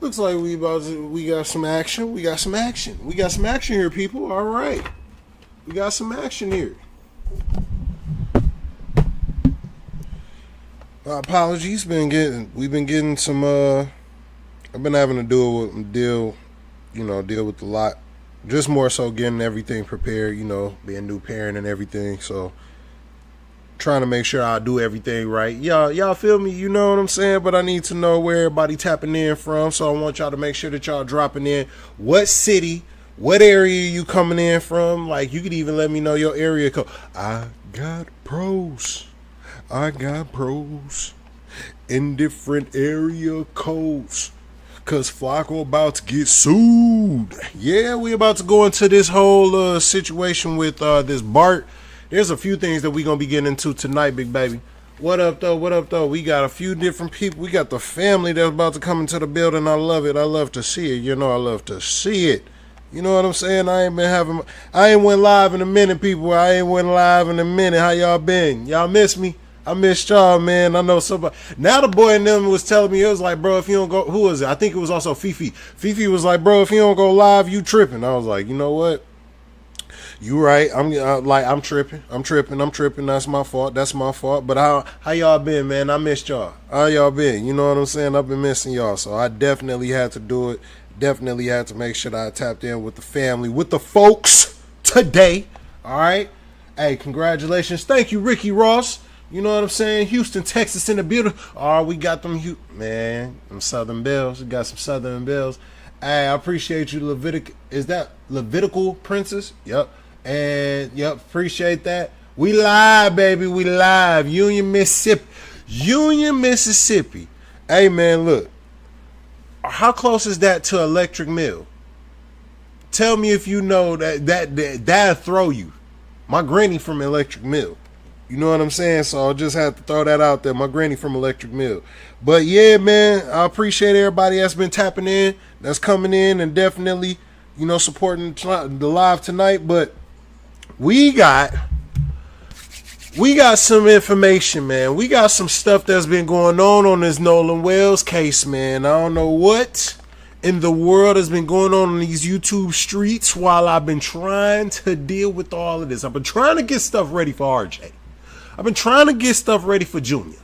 Looks like we got some action. We got some action. We got some action here, people. All right. We got some action here. Apologies. We've been getting some. I've been having to deal with a lot. Just more so getting everything prepared. Being a new parent and everything. So trying to make sure I do everything right. Y'all feel me? You know what I'm saying? But I need to know where everybody tapping in from. So I want y'all to make sure that y'all dropping in. What city? What area you coming in from? Like, you could even let me know your area code. I got pros in different area codes. Cause Flakko about to get sued. Yeah, we about to go into this whole situation with this Bart. There's a few things that we gonna be getting into tonight, big baby. What up though? We got a few different people. We got the family that's about to come into the building. I love it. I love to see it. I love to see it. You know what I'm saying? I ain't went live in a minute, people. I ain't went live in a minute. How y'all been? Y'all miss me? I missed y'all, man. I know somebody. Now the boy in them was telling me, it was like, bro, if you don't go, who was it? I think it was also Fifi. Fifi was like, bro, if you don't go live, you tripping. I was like, you know what? You right. I'm tripping. That's my fault. But how y'all been, man? I missed y'all. How y'all been? You know what I'm saying? I've been missing y'all. So I definitely had to do it. Definitely had to make sure that I tapped in with the family, with the folks today. All right. Hey, congratulations. Thank you, Ricky Ross. You know what I'm saying? Houston, Texas in the building. Oh, we got them, them Southern Bells. We got some Southern Bells. Hey, I appreciate you, Is that Levitical Princess? Yep. And, yep, appreciate that. We live, baby. We live. Union, Mississippi. Hey, man, look. How close is that to Electric Mill? Tell me if you know that'll throw you. My granny from Electric Mill. You know what I'm saying? So I just had to throw that out there. My granny from Electric Mill. But yeah, man, I appreciate everybody that's been tapping in, that's coming in, and definitely, supporting the live tonight. But we got some information, man. We got some stuff that's been going on this Nolan Wells case, man. I don't know what in the world has been going on these YouTube streets while I've been trying to deal with all of this. I've been trying to get stuff ready for RJ. I've been trying to get stuff ready for Junior.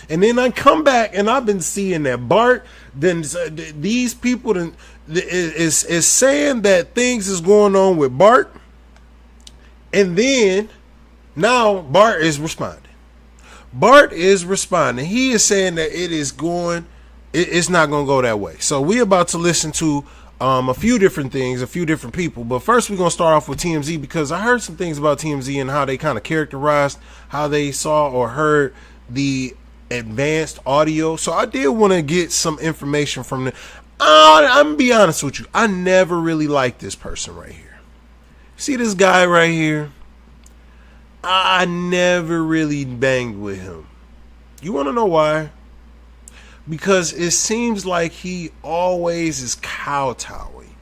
And then I come back and I've been seeing that Bart, then these people is saying that things is going on with Bart. And then now Bart is responding. He is saying that it's not going to go that way. So we're about to listen to a few different things, a few different people. But first we're going to start off with TMZ, because I heard some things about TMZ and how they kind of characterized how they saw or heard the advanced audio. So I did want to get some information from them. I'm going to be honest with you. I never really liked this person right here. See this guy right here? I never really banged with him. You want to know why? Because it seems like he always is kowtowing.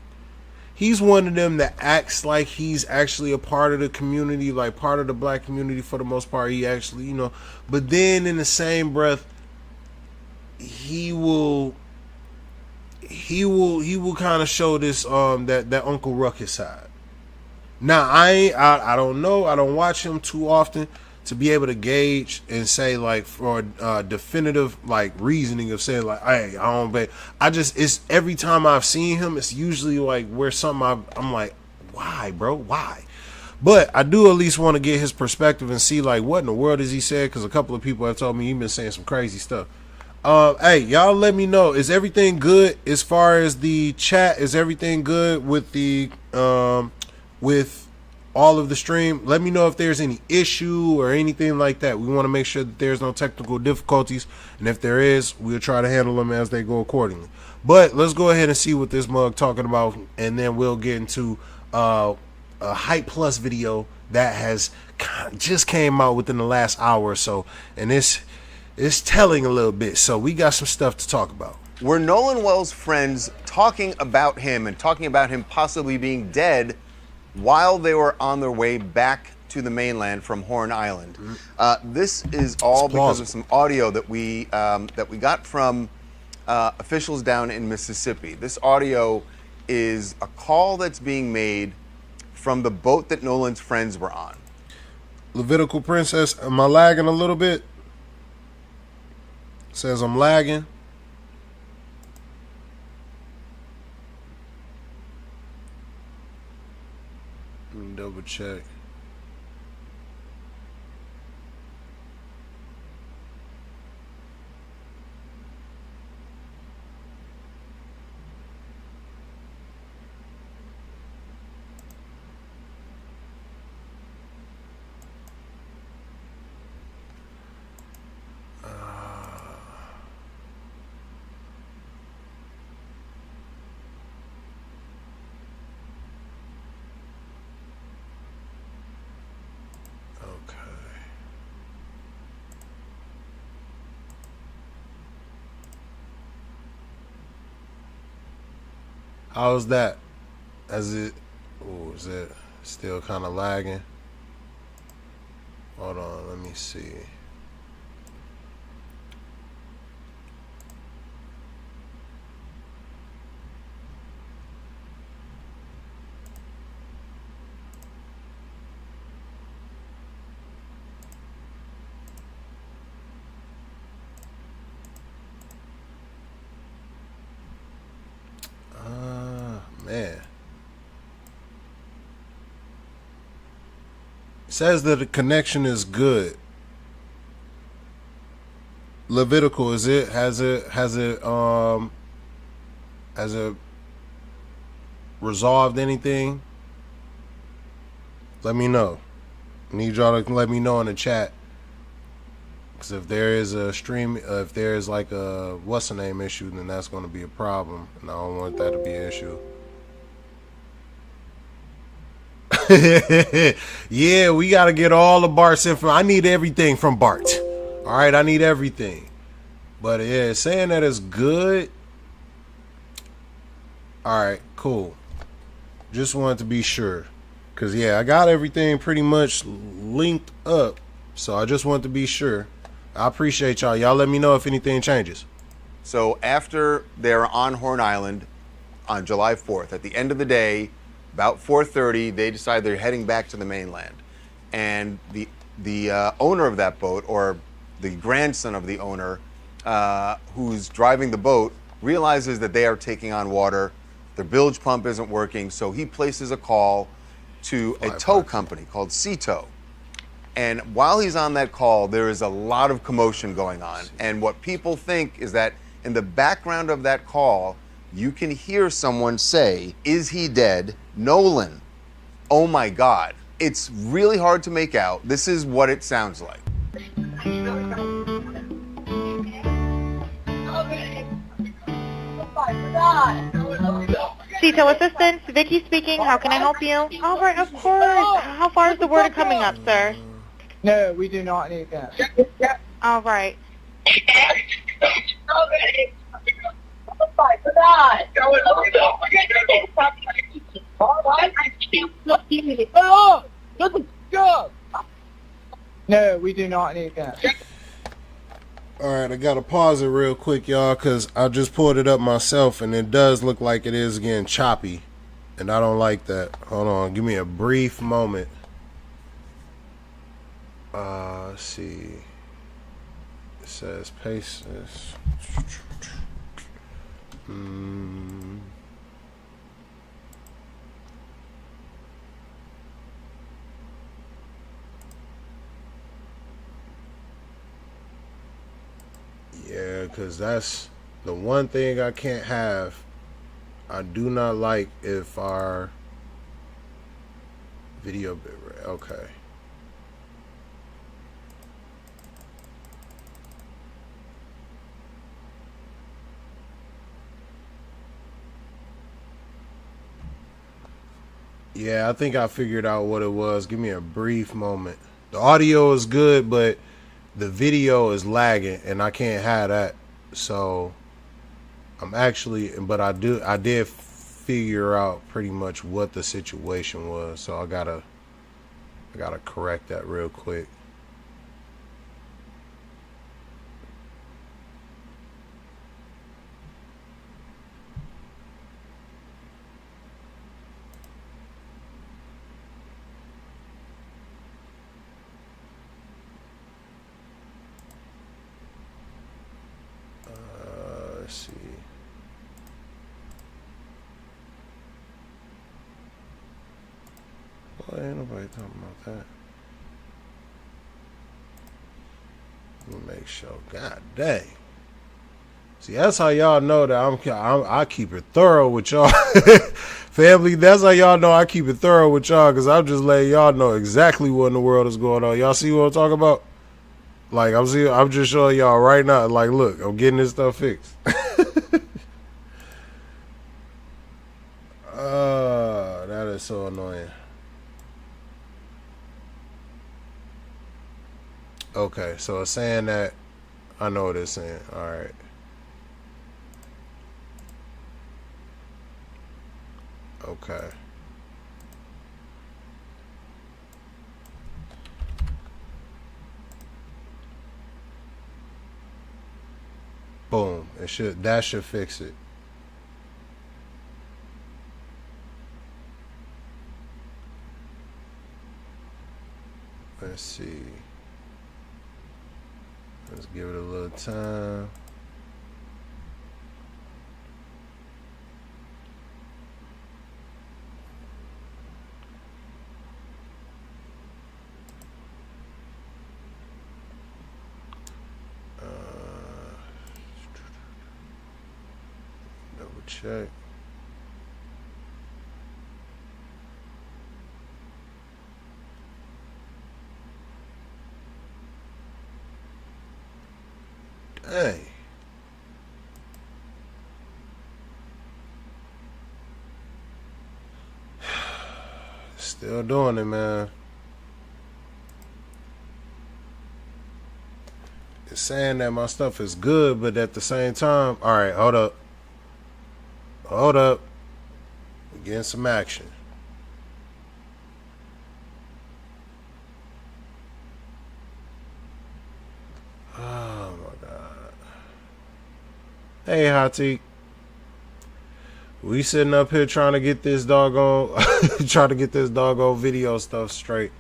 He's one of them that acts like he's actually a part of the community, like part of the black community for the most part. He actually, but then in the same breath, he will kind of show this that Uncle Ruckus side. Now I don't know. I don't watch him too often to be able to gauge and say, like, for definitive, like, reasoning of saying, like, hey, I don't bet. It's every time I've seen him, it's usually like where something I'm like, why, bro? Why? But I do at least want to get his perspective and see, like, what in the world has he said? Because a couple of people have told me he's been saying some crazy stuff. Hey, y'all let me know. Is everything good as far as the chat? Is everything good with the, with all of the stream? Let me know if there's any issue or anything like that. We want to make sure that there's no technical difficulties, and if there is, we'll try to handle them as they go accordingly. But let's go ahead and see what this mug talking about, and then we'll get into a Hype Plus video that has just came out within the last hour or so, and it's telling a little bit. So we got some stuff to talk about. Were Nolan Wells' friends talking about him and talking about him possibly being dead while they were on their way back to the mainland from Horn Island? This is all because of some audio that we got from officials down in Mississippi. This audio is a call that's being made from the boat that Nolan's friends were on. Levitical Princess, am I lagging a little bit? Says I'm lagging. Let me double check. How's that? Is it still kind of lagging? Hold on, let me see. Man. It says that the connection is good. Levitical, has it resolved anything? Let me know. I need y'all to let me know in the chat. Because if there is a stream, if there is like a what's the name issue, then that's going to be a problem, and I don't want that to be an issue. Yeah, we got to get all the Bart's info. I need everything from Bart. All right, I need everything. But yeah, saying that it's good. All right, cool. Just wanted to be sure. Because, yeah, I got everything pretty much linked up. So I just wanted to be sure. I appreciate y'all. Y'all let me know if anything changes. So after they're on Horn Island on July 4th, at the end of the day, about 4:30, they decide they're heading back to the mainland. And the owner of that boat, or the grandson of the owner who's driving the boat, realizes that they are taking on water. Their bilge pump isn't working, so he places a call to a tow company called Sea Tow. And while he's on that call, there is a lot of commotion going on. And what people think is that in the background of that call, you can hear someone say, "Is he dead? Nolan." Oh my God. It's really hard to make out. This is what it sounds like. Sea Tow Assistance, Vicky speaking. How can I help you? All right, of course. How far is the water coming up, sir? No, we do not need that. All right. No, we do not need that. Alright, I gotta pause it real quick, y'all, because I just pulled it up myself, and it does look like it is getting choppy. And I don't like that. Hold on, give me a brief moment. Let's see. It says paste this. Yeah, because that's the one thing I can't have. I do not like if our video bit rate. Okay. Yeah, I think I figured out what it was. Give me a brief moment. The audio is good, but the video is lagging, and I can't have that. So I'm actually, but I did figure out pretty much what the situation was. So I gotta correct that real quick. ain't nobody talking about that. Let me make sure. God dang. See, that's how y'all know that I keep it thorough with y'all. Family, that's how y'all know I keep it thorough with y'all, because I'm just letting y'all know exactly what in the world is going on. Y'all see what I'm talking about? Like, I'm just showing y'all right now. Like, look, I'm getting this stuff fixed. That is so annoying. Okay, so it's saying that. I know what it's saying. All right. Okay. Boom. That should fix it. Let's see. Let's give it a little time. Double check. Dang. Still doing it, man. It's saying that my stuff is good, but at the same time, all right, hold up. Hold up. We're getting some action. Oh my God. Hey, Hatik. We sitting up here trying to get this doggone video stuff straight.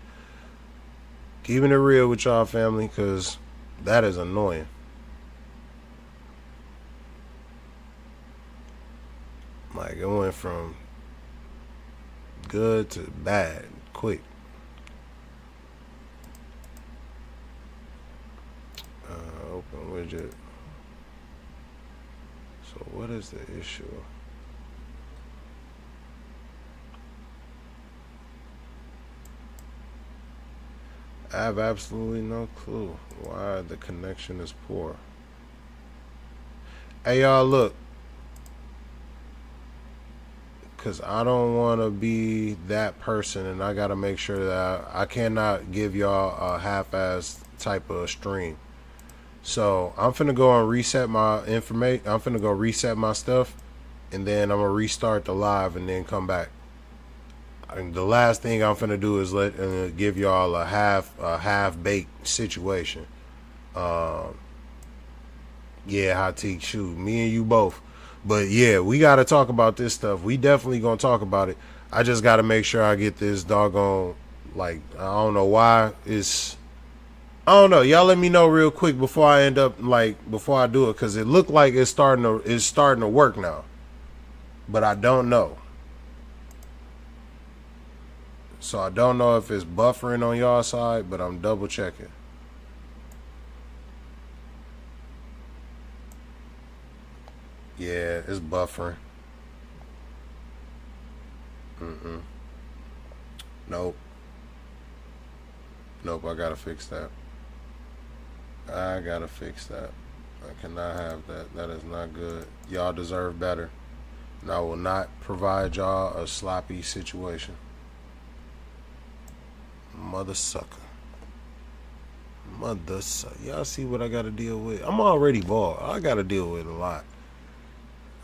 Keeping it real with y'all, family, because that is annoying. Like, it went from good to bad quick. Open widget. So what is the issue? I have absolutely no clue why the connection is poor. Hey, y'all, look. Because I don't want to be that person, and I got to make sure that I cannot give y'all a half-ass type of stream. So I'm finna go and reset my information. I'm finna go reset my stuff, and then I'm gonna restart the live and then come back. And the last thing I'm finna do is give y'all a half-baked situation. Yeah, Hatik, shoot, me and you both. But yeah, we gotta talk about this stuff. We definitely gonna talk about it. I just gotta make sure I get this doggone, like, I don't know why it's, I don't know. Y'all let me know real quick before I end up, like, before I do it, because it looked like it's starting to work now, but I don't know. So I don't know if it's buffering on y'all side, but I'm double checking. Yeah, it's buffering. Nope. Nope, I gotta fix that. I gotta fix that. I cannot have that. That is not good. Y'all deserve better. And I will not provide y'all a sloppy situation. Mother sucker. Mother sucker. Y'all see what I gotta deal with? I'm already bald. I gotta deal with a lot.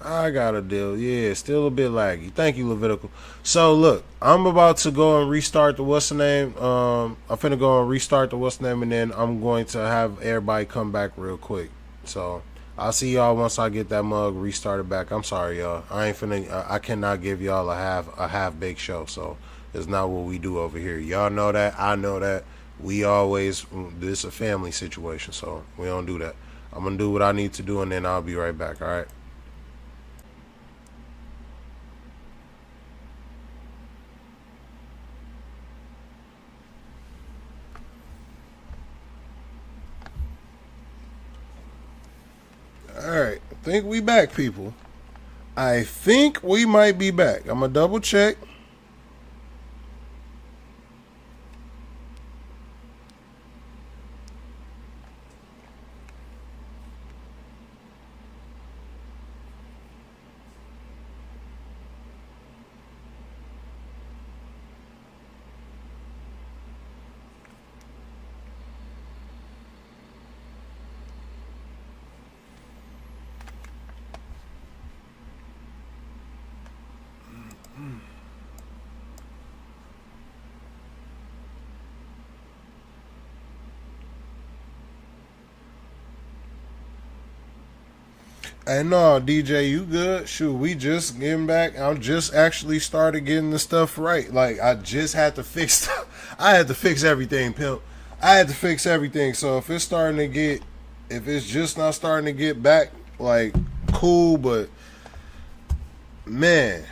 I gotta deal. Yeah, still a bit laggy. Thank you, Levitical. So look, I'm about to go and restart the what's the name. I'm finna go and restart the what's the name, and then I'm going to have everybody come back real quick. So I'll see y'all once I get that mug restarted back. I'm sorry, y'all. I ain't finna. I cannot give y'all a half baked show. So it's not what we do over here. Y'all know that. I know that. We always, this is a family situation, so we don't do that. I'm gonna do what I need to do, and then I'll be right back. All right. Alright, I think we back, people. I think we might be back. I'm going to double check. Hey, no, DJ, you good? Shoot, we just getting back. I just actually started getting the stuff right. Like, I just had to fix I had to fix everything, pimp. I had to fix everything. So if it's starting to get, if it's just not starting to get back, like, cool, but man,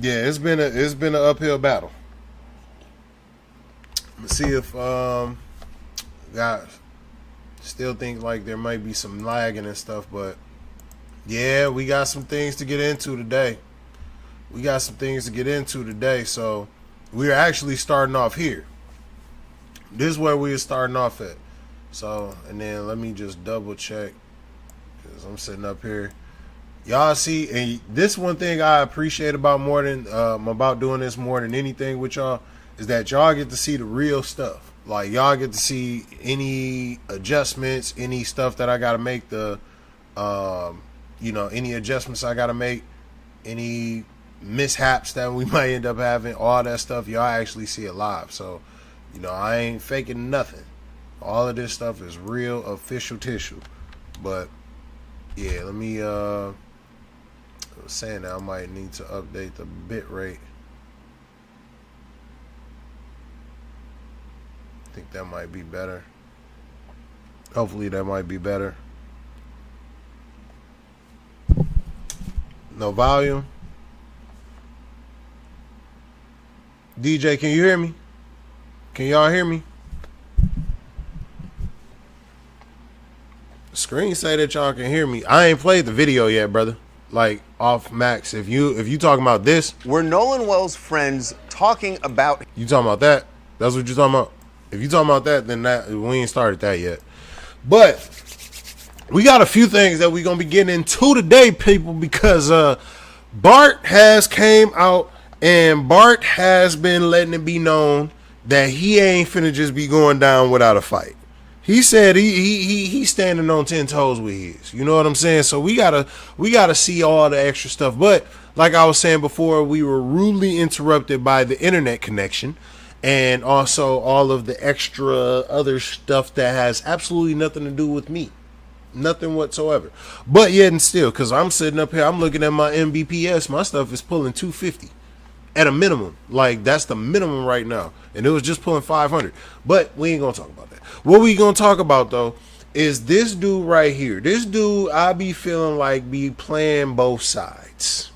yeah, it's been an uphill battle. Let's see if guys still think like there might be some lagging and stuff, but yeah, we got some things to get into today. So we're actually starting off here. This is where we're starting off at. So, and then let me just double check, because I'm sitting up here. Y'all see, and this one thing I appreciate about more than about doing this more than anything with y'all is that y'all get to see the real stuff. Like, y'all get to see any adjustments, any stuff that I gotta make, any adjustments I gotta make, any mishaps that we might end up having, all that stuff, y'all actually see it live. So, I ain't faking nothing. All of this stuff is real official tissue. But yeah, let me I was saying that I might need to update the bit rate. I think that might be better. Hopefully that might be better. No volume. DJ, can you hear me? Can y'all hear me? The screen say that y'all can hear me. I ain't played the video yet, brother. Like, off max. If you talking about this, Were Nolan Wells' friends talking about... you talking about that? That's what you talking about? If you talking about that, then that we ain't started that yet. But we got a few things that we gonna be getting into today, people, because Bart has came out and Bart has been letting it be known that he ain't finna just be going down without a fight. He said he's standing on 10 toes with his. You know what I'm saying? So we gotta see all the extra stuff. But like I was saying before, we were rudely interrupted by the internet connection, and also all of the extra other stuff that has absolutely nothing to do with me. Nothing whatsoever. But yet and still, because I'm sitting up here, I'm looking at my Mbps, my stuff is pulling 250 at a minimum. Like, that's the minimum right now. And it was just pulling 500. But we ain't going to talk about that. What we going to talk about, though, is this dude right here. This dude, I be feeling like be playing both sides.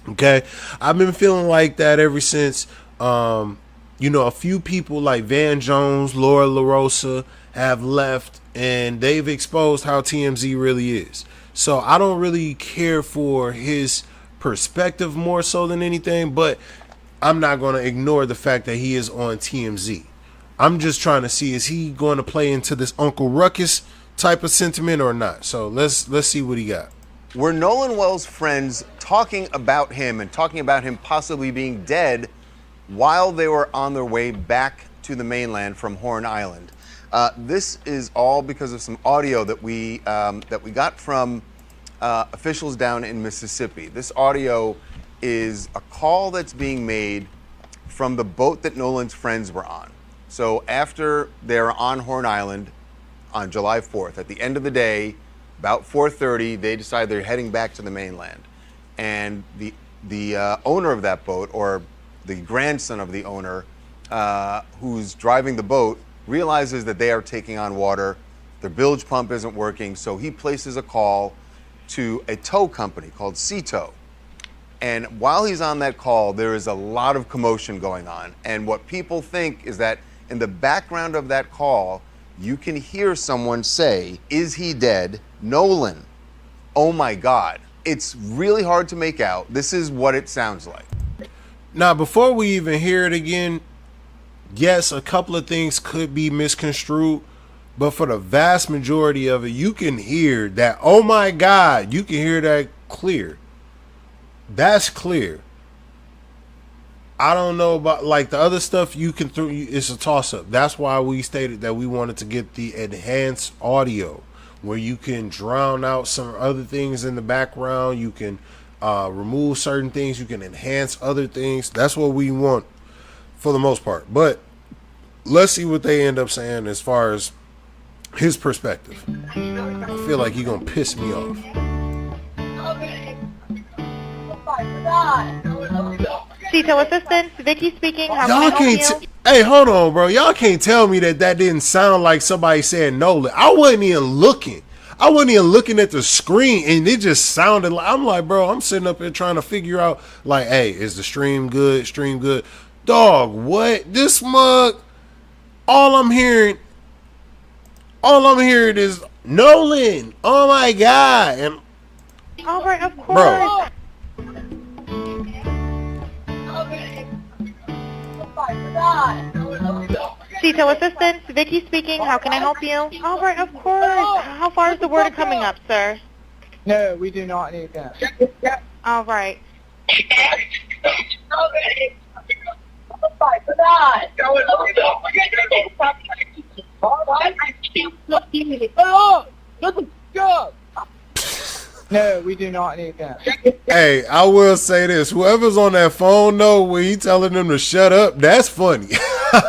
Okay? I've been feeling like that ever since, a few people like Van Jones, Laura LaRosa have left, and they've exposed how TMZ really is. So I don't really care for his perspective more so than anything, but I'm not going to ignore the fact that he is on TMZ. I'm just trying to see, is he going to play into this Uncle Ruckus type of sentiment or not? So let's see what he got. Were Nolan Wells' friends talking about him and talking about him possibly being dead while they were on their way back to the mainland from Horn Island? This is all because of some audio that we got from officials down in Mississippi. This audio is a call that's being made from the boat that Nolan's friends were on. So after they're on Horn Island on July 4th, at the end of the day, about 4:30, they decide they're heading back to the mainland. And the owner of that boat, or the grandson of the owner who's driving the boat, realizes that they are taking on water. Their bilge pump isn't working, so he places a call to a tow company called Sea Tow. And while he's on that call, there is a lot of commotion going on. And what people think is that in the background of that call you can hear someone say, "Is he dead? Nolan. Oh my God." It's really hard to make out. This is what it sounds like. Now, before we even hear it again, yes, a couple of things could be misconstrued, but for the vast majority of it, you can hear that, oh my God, you can hear that clear. That's clear. I don't know about like the other stuff you can throw. It's a toss up. That's why we stated that we wanted to get the enhanced audio where you can drown out some other things in the background. You can remove certain things. You can enhance other things. That's what we want for the most part. But let's see what they end up saying as far as his perspective. I feel like he's going to piss me off. CETO assistant, Vicky speaking. How Y'all can I help can't. you? Hey, hold on, bro. Y'all can't tell me that didn't sound like somebody saying Nolan. I wasn't even looking. I wasn't even looking at the screen, and it just sounded like. I'm like, bro. I'm sitting up here trying to figure out, like, hey, is the stream good? Stream good? Dog, what? This mug. All I'm hearing is Nolan. Oh my God! And All right, of course. bro. CETO assistant, Vicky speaking. How can I help you? All right, of course. How far is the word coming up, sir? No, we do not need that. All right. No, we do not need that. Hey, I will say this. Whoever's on that phone, though, when he telling them to shut up, that's funny.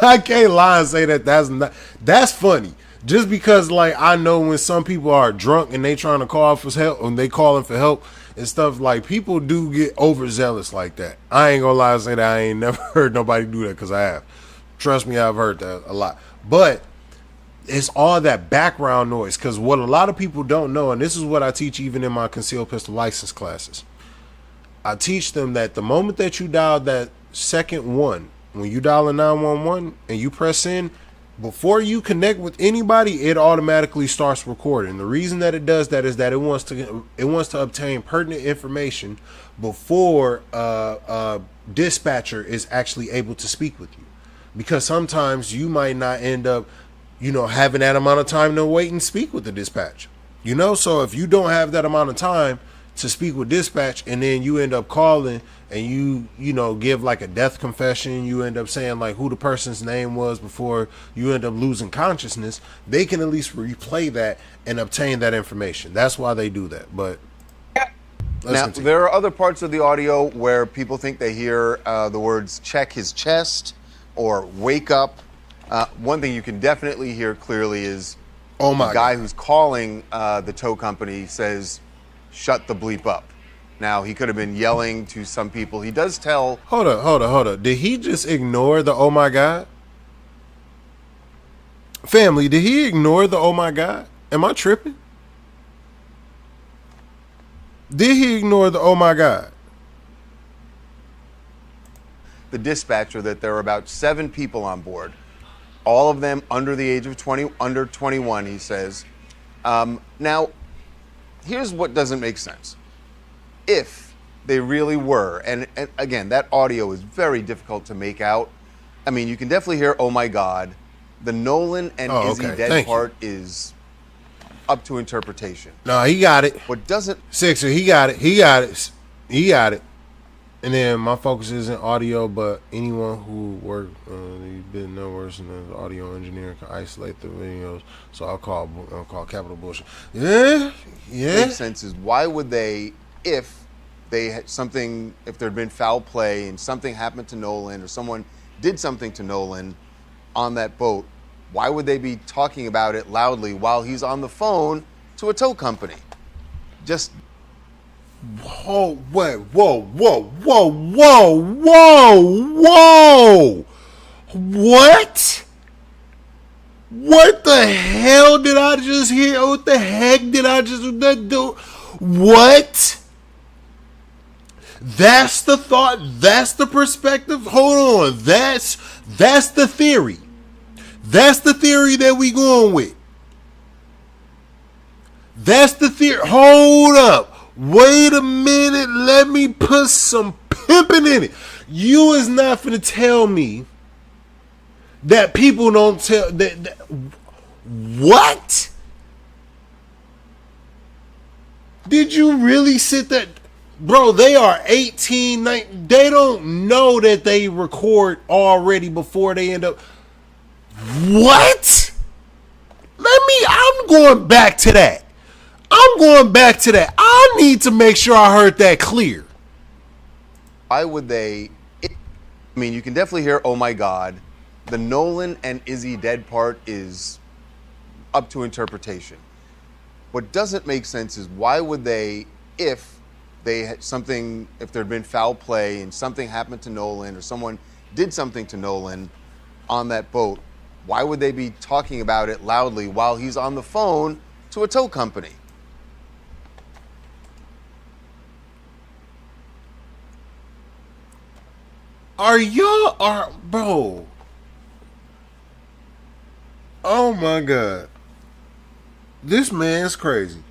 I can't lie and say that's funny. Just because, like, I know when some people are drunk and they trying to call for help, and they calling for help and stuff, like, people do get overzealous like that. I ain't gonna lie and say that I ain't never heard nobody do that, because I have. Trust me, I've heard that a lot. But it's all that background noise, because what a lot of people don't know, and this is what I teach even in my concealed pistol license classes, I teach them that the moment that you dial that second one, when you dial a 911 and you press in, before you connect with anybody, it automatically starts recording. The reason that it does that is that it wants to obtain pertinent information before dispatcher is actually able to speak with you, because sometimes you might not end up having that amount of time to wait and speak with the dispatch. So if you don't have that amount of time to speak with dispatch, and then you end up calling and you give like a death confession, you end up saying like who the person's name was before you end up losing consciousness, they can at least replay that and obtain that information. That's why they do that. But now, there are other parts of the audio where people think they hear the words "check his chest" or "wake up." One thing you can definitely hear clearly is the guy who's calling the tow company says, "Shut the bleep up." Now, he could have been yelling to some people. He does tell... Hold up. Did he just ignore the "oh my God"? Family, did he ignore the "oh my God"? Am I tripping? Did he ignore the "oh my God"? The dispatcher that there are about 7 people on board, all of them under the age of 20, under 21, he says. Now, here's what doesn't make sense. If they really were, and again, that audio is very difficult to make out. I mean, you can definitely hear "oh my God." The Nolan and is he dead part is up to interpretation. No, he got it. What doesn't... Sixer, he got it. And then my focus isn't audio, but anyone who worked, did no worse than an audio engineer can isolate the videos. So I'll call capital bullshit. Yeah. Makes sense is why would they, if they had something, if there had been foul play and something happened to Nolan or someone did something to Nolan on that boat, why would they be talking about it loudly while he's on the phone to a tow company? Just... Whoa. What the hell did I just hear? What the heck did I just do? What? That's the thought. That's the perspective. Hold on. That's the theory. That's the theory that we going with. That's the theory. Hold up. Wait a minute. Let me put some pimping in it. You is not finna tell me that people don't tell that what? Did you really sit that? Bro, they are 18, 19. They don't know that they record already before they end up. What? I'm going back to that. I need to make sure I heard that clear. Why would they? I mean, you can definitely hear, oh my God. The Nolan and Izzy dead part is up to interpretation. What doesn't make sense is why would they, if they had something, if there had been foul play and something happened to Nolan or someone did something to Nolan on that boat, why would they be talking about it loudly while he's on the phone to a tow company? Bro. Oh my God. This man's crazy.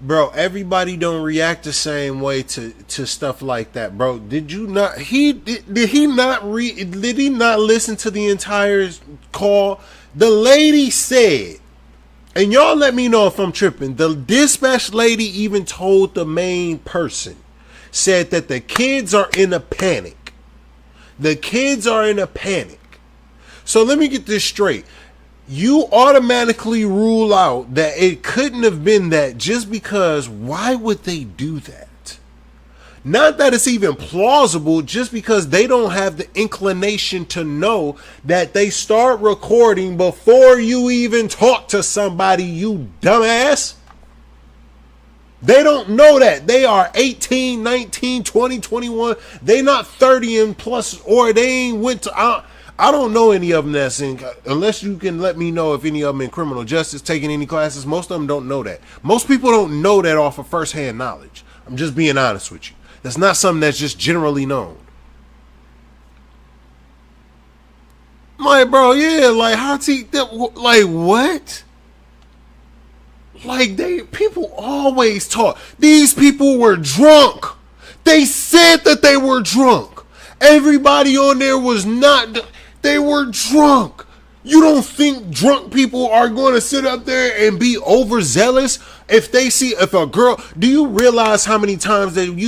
Bro, everybody don't react the same way to stuff like that, bro. Did you not did he not listen to the entire call? The lady said, and y'all let me know if I'm tripping, the dispatch lady even told the main person, said that the kids are in a panic. The kids are in a panic. So let me get this straight. You automatically rule out that it couldn't have been that just because why would they do that? Not that it's even plausible, just because they don't have the inclination to know that they start recording before you even talk to somebody, you dumbass. They don't know that. They are 18, 19, 20, 21. They not 30 and plus, or they ain't went to... I don't know any of them that's in... Unless you can let me know if any of them in criminal justice taking any classes. Most of them don't know that. Most people don't know that off of first-hand knowledge. I'm just being honest with you. That's not something that's just generally known. Like, bro, yeah, like, like, what? Like, people always talk. These people were drunk. They said that they were drunk. Everybody on there was not. They were drunk. You don't think drunk people are going to sit up there and be overzealous if they see, if a girl, do you realize how many times have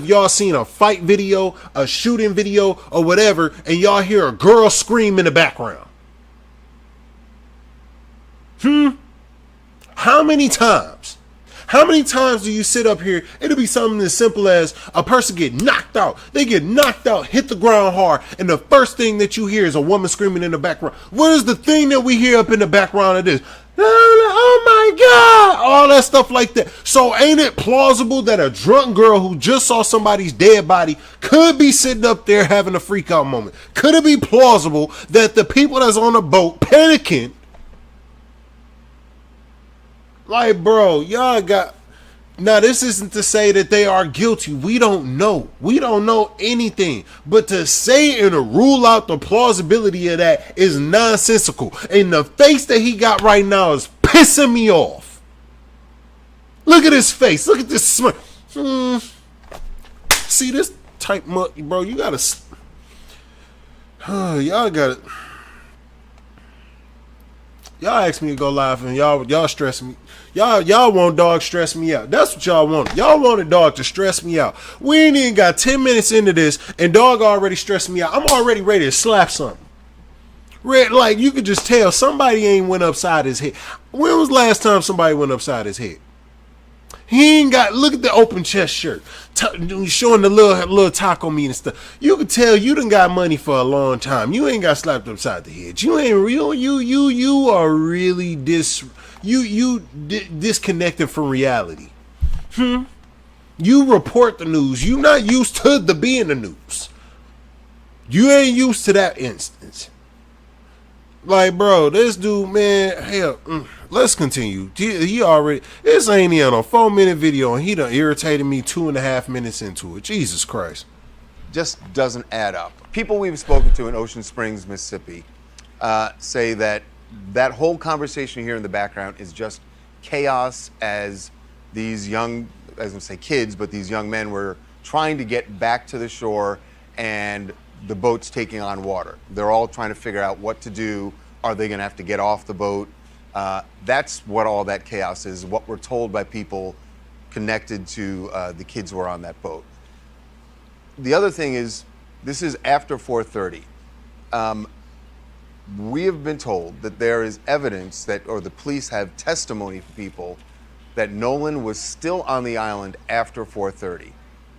y'all seen a fight video, a shooting video, or whatever, and y'all hear a girl scream in the background? How many times? How many times do you sit up here? It'll be something as simple as a person get knocked out. They get knocked out, hit the ground hard, and the first thing that you hear is a woman screaming in the background. What is the thing that we hear up in the background of this? Oh my God! All that stuff like that. So ain't it plausible that a drunk girl who just saw somebody's dead body could be sitting up there having a freak out moment? Could it be plausible that the people that's on the boat panicking, like, bro, y'all got... Now, this isn't to say that they are guilty. We don't know. We don't know anything. But to say and to rule out the plausibility of that is nonsensical. And the face that he got right now is pissing me off. Look at his face. Look at this smirk. See, this type, bro, you gotta... y'all gotta... Y'all ask me to go live and y'all stress me. Y'all want dog stress me out. That's what y'all want. Y'all want a dog to stress me out. We ain't even got 10 minutes into this and dog already stressed me out. I'm already ready to slap something. Like, you could just tell somebody ain't went upside his head. When was the last time somebody went upside his head? He ain't got, look at the open chest shirt, showing the little taco meat and stuff. You can tell you done got money for a long time. You ain't got slapped upside the head. You ain't real. You are really disconnected from reality. You report the news. You not used to the being the news. You ain't used to that instance. Like, bro, this dude, man, hell, let's continue. He already, this ain't even a 4-minute video, and he done irritated me 2.5 minutes into it. Jesus Christ. just doesn't add up. People we've spoken to in Ocean Springs, Mississippi, say that that whole conversation here in the background is just chaos as these young, I was going to say kids, but these young men were trying to get back to the shore and the boat's taking on water. They're all trying to figure out what to do. Are they going to have to get off the boat? That's what all that chaos is, what we're told by people connected to the kids who are on that boat. The other thing is, this is after 4:30. We have been told that there is evidence that, or the police have testimony from people that Nolan was still on the island after 4:30.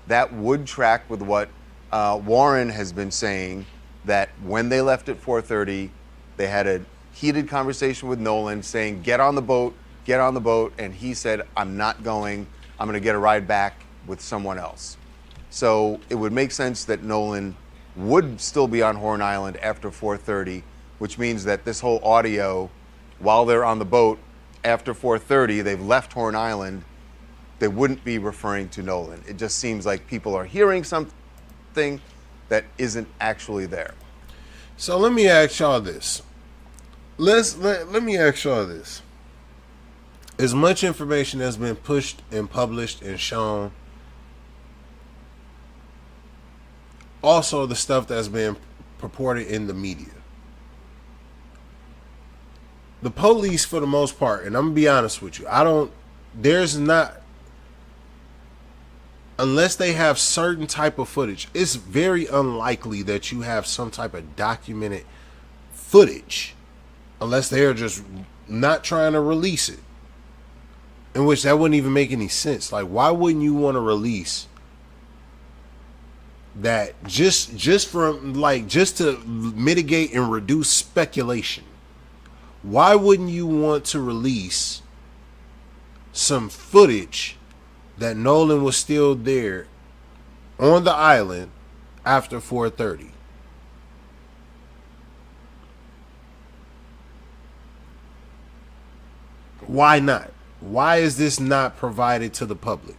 That would track with what Warren has been saying, that when they left at 4:30, they had a heated conversation with Nolan saying, get on the boat, and he said, I'm not going, I'm going to get a ride back with someone else. So it would make sense that Nolan would still be on Horn Island after 4:30, which means that this whole audio, while they're on the boat after 4:30, they've left Horn Island, they wouldn't be referring to Nolan. It just seems like people are hearing something that isn't actually there. So let me ask y'all this. Let me ask y'all this. As much information has been pushed and published and shown, also the stuff that's been purported in the media, the police, for the most part, and I'm gonna be honest with you, unless they have certain type of footage, it's very unlikely that you have some type of documented footage, unless they're just not trying to release it. In which that wouldn't even make any sense. Like, why wouldn't you want to release that just to mitigate and reduce speculation? Why wouldn't you want to release some footage that Nolan was still there on the island after 4:30? Why not? Why is this not provided to the public?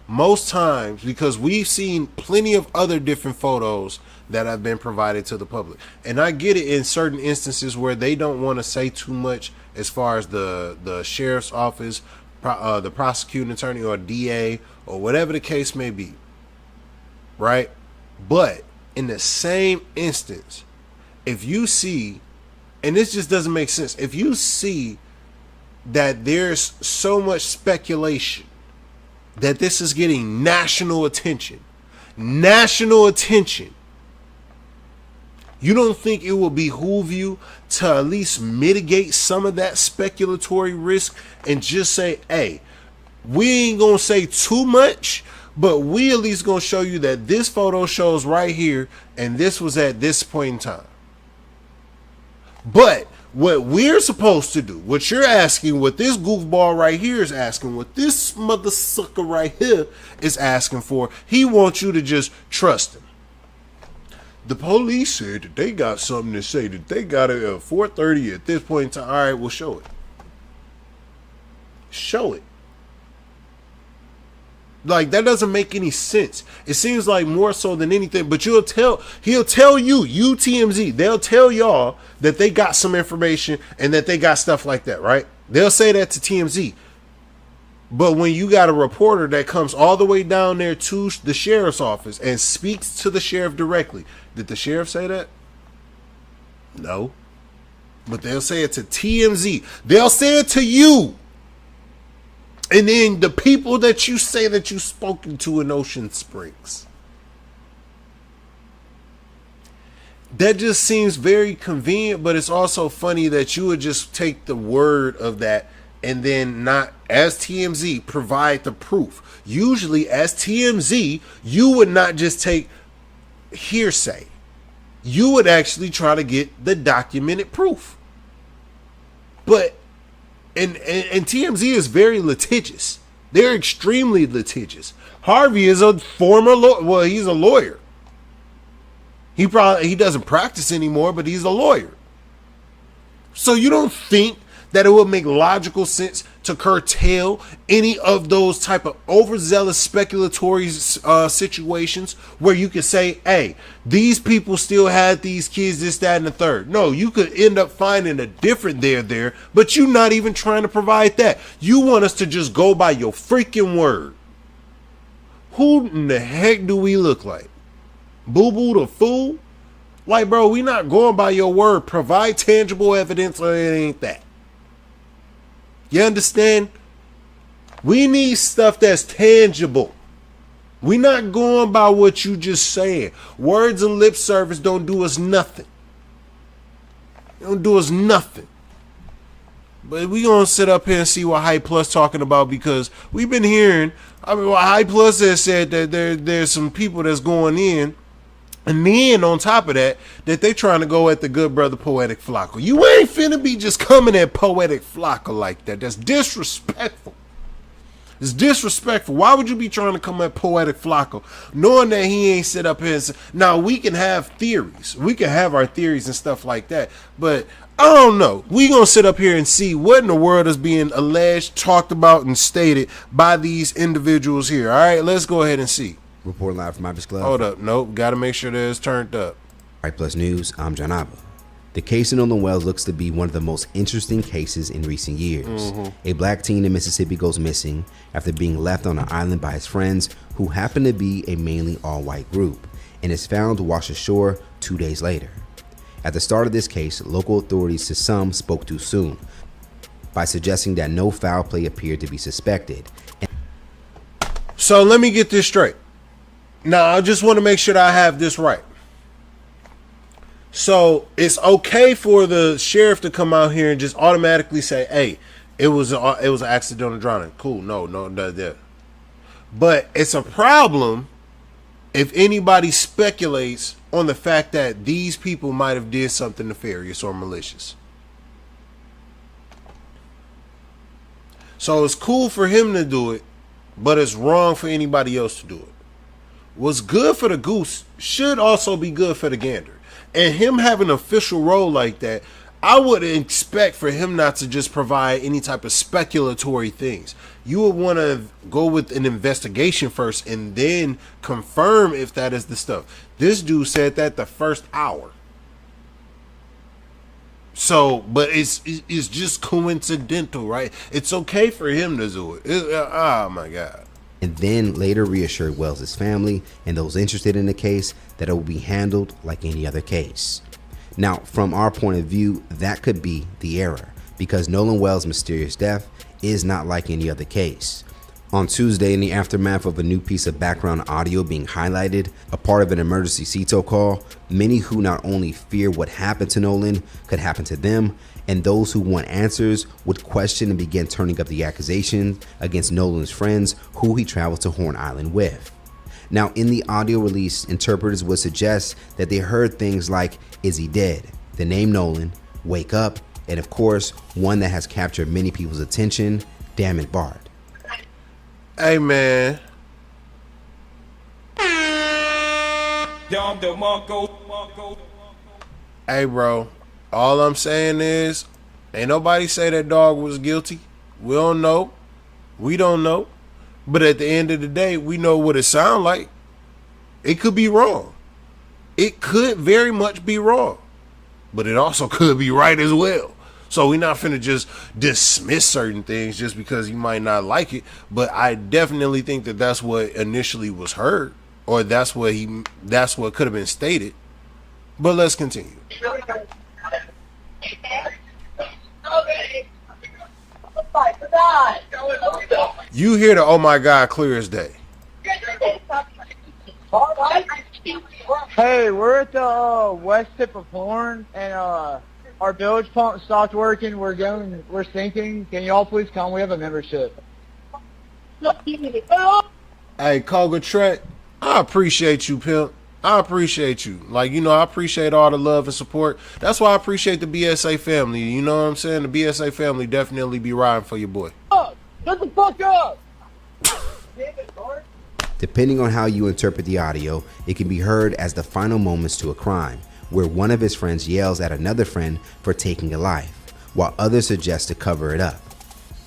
Most times, because we've seen plenty of other different photos that have been provided to the public. And I get it in certain instances where they don't want to say too much as far as the sheriff's office, the prosecuting attorney or DA or whatever the case may be. Right? But in the same instance, if you see, and this just doesn't make sense, if you see that there's so much speculation that this is getting national attention, you don't think it will behoove you to at least mitigate some of that speculatory risk and just say, hey, we ain't gonna say too much, but we at least gonna show you that this photo shows right here and this was at this point in time. But what we're supposed to do, what you're asking, what this goofball right here is asking, what this mother sucker right here is asking for, he wants you to just trust him. The police said that they got something to say, that they got it at 4:30 at this point in time. All right, we'll show it. Show it. Like, that doesn't make any sense. It seems like more so than anything, but he'll tell you, TMZ, they'll tell y'all that they got some information and that they got stuff like that, right? They'll say that to TMZ. But when you got a reporter that comes all the way down there to the sheriff's office and speaks to the sheriff directly, did the sheriff say that? No. But they'll say it to TMZ. They'll say it to you. And then the people that you say that you've spoken to in Ocean Springs. That just seems very convenient, but it's also funny that you would just take the word of that and then not, as TMZ, provide the proof. Usually, as TMZ, you would not just take hearsay. You would actually try to get the documented proof. But And TMZ is very litigious. They're extremely litigious. Harvey is a former lawyer. Well, he's a lawyer. He doesn't practice anymore, but he's a lawyer. So you don't think that it would make logical sense to curtail any of those type of overzealous speculatory situations where you could say, hey, these people still had these kids, this, that, and the third. No, you could end up finding a different there, but you're not even trying to provide that. You want us to just go by your freaking word. Who in the heck do we look like? Boo Boo the fool? Like, bro, we not going by your word. Provide tangible evidence or it ain't that. You understand? We need stuff that's tangible. We not going by what you just saying. Words and lip service don't do us nothing. They don't do us nothing. But we gonna sit up here and see what Hype Plus talking about, because we've been hearing, what Hype Plus has said that there's some people that's going in. And then on top of that they trying to go at the good brother Poetik Flakko. You ain't finna be just coming at Poetik Flakko like that. That's disrespectful. It's disrespectful. Why would you be trying to come at Poetik Flakko knowing that he ain't sit up here and say, now we can have theories. We can have our theories and stuff like that. But I don't know. We gonna sit up here and see what in the world is being alleged, talked about, and stated by these individuals here. All right, let's go ahead and see. Reporting live from Ibis Club. Hold up. Nope. Got to make sure that it's turned up. Right Plus News, I'm John Abba. The case in Nolan Wells looks to be one of the most interesting cases in recent years. A black teen in Mississippi goes missing after being left on an island by his friends, who happen to be a mainly all-white group, and is found washed ashore 2 days later. At the start of this case, local authorities to some spoke too soon by suggesting that no foul play appeared to be suspected. So let me get this straight. Now, I just want to make sure that I have this right. So it's okay for the sheriff to come out here and just automatically say, hey, it was an accidental drowning. Cool. No, that. But it's a problem if anybody speculates on the fact that these people might have did something nefarious or malicious. So it's cool for him to do it, but it's wrong for anybody else to do it. What's good for the goose should also be good for the gander. And him having an official role like that, I would expect for him not to just provide any type of speculatory things. You would want to go with an investigation first and then confirm if that is the stuff. This dude said that the first hour. So, but it's just coincidental, right? It's okay for him to do it. Oh my God. And then later reassured Wells' family and those interested in the case that it will be handled like any other case. Now, from our point of view, that could be the error, because Nolan Wells' mysterious death is not like any other case. On Tuesday, in the aftermath of a new piece of background audio being highlighted, a part of an emergency CTO call, many who not only fear what happened to Nolan could happen to them, and those who want answers would question and begin turning up the accusations against Nolan's friends who he traveled to Horn Island with. Now, in the audio release, interpreters would suggest that they heard things like, is he dead? The name Nolan, wake up, and of course, one that has captured many people's attention, damn it, Bart. Hey, man. Hey, bro. All I'm saying is, ain't nobody say that dog was guilty. We don't know. We don't know. But at the end of the day, we know what it sounds like. It could be wrong. It could very much be wrong. But it also could be right as well. So we're not finna just dismiss certain things just because you might not like it. But I definitely think that that's what initially was heard, or that's what could have been stated. But let's continue. You hear the oh my God clear as day. Hey, we're at the west tip of Horn, and our bilge pump stopped working. We're sinking. Can y'all please come? We have a membership. Hey, Koga Trek, I appreciate you, pimp. I appreciate you. Like, you know, I appreciate all the love and support. That's why I appreciate the BSA family. You know what I'm saying? The BSA family definitely be riding for your boy. Shut the fuck up! Depending on how you interpret the audio, it can be heard as the final moments to a crime, where one of his friends yells at another friend for taking a life, while others suggest to cover it up.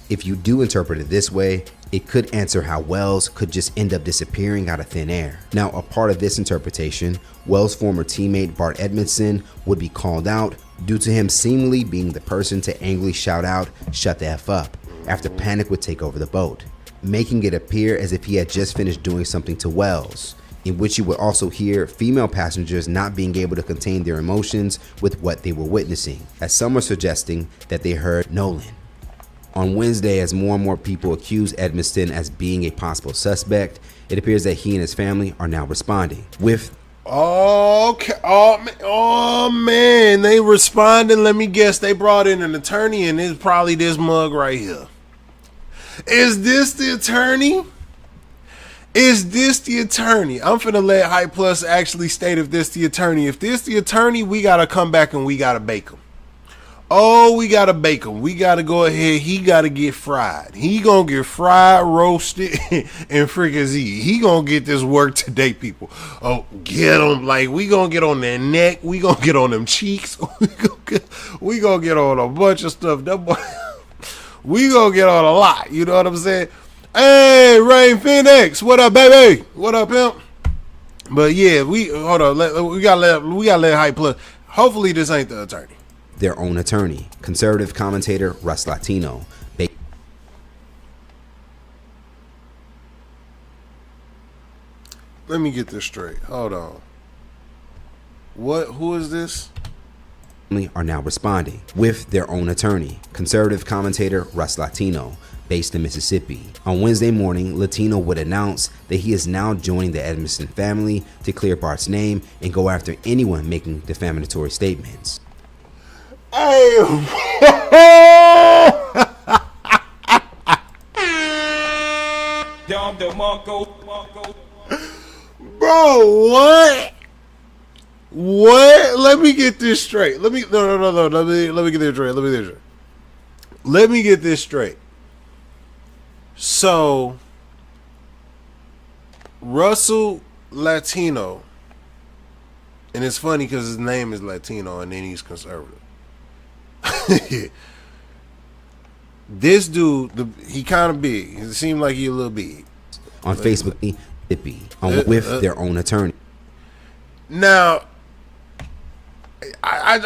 If you do interpret it this way, it could answer how Wells could just end up disappearing out of thin air. Now, a part of this interpretation, Wells' former teammate Bart Edmiston would be called out due to him seemingly being the person to angrily shout out, "Shut the F up," after panic would take over the boat, making it appear as if he had just finished doing something to Wells, in which you would also hear female passengers not being able to contain their emotions with what they were witnessing, as some were suggesting that they heard Nolan. On Wednesday, as more and more people accuse Edmiston as being a possible suspect, it appears that he and his family are now responding with Okay. Oh man, they responding. Let me guess, they brought in an attorney, and it's probably this mug right here. Is this the attorney? Is this the attorney? I'm finna let Hype Plus actually state if this the attorney. If this the attorney, we gotta come back and we gotta bake him. Oh, we gotta bake him. We gotta go ahead. He gotta get fried. He gonna get fried, roasted, and freaking Z. He gonna get this work today, people. Oh, get him. Like, we gonna get on their neck. We gonna get on them cheeks. We gonna get on a bunch of stuff. We gonna get on a lot. You know what I'm saying? Hey, Rain Phoenix. What up, baby? What up, pimp? But yeah, hold on. We gotta let Hype Plus. Hopefully this ain't the attorney. their own attorney, conservative commentator Russ Latino. Let me get this straight. Hold on. Who is this? Are now responding with their own attorney, conservative commentator Russ Latino, based in Mississippi. On Wednesday morning, Latino would announce that he is now joining the Edmiston family to clear Bart's name and go after anyone making defamatory statements. Hey, bro, what? What? Let me get this straight. Let me get this straight. Let me get this straight. So, Russell Latino, and it's funny because his name is Latino and then he's conservative. This dude, he kind of big. It seemed like he a little big. On Facebook, with their own attorney. Now, I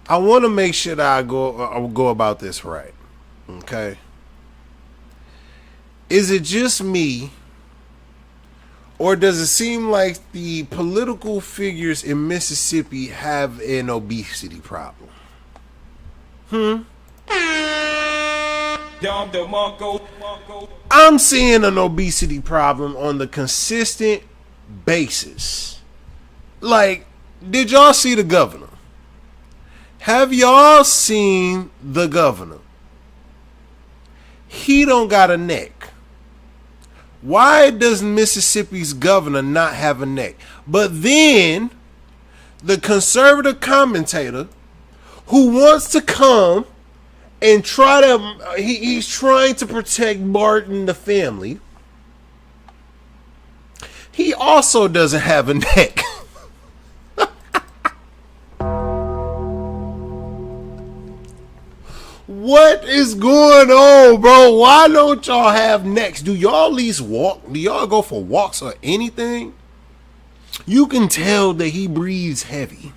want to make sure that I go about this right. Okay. Is it just me, or does it seem like the political figures in Mississippi have an obesity problem? I'm seeing an obesity problem on the consistent basis. Like, did y'all see the governor? Have y'all seen the governor? He don't got a neck. Why does Mississippi's governor not have a neck? But then the conservative commentator who wants to come and try to, he's trying to protect Bart and the family. He also doesn't have a neck. What is going on, bro? Why don't y'all have necks? Do y'all at least walk? Do y'all go for walks or anything? You can tell that he breathes heavy.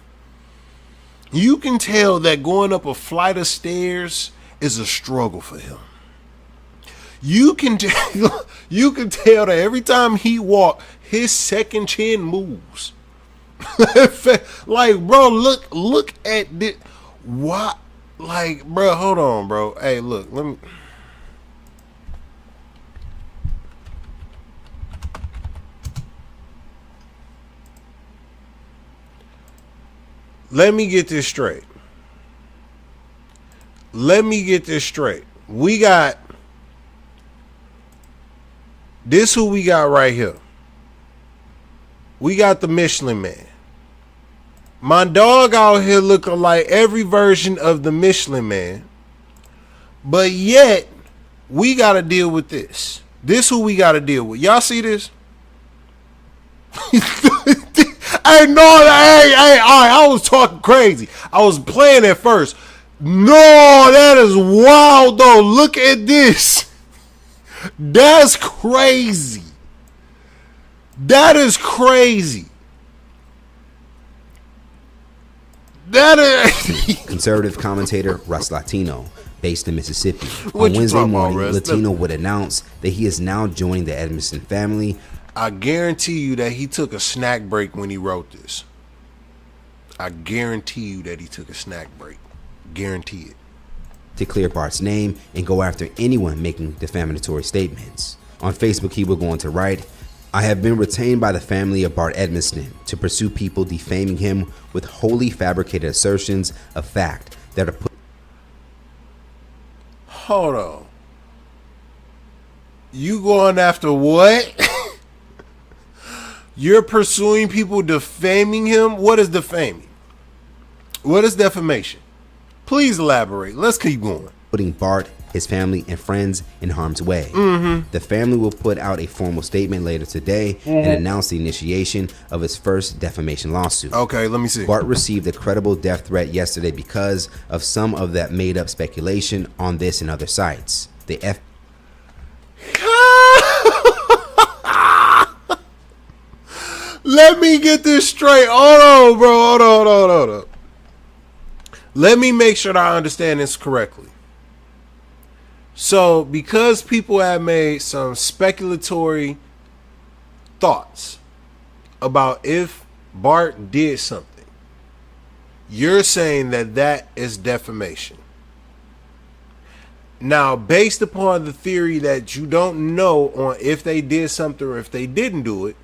You can tell that going up a flight of stairs is a struggle for him. You can tell that every time he walks, his second chin moves. Like, bro, look at this. What? Like, bro, hold on, bro. Hey, look, let me get this straight. We got this. Who we got right here? We got the Michelin Man. My dog out here looking like every version of the Michelin Man. But yet, we got to deal with this. This who we got to deal with. Y'all see this? Hey, no, hey, all right, I was talking crazy. I was playing at first. No, that is wild, though. Look at this. That's crazy. That is crazy. That is... Conservative commentator Russ Latino, based in Mississippi. What On you Wednesday talking about, morning, Russ? Latino would announce that he is now joining the Edmiston family. I guarantee you that he took a snack break when he wrote this. I guarantee you that he took a snack break. Guarantee it. To clear Bart's name and go after anyone making defamatory statements. On Facebook, he will go on to write, I have been retained by the family of Bart Edmiston to pursue people defaming him with wholly fabricated assertions of fact that are put. Hold on. You going after what? You're pursuing people defaming him? What is defaming? What is defamation? Please elaborate. Let's keep going. Putting Bart, his family, and friends in harm's way. The family will put out a formal statement later today and announce the initiation of his first defamation lawsuit. Okay, let me see. Bart received a credible death threat yesterday because of some of that made-up speculation on this and other sites. The Let me get this straight. Hold on, bro. Hold on. Let me make sure that I understand this correctly. So, because people have made some speculatory thoughts about if Bart did something, you're saying that that is defamation. Now, based upon the theory that you don't know on if they did something or if they didn't do it,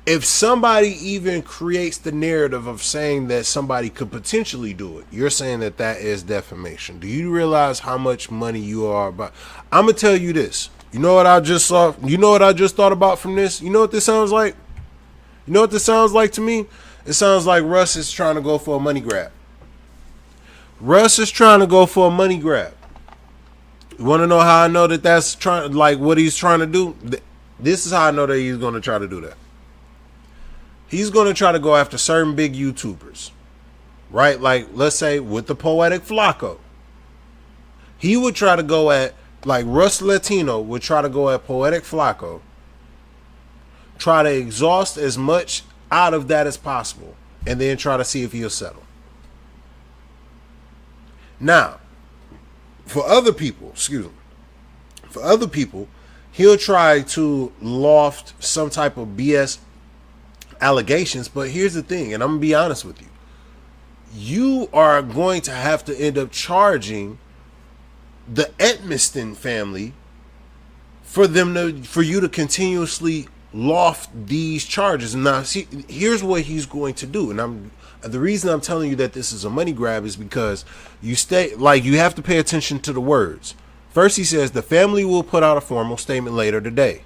if somebody even creates the narrative of saying that somebody could potentially do it, you're saying that that is defamation. Do you realize how much money you are about? I'm going to tell you this. You know what I just saw? You know what I just thought about from this? You know what this sounds like? You know what this sounds like to me? It sounds like Russ is trying to go for a money grab. Russ is trying to go for a money grab. You want to know how I know that that's trying, like what he's trying to do? This is how I know that he's going to try to do that. He's going to try to go after certain big YouTubers, right? Like, let's say with the Poetik Flakko. He would try to go at, like Russ Latino would try to go at Poetik Flakko, try to exhaust as much out of that as possible, and then try to see if he'll settle. Now, for other people, he'll try to loft some type of BS allegations, but here's the thing, and I'm gonna be honest with you. You are going to have to end up charging the Edmiston family for you to continuously loft these charges. Now, see, here's what he's going to do, and the reason I'm telling you that this is a money grab is because you have to pay attention to the words. First, he says the family will put out a formal statement later today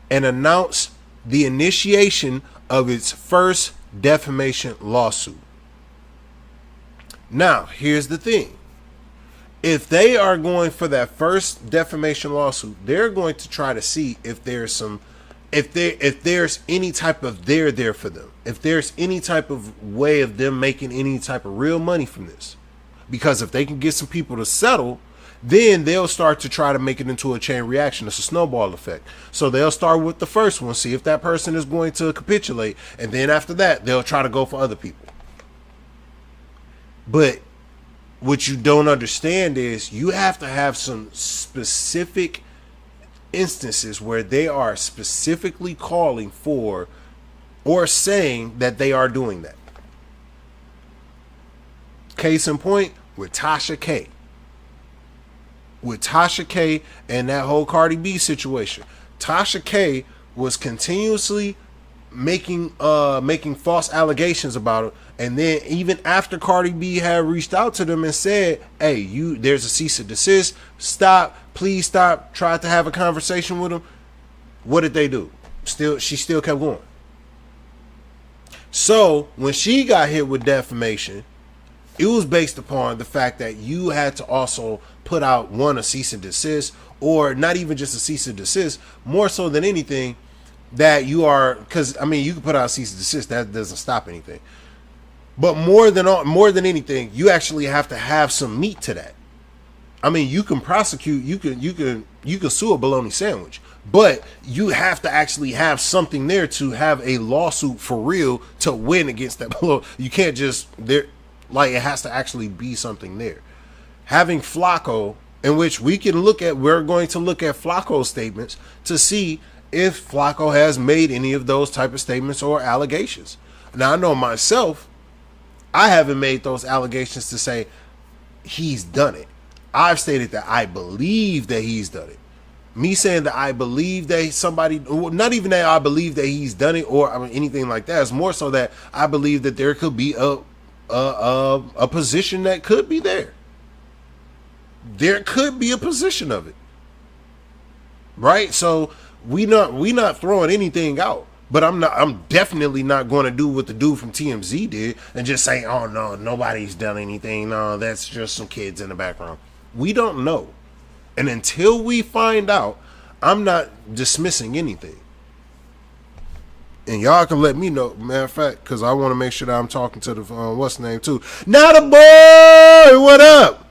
and announce the initiation of its first defamation lawsuit. Now, here's the thing. If they are going for that first defamation lawsuit, they're going to try to see if there's any type of there for them. If there's any type of way of them making any type of real money from this. Because if they can get some people to settle, then they'll start to try to make it into a chain reaction. It's a snowball effect. So they'll start with the first one, see if that person is going to capitulate, and then after that, they'll try to go for other people. But what you don't understand is you have to have some specific instances where they are specifically calling for or saying that they are doing that. Case in point, with Tasha K. With Tasha K and that whole Cardi B situation. Tasha K was continuously making false allegations about it, and then even after Cardi B had reached out to them and said, hey, there's a cease and desist, stop, please stop, tried to have a conversation with them, what did they do? She still kept going. So when she got hit with defamation, it was based upon the fact that you had to also put out a cease and desist, or not even just a cease and desist, more so than anything, that you are, because I mean you can put out cease and desist, that doesn't stop anything. But more than anything, you actually have to have some meat to that. I mean, you can prosecute, you can sue a bologna sandwich, but you have to actually have something there to have a lawsuit for real to win against that bologna. You can't just there, like it has to actually be something there. Having Flakko, in which we're going to look at Flakko's statements to see if Flakko has made any of those type of statements or allegations. Now, I know myself, I haven't made those allegations to say he's done it. I've stated that I believe that he's done it. Me saying that I believe that somebody, not even that I believe that he's done it or anything like that. It's more so that I believe that there could be a position that could be there. There could be a position of it, right? So we not throwing anything out. But I'm definitely not going to do what the dude from TMZ did and just say, oh no, nobody's done anything. No, that's just some kids in the background. We don't know. And until we find out, I'm not dismissing anything. And y'all can let me know, matter of fact, because I want to make sure that I'm talking to the, what's the name too. Now the boy, what up?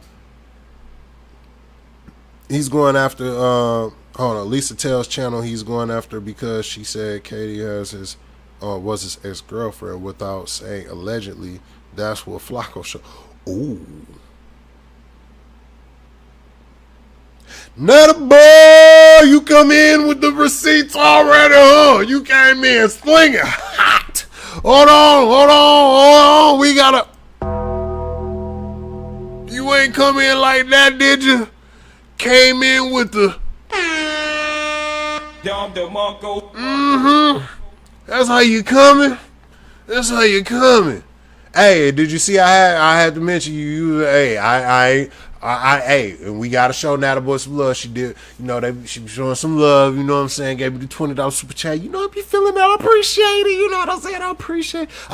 He's going after, hold on, Lisa Tell's channel he's going after because she said Katie was his ex-girlfriend without saying allegedly. That's what Flakko showed. Ooh. Not a boy, you come in with the receipts already, huh? You came in slinging hot. Hold on. We gotta. You ain't come in like that, did you? Came in with the. That's how you coming. Hey, did you see? I had to mention you. Hey, hey, and we gotta show Nataboy some love. She did, she was showing some love. You know what I'm saying? Gave me the $20 super chat. You know, I be feeling that. I appreciate it. You know what I'm saying? I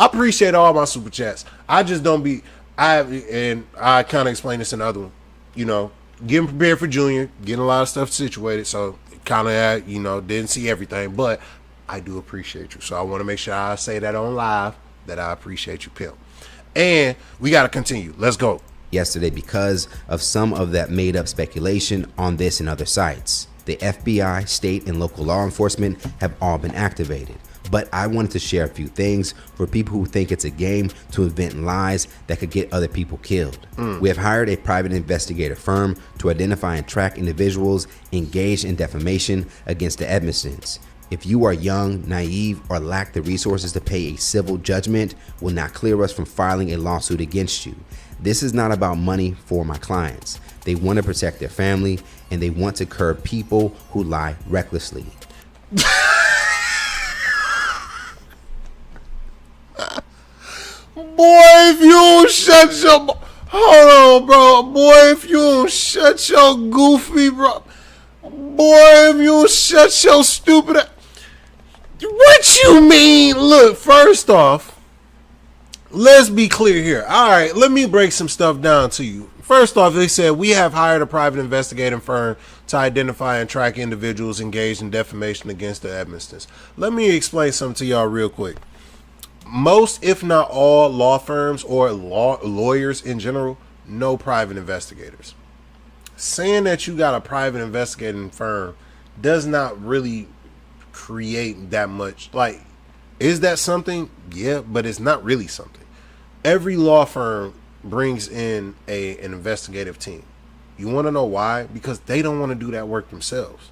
appreciate all my super chats. I just don't be. And I kind of explained this in the other one. Getting prepared for Junior, getting a lot of stuff situated. So kind of, didn't see everything, but I do appreciate you. So I want to make sure I say that on live that I appreciate you, pimp. And we got to continue. Let's go. Yesterday, because of some of that made up speculation on this and other sites, the FBI, state, and local law enforcement have all been activated. But I wanted to share a few things for people who think it's a game to invent lies that could get other people killed. We have hired a private investigator firm to identify and track individuals engaged in defamation against the Edmistons. If you are young, naive, or lack the resources to pay a civil judgment, will not clear us from filing a lawsuit against you. This is not about money for my clients. They want to protect their family, and they want to curb people who lie recklessly. Boy, if you don't shut your... Hold on, bro. Boy, if you don't shut your goofy, bro. Boy, if you don't shut your stupid... What you mean? Look, first off, let's be clear here. All right, let me break some stuff down to you. First off, they said we have hired a private investigating firm to identify and track individuals engaged in defamation against the Edmistons. Let me explain something to y'all real quick. Most, if not all, law firms or lawyers in general know private investigators. Saying that you got a private investigating firm does not really create that much. Like, is that something? Yeah, but it's not really something. Every law firm brings in an investigative team. You want to know why? Because they don't want to do that work themselves.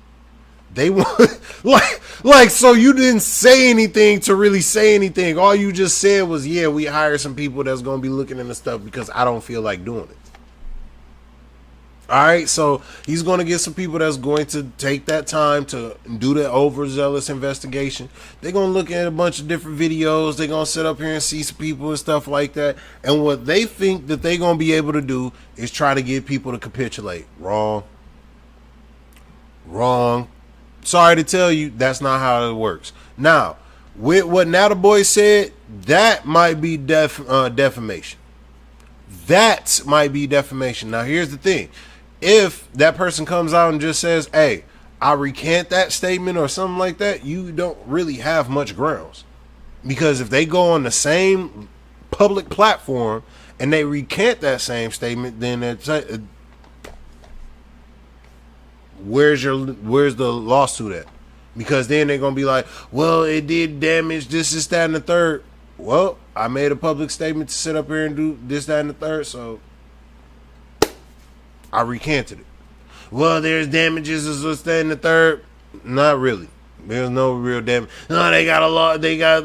They want like so you didn't say anything to really say anything. All you just said was, yeah, we hired some people that's going to be looking into stuff because I don't feel like doing it. All right, so he's going to get some people that's going to take that time to do the overzealous investigation. They're going to look at a bunch of different videos. They're going to sit up here and see some people and stuff like that. And what they think that they're going to be able to do is try to get people to capitulate. Wrong. Sorry to tell you, that's not how it works. Now, with what Nataboy said, that might be defamation. That might be defamation. Now, here's the thing. If that person comes out and just says, hey, I recant that statement or something like that, you don't really have much grounds. Because if they go on the same public platform and they recant that same statement, then it's, where's the lawsuit at? Because then they're gonna be like, well, it did damage this, that, and the third. Well, I made a public statement to sit up here and do this, that, and the third, so I recanted it. Well, there's damages, this, that, and the third. Not really. There's no real damage. No, they got a lot. They got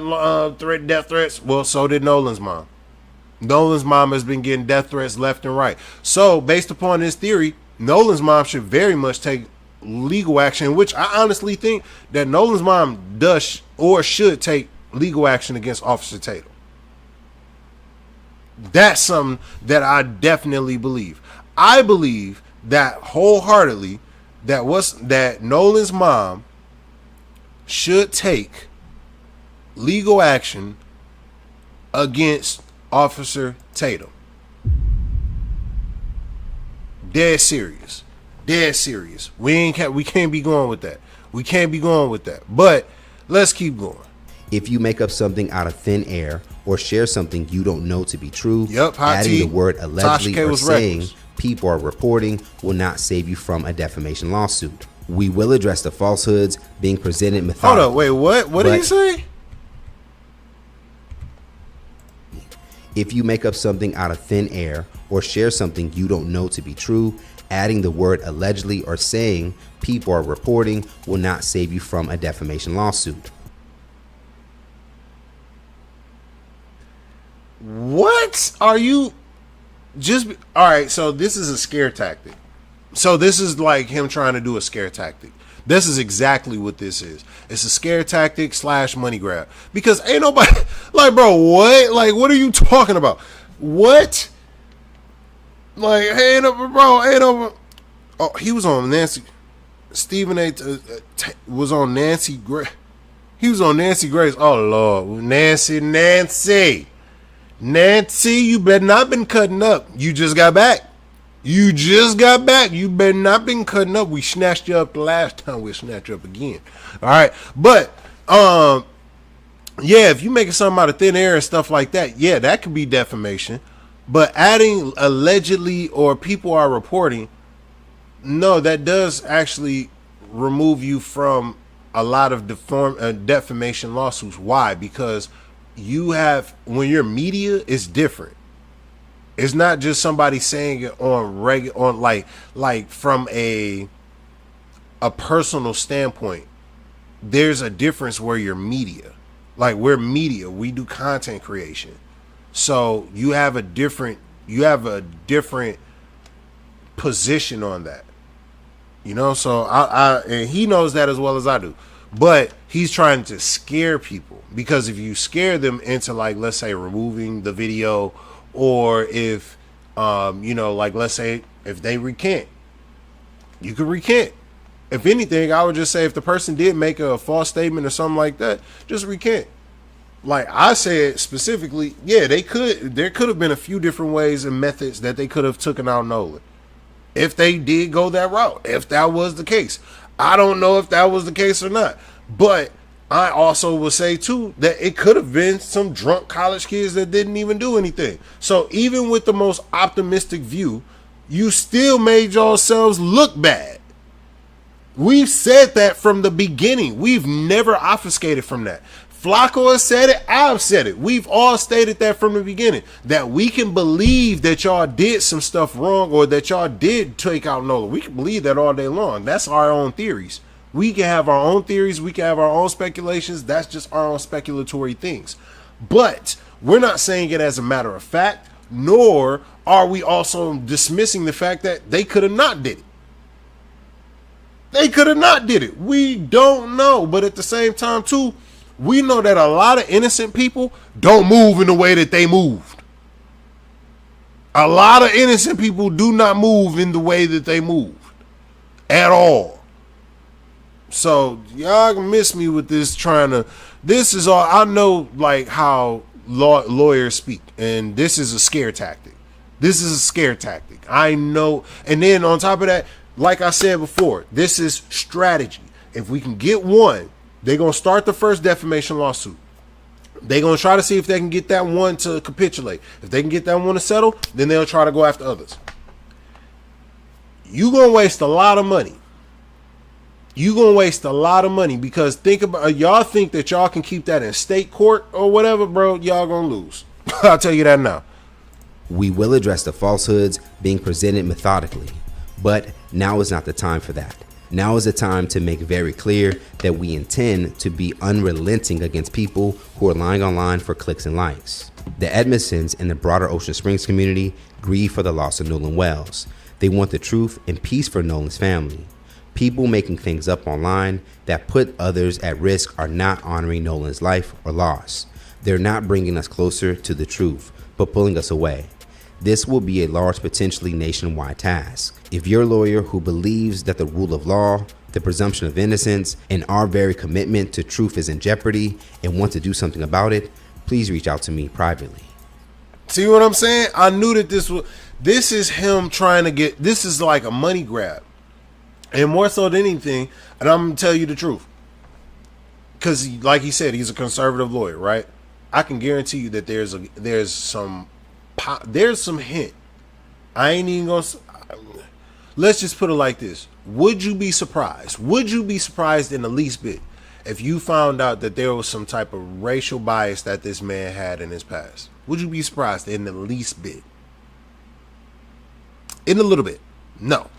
death threats. Well, so did Nolan's mom. Nolan's mom has been getting death threats left and right. So, based upon this theory, Nolan's mom should very much take legal action, which I honestly think that Nolan's mom does or should take legal action against Officer Tatum. That's something that I definitely believe. I believe that wholeheartedly that Nolan's mom should take legal action against Officer Tatum. Dead serious. Dead serious. We can't be going with that. We can't be going with that. But let's keep going. If you make up something out of thin air or share something you don't know to be true, adding the word allegedly or saying reckless. people are reporting will not save you from a defamation lawsuit. We will address the falsehoods being presented methodically. Hold on, wait, what? What did he say? If you make up something out of thin air or share something you don't know to be true, adding the word allegedly or saying people are reporting will not save you from a defamation lawsuit. What are you all right, so this is a scare tactic. So this is like him trying to do a scare tactic. This is exactly what this is. It's a scare tactic / money grab. Because ain't nobody like, bro, what? Like, what are you talking about? What? Like, ain't no. Oh, he was on Nancy. Stephen A. Was on Nancy Grace. He was on Nancy Grace. Oh Lord, Nancy, you better not been cutting up. You just got back. You better not been cutting up. We snatched you up the last time. We'll snatch you up again. All right. But, yeah, if you making something out of thin air and stuff like that, yeah, that could be defamation. But adding allegedly or people are reporting, no, that does actually remove you from a lot of defamation lawsuits. Why? Because when you're media, it's different. It's not just somebody saying it on like from a personal standpoint. There's a difference where you're media. Like, we're media, we do content creation. So you have a different position on that. You know, so and he knows that as well as I do. But he's trying to scare people, because if you scare them into, like, let's say removing the video, or if, like, let's say if they recant, you could recant. If anything, I would just say if the person did make a false statement or something like that, just recant. Like I said specifically, yeah, there could have been a few different ways and methods that they could have taken out Nolan. If they did go that route, if that was the case. I don't know if that was the case or not. But I also will say, too, that it could have been some drunk college kids that didn't even do anything. So even with the most optimistic view, you still made yourselves look bad. We've said that from the beginning. We've never obfuscated from that. Flakko has said it. I've said it. We've all stated that from the beginning, that we can believe that y'all did some stuff wrong, or that y'all did take out Nolan. We can believe that all day long. That's our own theories. We can have our own theories. We can have our own speculations. That's just our own speculatory things. But we're not saying it as a matter of fact, nor are we also dismissing the fact that they could have not did it. They could have not did it. We don't know. But at the same time, too, we know that a lot of innocent people don't move in the way that they moved. A lot of innocent people do not move in the way that they moved at all. So y'all can miss me with this this is all I know, like how lawyers speak, and this is a scare tactic. I know. And then on top of that, like I said before, this is strategy. If we can get one, they're going to start the first defamation lawsuit. They're going to try to see if they can get that one to capitulate. If they can get that one to settle, then they'll try to go after others. You're going to waste a lot of money. You're going to waste a lot of money because think about, y'all think that y'all can keep that in state court or whatever, bro, y'all going to lose. I'll tell you that now. We will address the falsehoods being presented methodically, but now is not the time for that. Now is the time to make very clear that we intend to be unrelenting against people who are lying online for clicks and likes. The Edmistons and the broader Ocean Springs community grieve for the loss of Nolan Wells. They want the truth and peace for Nolan's family. People making things up online that put others at risk are not honoring Nolan's life or loss. They're not bringing us closer to the truth, but pulling us away. This will be a large, potentially nationwide task. If you're a lawyer who believes that the rule of law, the presumption of innocence, and our very commitment to truth is in jeopardy and want to do something about it, please reach out to me privately. See what I'm saying? I knew that this is him trying to get, this is like a money grab. And more so than anything, and I'm going to tell you the truth. Because like he said, he's a conservative lawyer, right? I can guarantee you that there's some hint. I ain't even gonna. Let's just put it like this: would you be surprised? Would you be surprised in the least bit if you found out that there was some type of racial bias that this man had in his past? Would you be surprised in the least bit? In a little bit? No.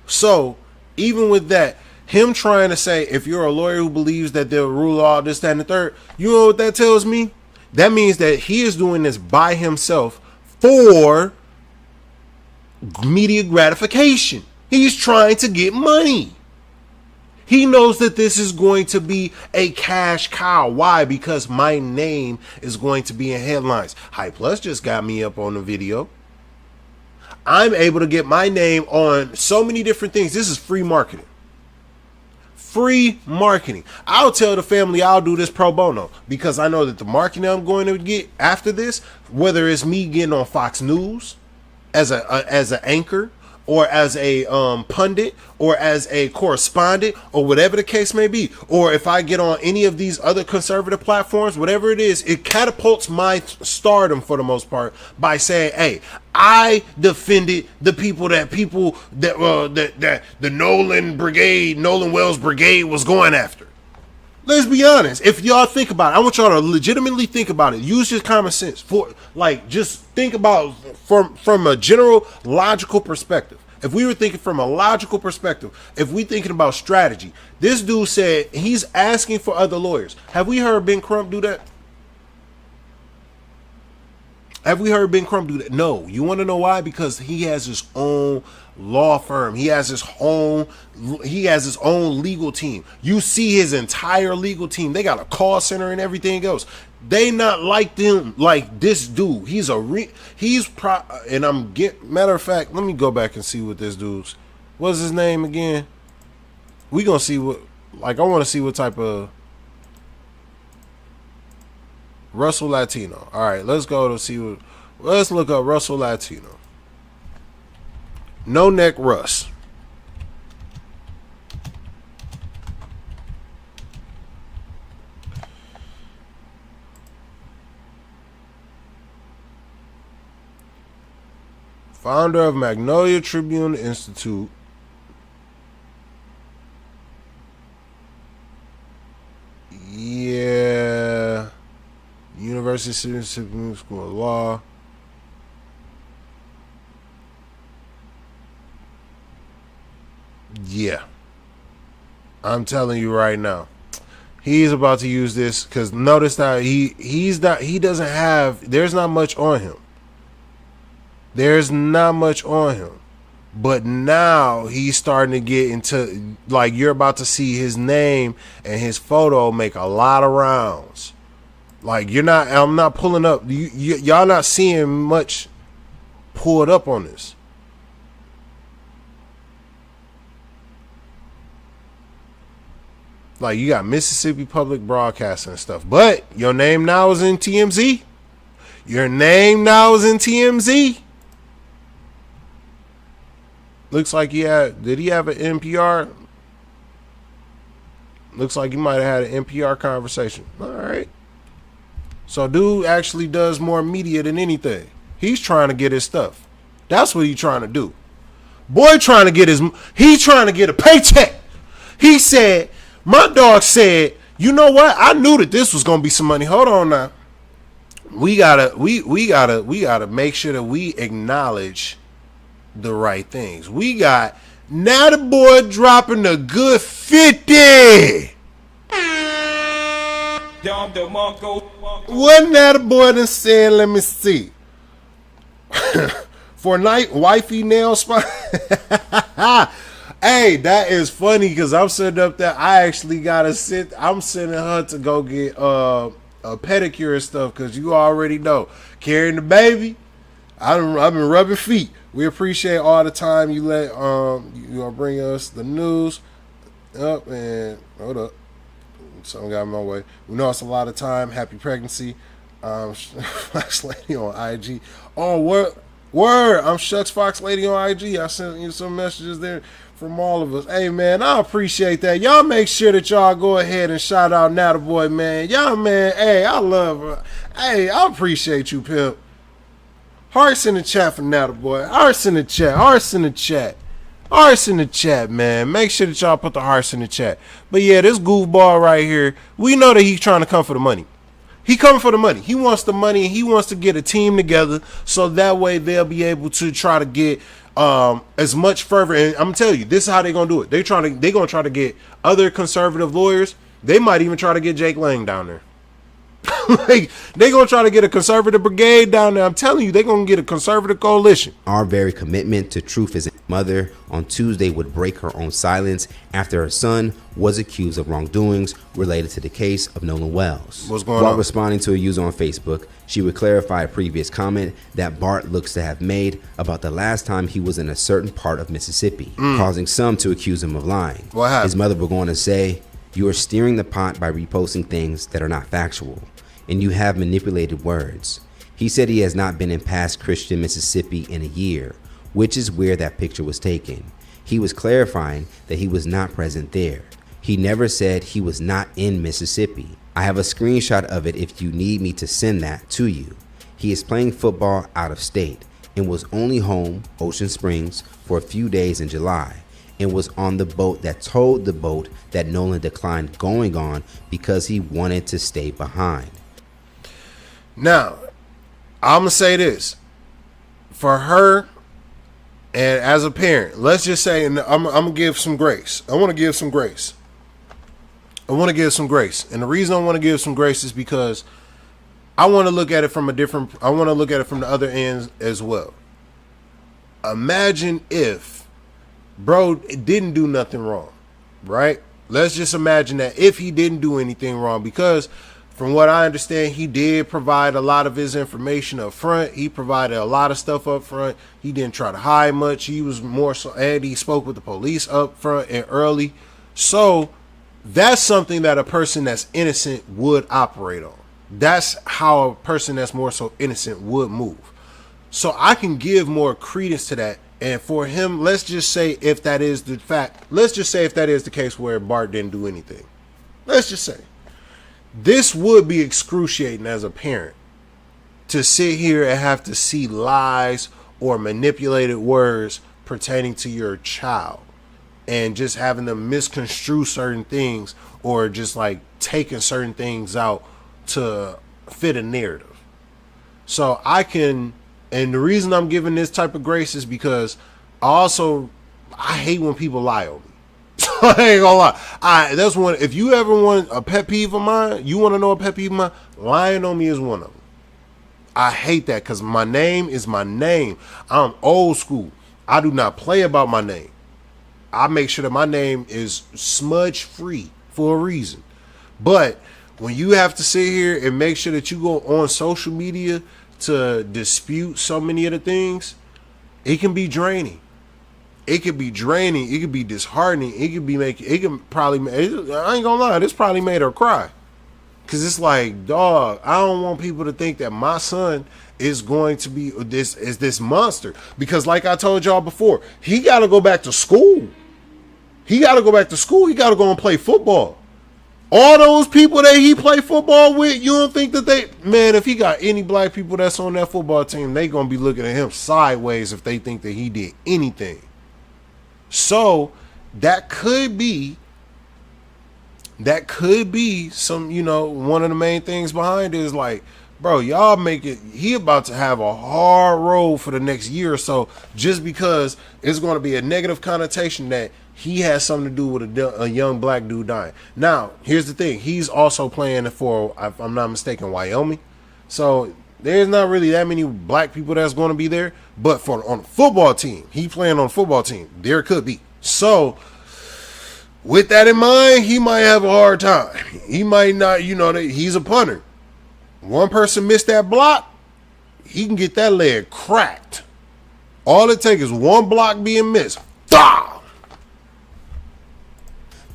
So even with that, him trying to say, if you're a lawyer who believes that they'll rule all this, that, and the third, you know what that tells me? That means that he is doing this by himself for media gratification. He's trying to get money. He knows that this is going to be a cash cow. Why? Because my name is going to be in headlines. High Plus just got me up on the video. I'm able to get my name on so many different things. This is free marketing. Free marketing. I'll tell the family I'll do this pro bono because I know that the marketing I'm going to get after this, whether it's me getting on Fox News as an anchor or as a pundit or as a correspondent or whatever the case may be, or if I get on any of these other conservative platforms, whatever it is, it catapults my stardom for the most part by saying, hey, I defended the people that the Nolan Wells brigade was going after. Let's be honest. If y'all think about it, I want y'all to legitimately think about it. Use your common sense for, like, just think about from a general logical perspective. If we were thinking from a logical perspective, if we thinking about strategy, this dude said he's asking for other lawyers. Have we heard Ben Crump do that? Have we heard Ben Crump do that? No. You want to know why? Because he has his own law firm. He has his own legal team. You see his entire legal team. They got a call center and everything else. They not like them like this dude. Matter of fact, let me go back and see what this dude's, what's his name again? We gonna see what, like, I want to see what type of Russell Latino. All right, let's go to see what. Let's look up Russell Latino. No Neck Russ. Founder of Magnolia Tribune Institute. Yeah. University Supreme School of Law. Yeah. I'm telling you right now. He's about to use this because notice that there's not much on him. There's not much on him. But now he's starting to get into, like, you're about to see his name and his photo make a lot of rounds. Like, I'm not pulling up. Y'all not seeing much pulled up on this. Like, you got Mississippi Public Broadcasting and stuff. But your name now is in TMZ. Your name now is in TMZ. Looks like did he have an NPR? Looks like he might have had an NPR conversation. All right. So dude actually does more media than anything. He's trying to get his stuff. That's what he's trying to do. Boy trying to get he's trying to get a paycheck. He said, my dog said, you know what? I knew that this was going to be some money. Hold on now. We gotta make sure that we acknowledge the right things. We got now the boy dropping a good 50. Wasn't that a boy that said, let me see. For night wifey nail spot. Hey, that is funny because I'm sitting up there. I actually gotta I'm sending her to go get a pedicure and stuff because you already know. Carrying the baby. I've been rubbing feet. We appreciate all the time you let you bring us the news. Up and hold up. Something got in my way. We know it's a lot of time. Happy pregnancy. Fox Lady on IG. Oh, what? Word. I'm Shucks Fox Lady on IG. I sent you some messages there from all of us. Hey, man, I appreciate that. Y'all make sure that y'all go ahead and shout out Natta Boy, man. Y'all, man, hey, I love her. Hey, I appreciate you, pimp. Hearts in the chat for Natta Boy. Hearts in the chat. Hearts in the chat. Hearts in the chat, man. Make sure that y'all put the hearts in the chat. But yeah, this goofball right here, we know that he's trying to come for the money. He coming for the money. He wants the money, and he wants to get a team together so that way they'll be able to try to get as much further. And I'm telling you, this is how they're gonna do it. They're gonna try to get other conservative lawyers. They might even try to get Jake Lang down there. Like, they're gonna try to get a conservative brigade down there. I'm telling you, they're gonna get a conservative coalition. Our very commitment to truth as a mother on Tuesday would break her own silence after her son was accused of wrongdoings related to the case of Nolan Wells. What's going on? While responding to a user on Facebook, she would clarify a previous comment that Bart looks to have made about the last time he was in a certain part of Mississippi, causing some to accuse him of lying. What happened? His mother would go on to say, "You are steering the pot by reposting things that are not factual, and you have manipulated words." He said he has not been in past Christian Mississippi in a year, which is where that picture was taken. He was clarifying that he was not present there. He never said he was not in Mississippi. I have a screenshot of it if you need me to send that to you. He is playing football out of state and was only home, Ocean Springs, for a few days in July, and was on the boat that towed the boat that Nolan declined going on because he wanted to stay behind. Now, I'm going to say this. For her, and as a parent, let's just say, and I'm going to give some grace. I want to give some grace. And the reason I want to give some grace is because I want to look at it from the other end as well. Imagine if bro didn't do nothing wrong, right? Let's just imagine that if he didn't do anything wrong, because from what I understand, he did provide a lot of his information up front. He provided a lot of stuff up front. He didn't try to hide much. He was more so, and he spoke with the police up front and early. So that's something that a person that's innocent would operate on. That's how a person that's more so innocent would move. So I can give more credence to that. And for him, let's just say if that is the case where Bart didn't do anything. Let's just say. This would be excruciating as a parent to sit here and have to see lies or manipulated words pertaining to your child and just having them misconstrue certain things or just like taking certain things out to fit a narrative. So and the reason I'm giving this type of grace is because I hate when people lie on me. I ain't gonna lie. That's one. If you ever want a pet peeve of mine, you want to know a pet peeve of mine, lying on me is one of them. I hate that because my name is my name. I'm old school. I do not play about my name. I make sure that my name is smudge free for a reason. But when you have to sit here and make sure that you go on social media to dispute so many of the things, it can be draining. It could be draining. It could be disheartening. I ain't gonna lie, this probably made her cry. Cause it's like, dog, I don't want people to think that my son is going to be this monster. Because like I told y'all before, he got to go back to school. He got to go back to school. He got to go and play football. All those people that he play football with, you don't think that man, if he got any black people that's on that football team, they going to be looking at him sideways if they think that he did anything. So that could be some, one of the main things behind it is like, bro, y'all he about to have a hard road for the next year or so, just because it's going to be a negative connotation that he has something to do with a young black dude dying. Now, here's the thing. He's also playing for, if I'm not mistaken, Wyoming. So there's not really that many black people that's going to be there. But on a football team, he playing on a football team. There could be. So with that in mind, he might have a hard time. He might not, he's a punter. One person missed that block, he can get that leg cracked. All it takes is one block being missed. Bah!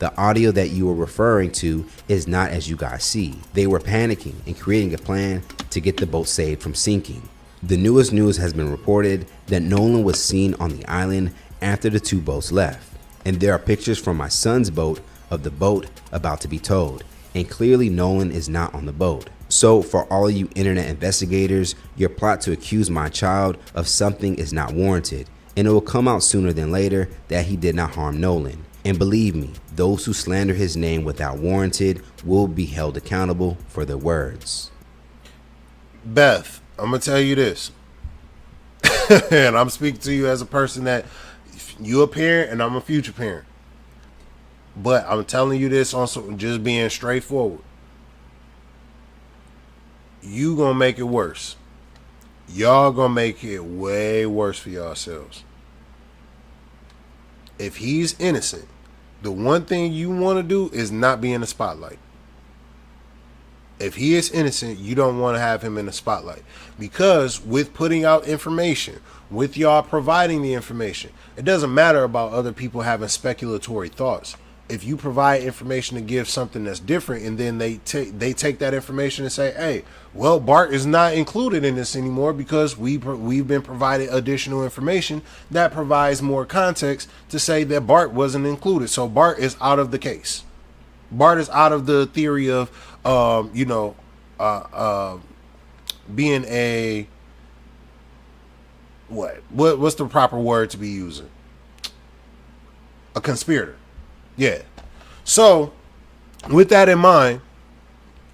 The audio that you were referring to is not as you guys see. They were panicking and creating a plan to get the boat saved from sinking. The newest news has been reported that Nolan was seen on the island after the two boats left. And there are pictures from my son's boat of the boat about to be towed. And clearly Nolan is not on the boat. So for all of you internet investigators, your plot to accuse my child of something is not warranted. And it will come out sooner than later that he did not harm Nolan. And believe me, those who slander his name without warranted will be held accountable for their words. Beth, I'm going to tell you this. And I'm speaking to you as a person that you a parent and I'm a future parent. But I'm telling you this on just being straightforward. You going to make it worse. Y'all going to make it way worse for yourselves. If he's innocent, the one thing you want to do is not be in the spotlight. If he is innocent, you don't want to have him in the spotlight. Because with putting out information, with y'all providing the information, it doesn't matter about other people having speculatory thoughts. If you provide information to give something that's different, and then they take that information and say, hey, well, Bart is not included in this anymore because we've been provided additional information that provides more context to say that Bart wasn't included. So Bart is out of the case. Bart is out of the theory of, being a, what's the proper word to be using? A conspirator. Yeah. So, with that in mind,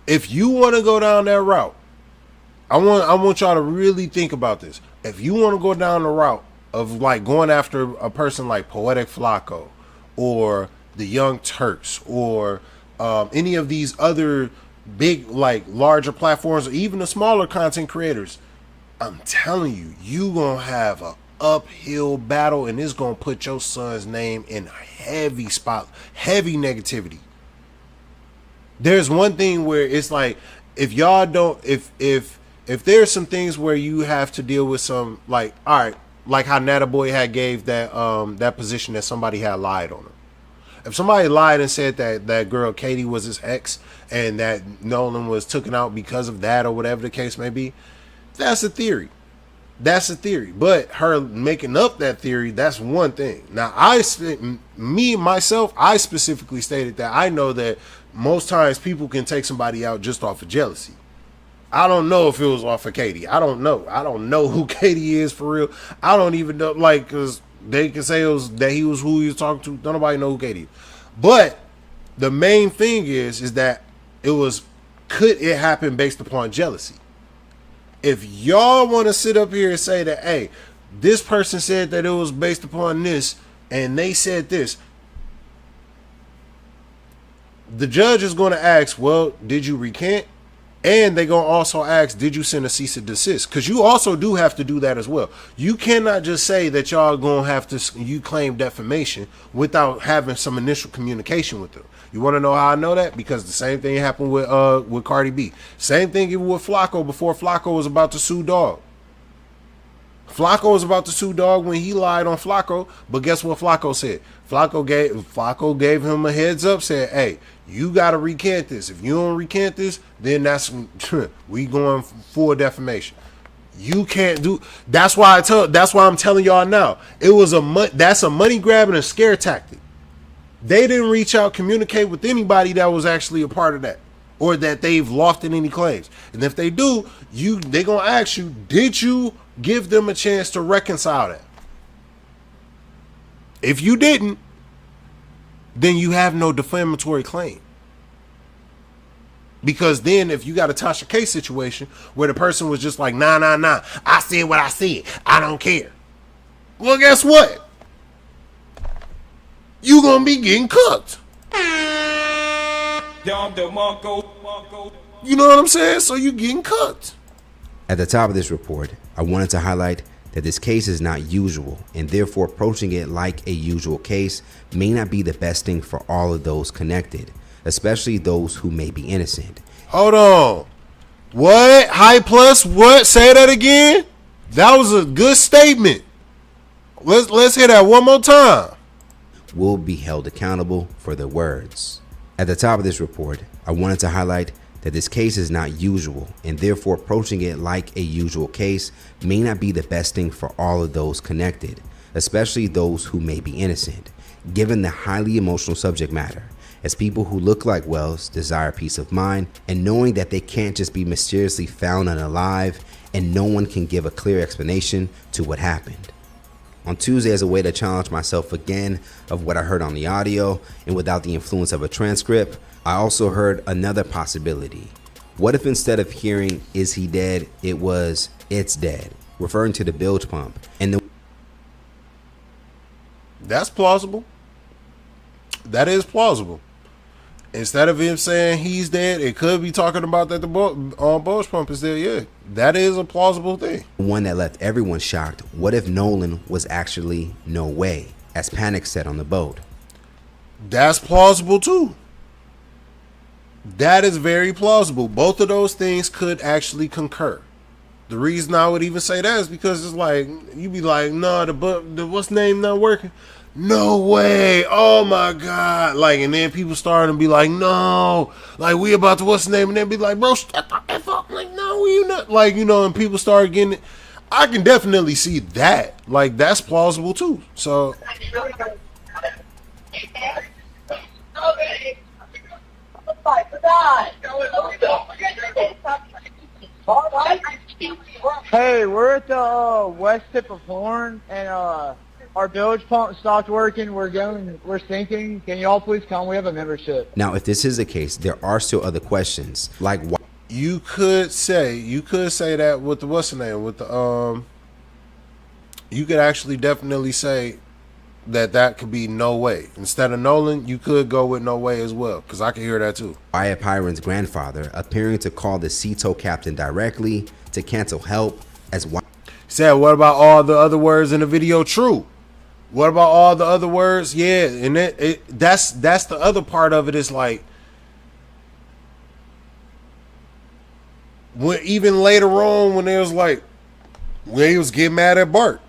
if you want to go down that route, I want y'all to really think about this. If you want to go down the route of like going after a person like Poetik Flakko or the Young Turks or any of these other big, like larger platforms or even the smaller content creators, I'm telling you, you gonna have a uphill battle, and it's gonna put your son's name in heavy negativity. There's one thing where it's like, if y'all don't, if there's some things where you have to deal with some, like, all right, like how Nata Boy had gave that position that somebody had lied on him. If somebody lied and said that girl Katie was his ex and that Nolan was taken out because of that or whatever the case may be, that's a theory. That's a theory. But her making up that theory, that's one thing. Now, I specifically stated that I know that most times people can take somebody out just off of jealousy. I don't know if it was off of Katie. I don't know who Katie is for real. I don't even know, like, because they can say that he was who he was talking to. Don't nobody know who Katie is. But the main thing is that could it happen based upon jealousy? If y'all want to sit up here and say that, hey, this person said that it was based upon this and they said this, the judge is going to ask, well, did you recant? And they're going to also ask, did you send a cease and desist? Because you also do have to do that as well. You cannot just say that y'all going to have to, you claim defamation without having some initial communication with them. You want to know how I know that? Because the same thing happened with Cardi B. Same thing even with Flakko before Flakko was about to sue Dog. Flakko was about to sue Dog when he lied on Flakko, but guess what Flakko said? Flakko gave him a heads up, said, hey, you got to recant this. If you don't recant this, then that's we going full defamation. You can't do. That's why I'm telling y'all now. That's a money grab and a scare tactic. They didn't reach out, communicate with anybody that was actually a part of that, or that they've lofted any claims. And if they do, they gonna ask you, did you give them a chance to reconcile that? If you didn't, then you have no defamatory claim. Because then if you got a Tasha K situation where the person was just like, nah, I said what I said, I don't care. Well, guess what? You gonna be getting cooked. You know what I'm saying? So you getting cooked. At the top of this report, I wanted to highlight that this case is not usual, and therefore approaching it like a usual case may not be the best thing for all of those connected, especially those who may be innocent. Hold on. What? High plus what? Say that again? That was a good statement. Let's hear that one more time. Will be held accountable for their words. At the top of this report, I wanted to highlight that this case is not usual, and therefore approaching it like a usual case may not be the best thing for all of those connected, especially those who may be innocent, given the highly emotional subject matter, as people who look like Wells desire peace of mind and knowing that they can't just be mysteriously found unalive and no one can give a clear explanation to what happened. On Tuesday, as a way to challenge myself again of what I heard on the audio and without the influence of a transcript, I also heard another possibility. What if instead of hearing, is he dead, it was, it's dead, referring to the bilge pump. And that's plausible. That is plausible. Instead of him saying he's dead, it could be talking about that the bilge pump is there. Yeah, that is a plausible thing. One that left everyone shocked. What if Nolan was actually no way, as Panic said on the boat? That's plausible too. That is very plausible. Both of those things could actually concur. The reason I would even say that is because it's like, you be like, no, the what's name not working? No way. Oh my God. Like, and then people starting to be like, no, like we about to what's the name? And then be like, bro, shut the F up. Like, no, you not. Like, you know, and people start getting it. I can definitely see that. Like, that's plausible too. So. Hey, we're at the west tip of Horn, and our bilge pump stopped working. We're sinking. Can y'all please come? We have a membership. Now, if this is the case, there are still other questions, like why. You could say that with the what's the name, with the you could actually definitely say that could be no way. Instead of Nolan, you could go with no way as well, because I can hear that too. Wyatt Pyron's grandfather appearing to call the CTO captain directly to cancel help as why. Said, what about all the other words in the video? True. What about all the other words? Yeah, and that's the other part of it is like, when even later on when it was like, when he was getting mad at Bart.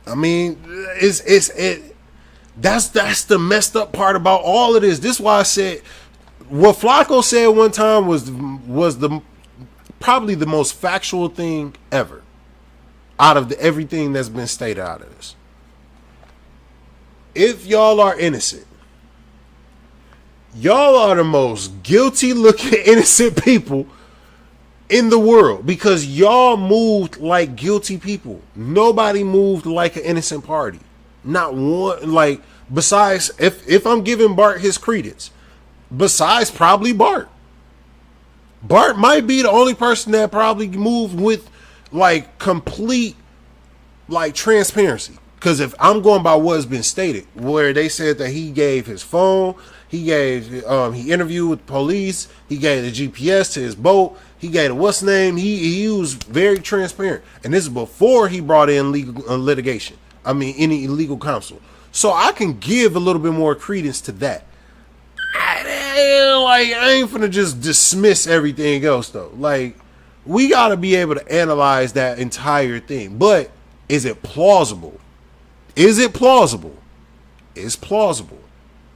I mean, that's the messed up part about all of this. This is why I said what Flakko said one time was the probably the most factual thing ever out of everything that's been stated out of this. If y'all are innocent, y'all are the most guilty looking innocent people in the world, because y'all moved like guilty people. Nobody moved like an innocent party. Not one. Like, besides, if I'm giving Bart his credence, besides probably Bart might be the only person that probably moved with like complete like transparency. Because if I'm going by what's been stated, where they said that he gave his phone, he interviewed with the police, he gave the GPS to his boat, he gave the what's name, he was very transparent. And this is before he brought in legal litigation. I mean, any illegal counsel. So I can give a little bit more credence to that. I ain't finna just dismiss everything else though. Like, We got to be able to analyze that entire thing. But is it plausible? Is it plausible? It's plausible.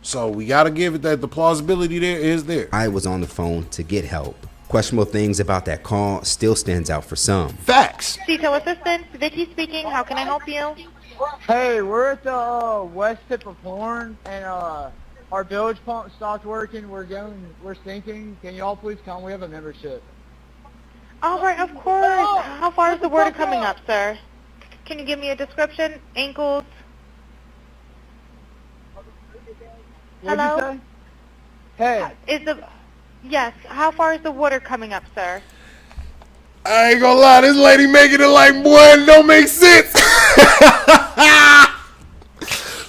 So we got to give it that the plausibility there is there. I was on the phone to get help. Questionable things about that call still stands out for some. Facts. Detail assistance, Vicky speaking. How can I help you? Hey, we're at the west tip of Horn, and our bilge pump stopped working. We're sinking. Can you all please come? We have a membership. All right, of course. How far is the water coming up, sir? Can you give me a description? Ankles? What'd Hello? you say? Hey. Yes, how far is the water coming up, sir? I ain't gonna lie, this lady making it like, boy, it don't make sense.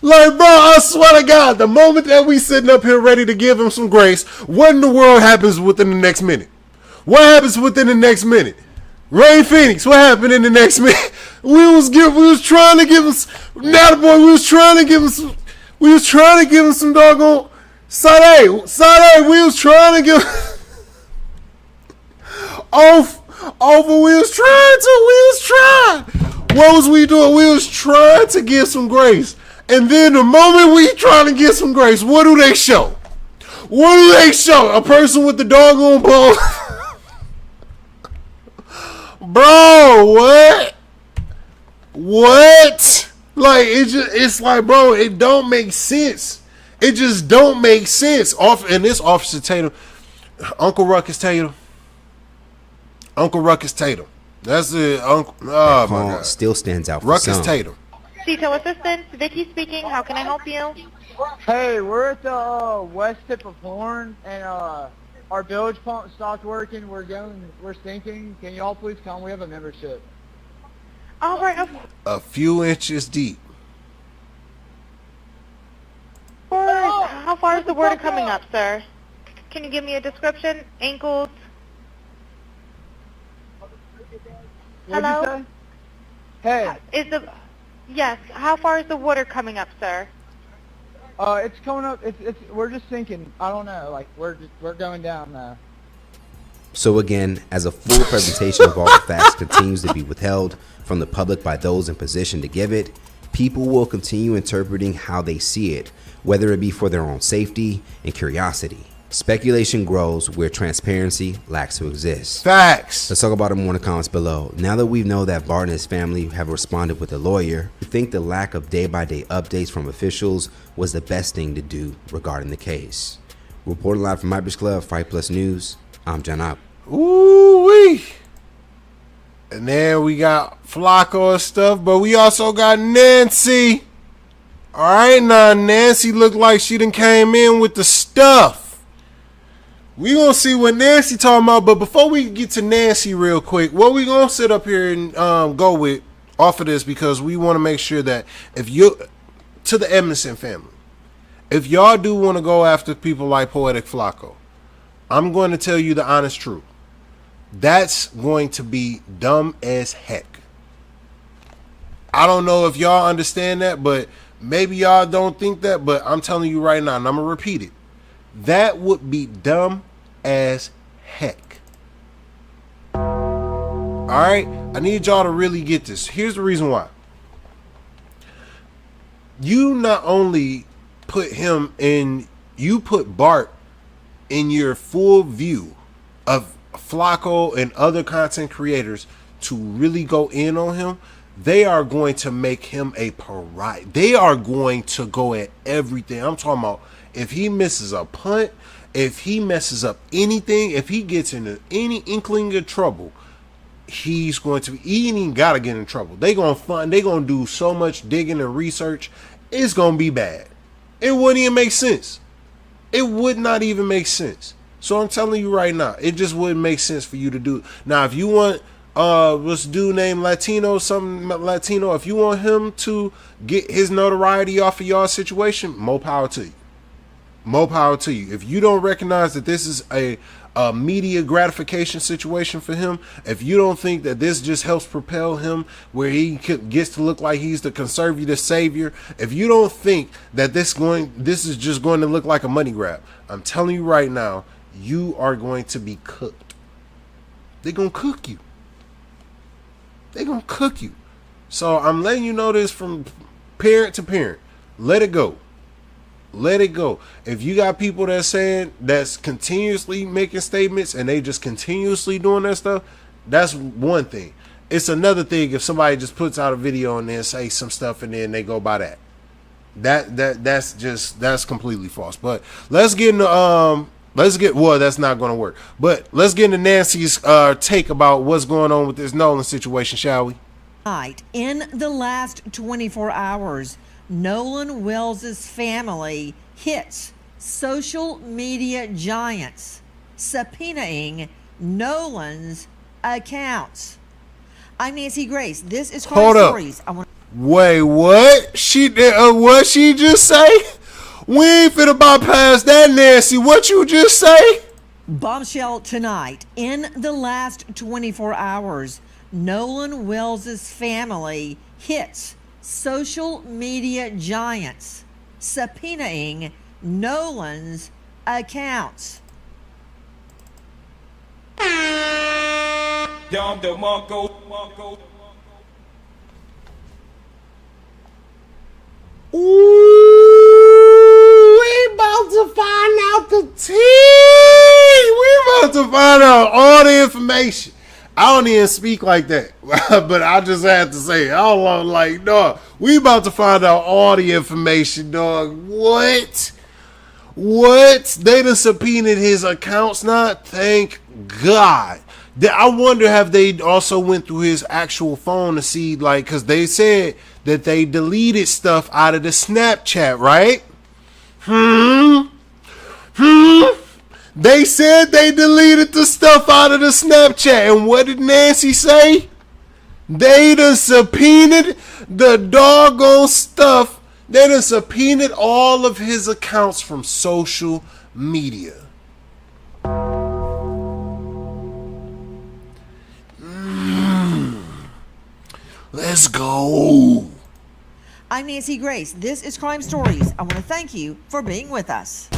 Like, bro, I swear to God, the moment that we sitting up here ready to give him some grace, what in the world happens within the next minute? What happens within the next minute? Ray Phoenix, what happened in the next minute? We was trying to give him, now the boy, we was trying to give him some doggone, Sade, we was trying to give, but we was trying. What was we doing? We was trying to give some grace. And then the moment we trying to get some grace, what do they show? What do they show? A person with the doggone ball. Bro, what? What? Like, it's like, bro, it don't make sense. It just don't make sense. And this Officer Tatum, Uncle Ruckus Tatum. That's it, Uncle. Oh, my God. Still stands out for Ruckus some. Tatum. Detail assistance, Vicky speaking. How can I help you? Hey, we're at the west tip of Horn, and our bilge pump stopped working. We're sinking. Can you all please come? We have a membership. All right, of A few inches deep. course. How far is the water coming up, sir? Can you give me a description? Ankles? What'd Hello? you say? Hey. Yes, how far is the water coming up, sir? It's coming up. We're just sinking. I don't know. Like we're going down now. So again, as a full presentation of all the facts continues to be withheld from the public by those in position to give it, people will continue interpreting how they see it, whether it be for their own safety and curiosity. Speculation grows where transparency lacks to exist. Facts. Let's talk about it more in the comments below. Now that we know that Bart and his family have responded with a lawyer, we think the lack of day-by-day updates from officials was the best thing to do regarding the case. Reporting live from Hypers Club, Fight Plus News, I'm John Opp. Ooh-wee. And then we got Flakko and stuff, but we also got Nancy. All right, now Nancy looked like she done came in with the stuff. We gonna see what Nancy talking about, but before we get to Nancy real quick, what we gonna sit up here and go with off of this, because we want to make sure that if you, to the Edmiston family, if y'all do want to go after people like Poetik Flakko, I'm going to tell you the honest truth. That's going to be dumb as heck. I don't know if y'all understand that, but maybe y'all don't think that, but I'm telling you right now, and I'm gonna repeat it. That would be dumb as heck. Alright? I need y'all to really get this. Here's the reason why. You not only put him in, you put Bart in your full view of Flakko and other content creators to really go in on him. They are going to make him a pariah. They are going to go at everything. I'm talking about if he misses a punt, if he messes up anything, if he gets into any inkling of trouble, he's going to be, he ain't even gotta get in trouble. They gonna do so much digging and research, it's gonna be bad. It wouldn't even make sense. It would not even make sense. So I'm telling you right now, it just wouldn't make sense for you to do. Now, if you want what's dude named Latino, if you want him to get his notoriety off of y'all situation, more power to you. More power to you. If you don't recognize that this is a media gratification situation for him, if you don't think that this just helps propel him where he gets to look like he's the conservative savior, if you don't think that this is just going to look like a money grab, I'm telling you right now, you are going to be cooked. They're going to cook you. They're going to cook you. So I'm letting you know this from parent to parent. Let it go. Let it go. If you got people that's continuously making statements and they just continuously doing that stuff, that's one thing. It's another thing if somebody just puts out a video and then say some stuff and then they go by that. That's completely false. But let's get into that's not going to work. But let's get into Nancy's take about what's going on with this Nolan situation, shall we? In the last 24 hours, Nolan Wells's family hits social media giants subpoenaing Nolan's accounts. I'm Nancy Grace. This is Crime Stories. Wait, what? What she just say? We ain't finna bypass that, Nancy. What you just say? Bombshell tonight. In the last 24 hours, Nolan Wells's family hits social media giants subpoenaing Nolan's accounts. Ooh, we about to find out the tea. We about to find out all the information. I don't even speak like that, but I just had to say, dog, we about to find out all the information, dog. What? They done subpoenaed his accounts now? Thank God. I wonder have they also went through his actual phone to see, because they said that they deleted stuff out of the Snapchat, right? They said they deleted the stuff out of the Snapchat. And what did Nancy say? They done subpoenaed the doggone stuff. They done subpoenaed all of his accounts from social media. Let's go. I'm Nancy Grace. This is Crime Stories. I want to thank you for being with us.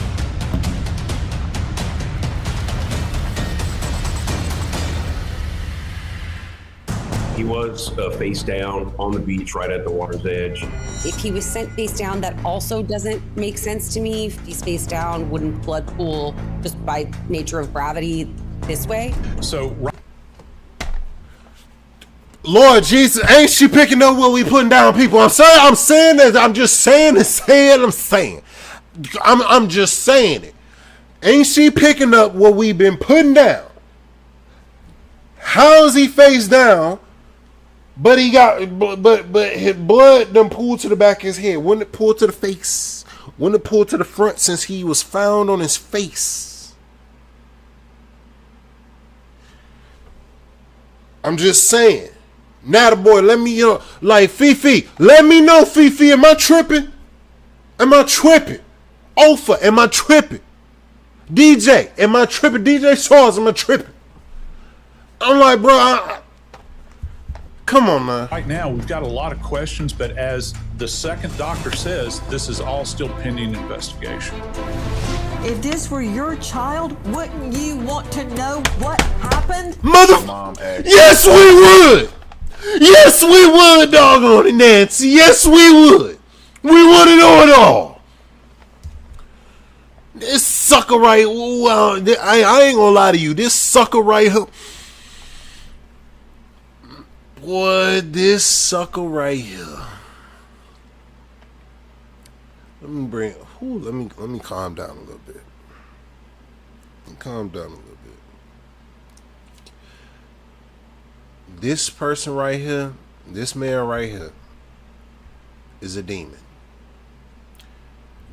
He was face down on the beach right at the water's edge. If he was sent face down, that also doesn't make sense to me. If he's face down, wouldn't blood pool just by nature of gravity this way? So, Lord Jesus, ain't she picking up what we putting down, people? I'm saying that. I'm just saying it. I'm just saying it. Ain't she picking up what we've been putting down? How is he face down? But he got, but his blood done pulled to the back of his head. Wouldn't it pull to the face? Wouldn't it pull to the front since he was found on his face? I'm just saying. Now the boy, let me, Fifi, let me know, Fifi, am I tripping? Am I tripping? Ofa, am I tripping? DJ, am I tripping? DJ Charles, am I tripping? I'm like, bro, come on, man. Right now, we've got a lot of questions, but as the second doctor says, this is all still pending investigation. If this were your child, wouldn't you want to know what happened? Yes, we would. Yes, we would, doggone it, Nancy. Yes, we would. We want to know it all. This sucker right, I ain't gonna lie to you. This sucker right here. Boy, this sucker right here. Let me calm down a little bit. Calm down a little bit. This person right here, this man right here, is a demon.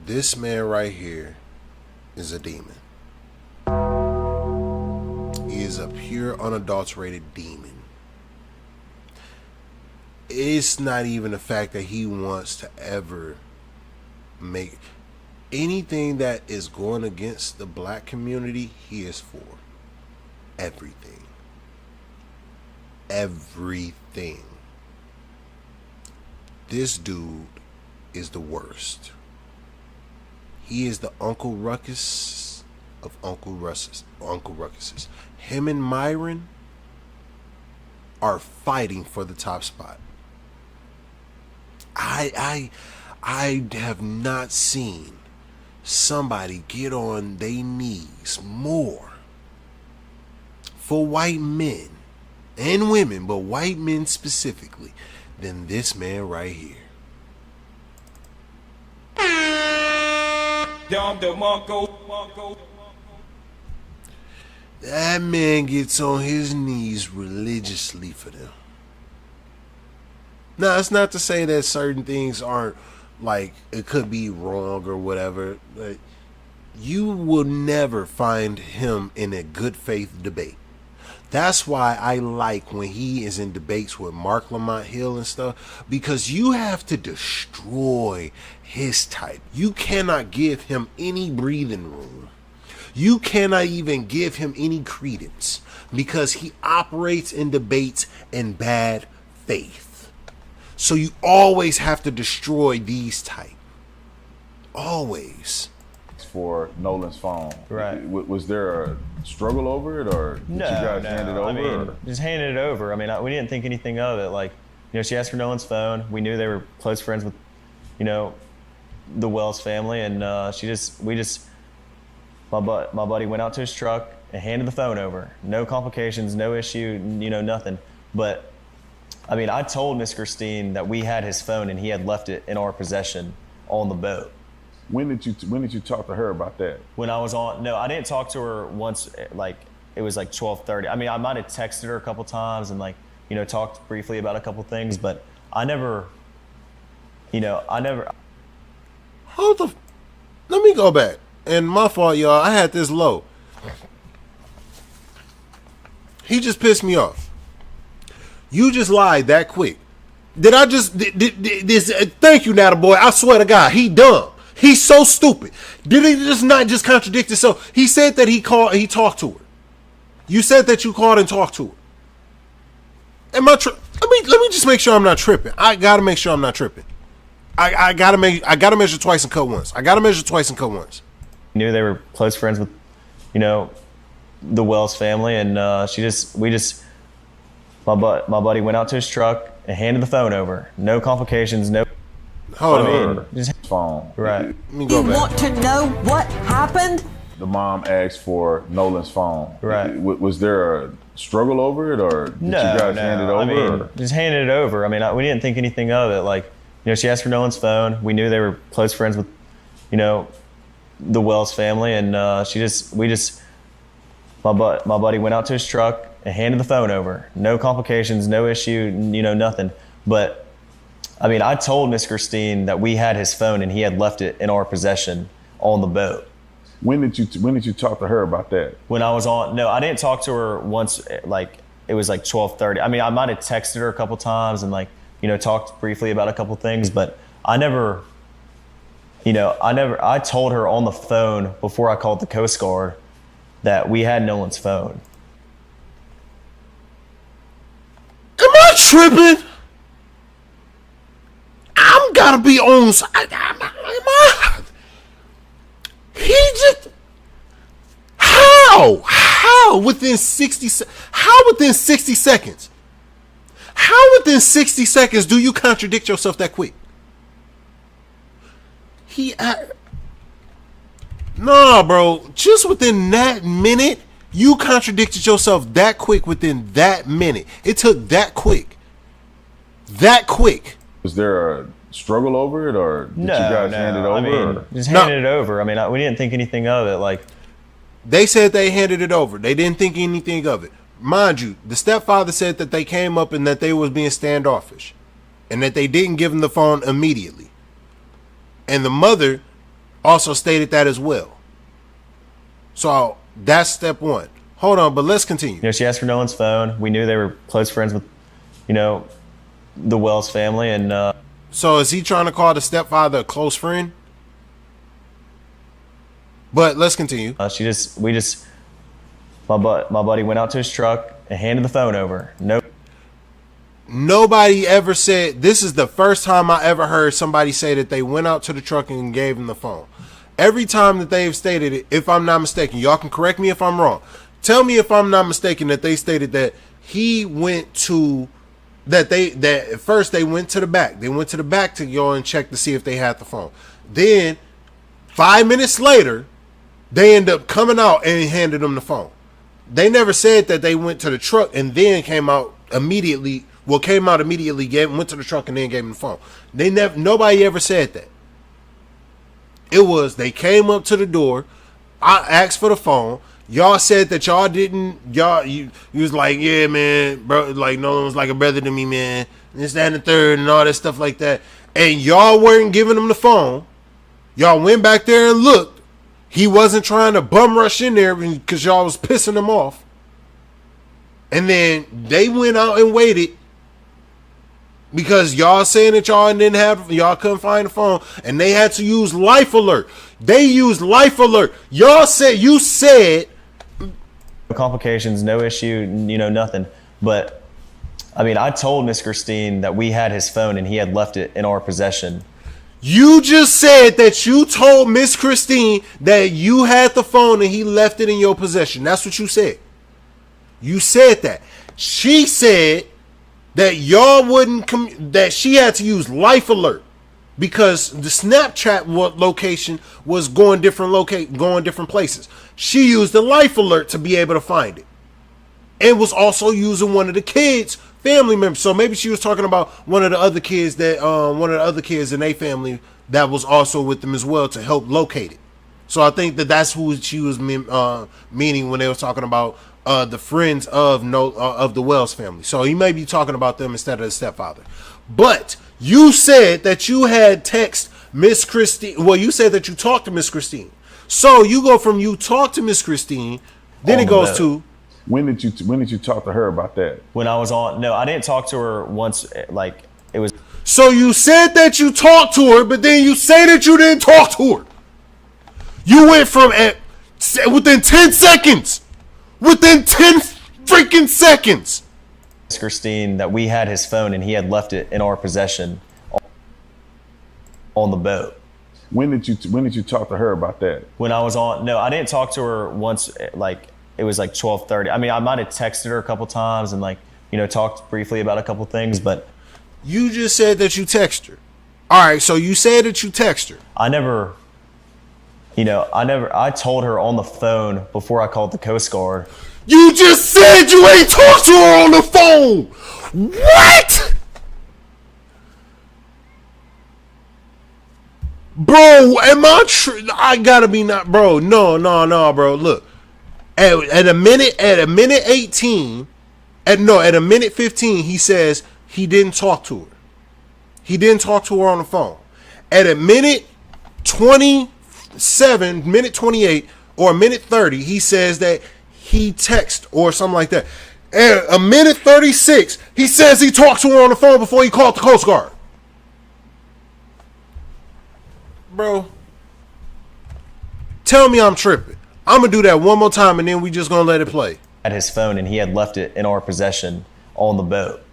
This man right here is a demon. He is a pure, unadulterated demon. It's not even the fact that he wants to ever make anything that is going against the black community. He is for everything. Everything. This dude is the worst. He is the Uncle Ruckus of Uncle Ruckuses. Him and Myron are fighting for the top spot. I have not seen somebody get on their knees more for white men and women, but white men specifically, than this man right here. That man gets on his knees religiously for them. Now, it's not to say that certain things aren't, like, it could be wrong or whatever, but you will never find him in a good faith debate. That's why I like when he is in debates with Mark Lamont Hill and stuff, because you have to destroy his type. You cannot give him any breathing room. You cannot even give him any credence, because he operates in debates in bad faith. So you always have to destroy these type. Always. For Nolan's phone. Right. Was there a struggle over it, or did you guys hand it over? I mean, just handed it over. I mean, we didn't think anything of it. Like, you know, she asked for Nolan's phone. We knew they were close friends with, you know, the Wells family, and my buddy went out to his truck and handed the phone over. No complications, no issue, you know, nothing. But I mean, I told Miss Christine that we had his phone and he had left it in our possession on the boat. When did you talk to her about that? When I was on, no, I didn't talk to her once. Like, it was like 12:30. I mean, I might have texted her a couple times and, like, you know, talked briefly about a couple things, but I never. Hold the. Let me go back. And my fault, y'all. I had this low. He just pissed me off. You just lied that quick. Did I just this? Thank you, Nata boy. I swear to God, he dumb. He's so stupid. Did he just not just contradict himself? He said that he talked to her. You said that you called and talked to her. Am I let me just make sure I'm not tripping. I gotta make sure I'm not tripping. I gotta measure twice and cut once. Knew they were close friends with, you know, the Wells family, and my buddy went out to his truck and handed the phone over. No complications, no. Hold on. Just phone. Right. Let me go You back. want to know what happened? The mom asked for Nolan's phone. Right. Was there a struggle over it, or did you guys hand it over? I mean, just handed it over. I mean, we didn't think anything of it. Like, you know, she asked for Nolan's phone. We knew they were close friends with, you know, the Wells family, and my buddy went out to his truck and handed the phone over. No complications, no issue, you know, nothing. But I mean, I told Miss Christine that we had his phone and he had left it in our possession on the boat. When did you talk to her about that? When I was on, no, I didn't talk to her once. Like, it was like 12:30. I mean, I might have texted her a couple times and, like, you know, talked briefly about a couple things, but I told her on the phone before I called the Coast Guard that we had Nolan's phone. Am I tripping? I'm gotta be on. He just. How within 60 seconds? How within 60 seconds do you contradict yourself that quick? Nah, bro. Just within that minute, you contradicted yourself that quick within that minute. It took that quick. Was there a struggle over it, or did you guys hand it over? I mean, just handed it over. I mean, we didn't think anything of it. Like, they said they handed it over. They didn't think anything of it. Mind you, the stepfather said that they came up and that they was being standoffish, and that they didn't give him the phone immediately. And the mother also stated that as well. So that's step one. Hold on, but let's continue. You know, she asked for Nolan's phone. We knew they were close friends with, you know, the Wells family, and so is he trying to call the stepfather a close friend? But let's continue. my buddy went out to his truck and handed the phone over. Nobody ever said, this is the first time I ever heard somebody say that they went out to the truck and gave him the phone. Every time that they've stated it, if I'm not mistaken, y'all can correct me if I'm wrong. Tell me if I'm not mistaken that they stated that he went to that at first they went to the back. They went to the back to go and check to see if they had the phone. Then 5 minutes later, they end up coming out and handed them the phone. They never said that they went to the truck and then came out immediately. Well, came out immediately, went to the truck and then gave them the phone. Nobody ever said that. It was they came up to the door. I asked for the phone. Y'all said that y'all didn't. You was like, yeah, man, bro. Like Nolan was like a brother to me, man. This, that, and the third, and all that stuff like that. And y'all weren't giving him the phone. Y'all went back there and looked. He wasn't trying to bum rush in there because y'all was pissing him off. And then they went out and waited because y'all saying that y'all couldn't find the phone, and they had to use life alert. They used life alert. You said no complications, no issue, nothing. But I mean, I told Miss Christine that we had his phone and he had left it in our possession. You just said that you told Miss Christine that you had the phone and he left it in your possession. That's what you said. You said that. She said that y'all wouldn't that she had to use life alert because the Snapchat location was going different places. She used the life alert to be able to find it, and was also using one of the kids' family members. So maybe she was talking about one of the other kids in a family that was also with them as well to help locate it. So I think that's who she was meaning when they were talking about the friends of the Wells family. So he may be talking about them instead of the stepfather. But you said that you had text Miss Christine. Well, you said that you talked to Miss Christine. So you go from you talk to Miss Christine, then it goes to when did you talk to her about that? When I was on, no, I didn't talk to her once. Like it was. So you said that you talked to her, but then you say that you didn't talk to her. You went from within 10 seconds. Within 10 freaking seconds. Christine, that we had his phone and he had left it in our possession on the boat. When did you talk to her about that? When I was on, no, I didn't talk to her once. Like it was like 12:30. I mean, I might have texted her a couple times and talked briefly about a couple things, but you just said that you texted her. All right, so you said that you texted her. I told her on the phone before I called the Coast Guard. You just said you ain't talked to her on the phone. What? Bro, am I I gotta be not, bro. No, bro. Look, at a minute 18, at a minute 15, he says he didn't talk to her. He didn't talk to her on the phone. At a minute 27, minute 28, or a minute 30, he says that he texted or something like that. At a minute 36, he says he talked to her on the phone before he called the Coast Guard. Bro, tell me I'm tripping. I'm going to do that one more time and then we just going to let it play. At his phone and he had left it in our possession on the boat.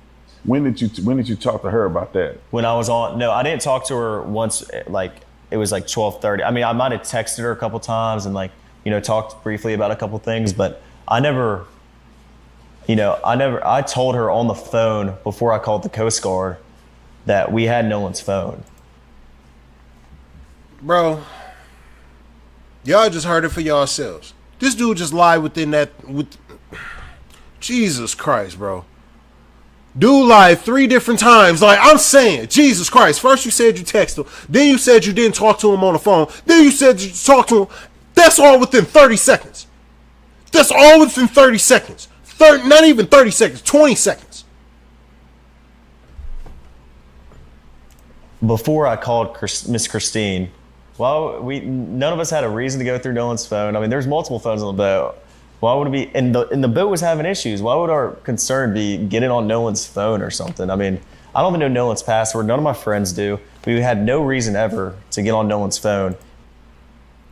When did you talk to her about that? When I was on, no, I didn't talk to her once. Like it was like 12:30. I mean, I might have texted her a couple times and talked briefly about a couple things, but I told her on the phone before I called the Coast Guard that we had Nolan's phone. Bro, y'all just heard it for yourselves. This dude just lied within that. Jesus Christ, bro. Dude lied 3 different times. Like, I'm saying, Jesus Christ. First you said you texted him. Then you said you didn't talk to him on the phone. Then you said you talked to him. That's all within 30 seconds. That's all within 30 seconds. Not even 30 seconds. 20 seconds. Before I called Miss Christine, none of us had a reason to go through Nolan's phone. I mean, there's multiple phones on the boat. Why would it be? And the boat was having issues. Why would our concern be getting on Nolan's phone or something? I mean, I don't even know Nolan's password. None of my friends do. We had no reason ever to get on Nolan's phone.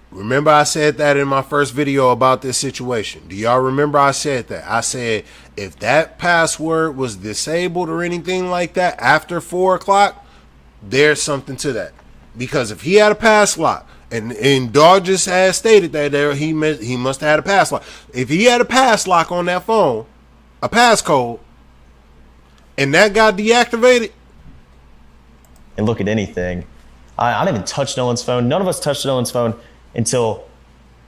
Remember I said that in my first video about this situation. Do y'all remember I said that? I said if that password was disabled or anything like that after 4 o'clock, there's something to that. Because if he had a pass lock, and Dog just has stated that he must have had a pass lock. If he had a pass lock on that phone, a passcode, and that got deactivated. And look at anything. I didn't even touch Nolan's phone. None of us touched Nolan's phone until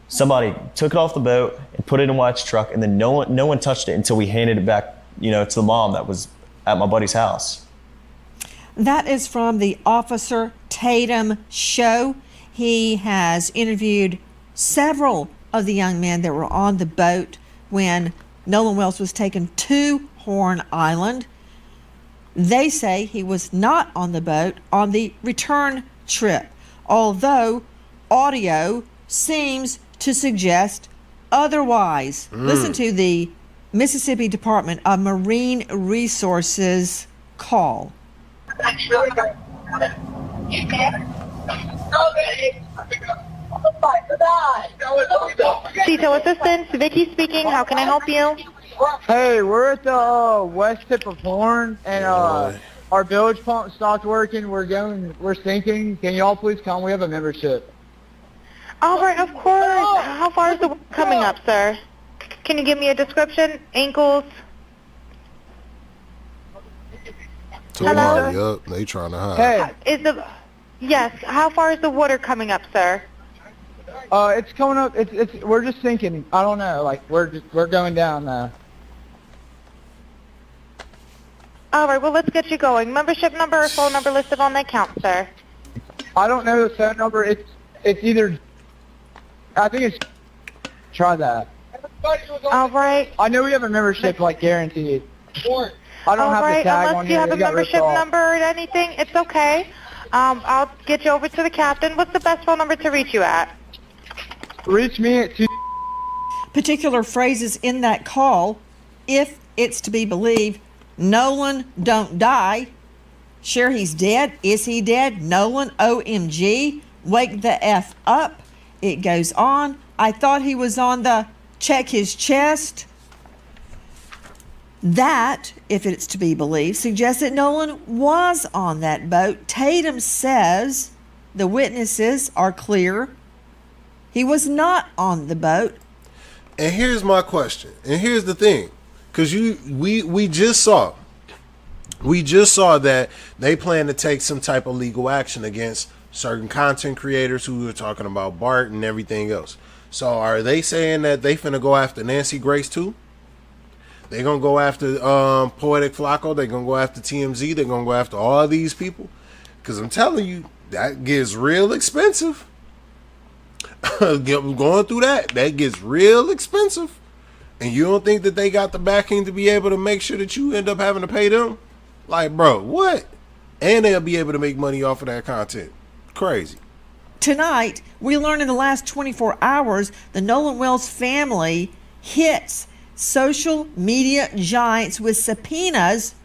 somebody took it off the boat and put it in Wyatt's truck, and then no one touched it until we handed it back, to the mom that was at my buddy's house. That is from the Officer Tatum show. He has interviewed several of the young men that were on the boat when Nolan Wells was taken to Horn Island. They say he was not on the boat on the return trip, although audio seems to suggest otherwise. Listen to the Mississippi Department of Marine Resources call. Detail assistance, Vicky speaking. How can I help you? Hey, we're at the west tip of Horn, and our bilge pump stopped working. We're sinking. Can y'all please come? We have a membership. All right, of course. How far is the water coming up, sir? Can you give me a description? Ankles? Hello? Yup, they trying to hide. Hey, Yes. How far is the water coming up, sir? it's coming up. We're just sinking. I don't know. Like we're going down now. All right. Well, let's get you going. Membership number or phone number listed on the account, sir. I don't know the phone number. It's either. I think it's. Try that. All right. I know we have a membership, like guaranteed. I don't All have right. the tag Unless on you here. have a It got ripped membership off. number or anything, it's okay. I'll get you over to the captain. What's the best phone number to reach you at? Reach me at 2. Particular phrases in that call, if it's to be believed, Nolan don't die. Sure, he's dead. Is he dead? Nolan, OMG. Wake the F up. It goes on. I thought he was on the check his chest. That, if it's to be believed, suggests that Nolan was on that boat. Tatum says the witnesses are clear. He was not on the boat. And here's my question. And here's the thing. Because we just saw that they plan to take some type of legal action against certain content creators who were talking about Bart and everything else. So are they saying that they finna go after Nancy Grace too? They're going to go after Poetik Flakko. They're going to go after TMZ. They're going to go after all these people. Because I'm telling you, that gets real expensive. Going through that gets real expensive. And you don't think that they got the backing to be able to make sure that you end up having to pay them? Like, bro, what? And they'll be able to make money off of that content. Crazy. Tonight, we learned in the last 24 hours the Nolan Wells family hits social media giants with subpoenas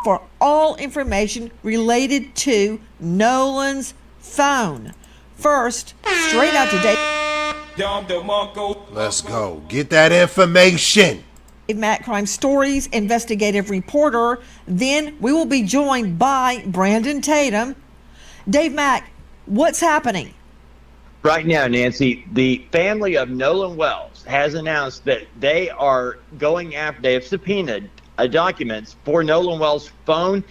for all information related to Nolan's phone. First, straight out today. Let's go. Get that information. Matt Crime Stories investigative reporter. Then we will be joined by Brandon Tatum. Dave Mack, what's happening? Right now, Nancy, the family of Nolan Wells has announced that they are going after, they have subpoenaed documents for Nolan Wells' phone.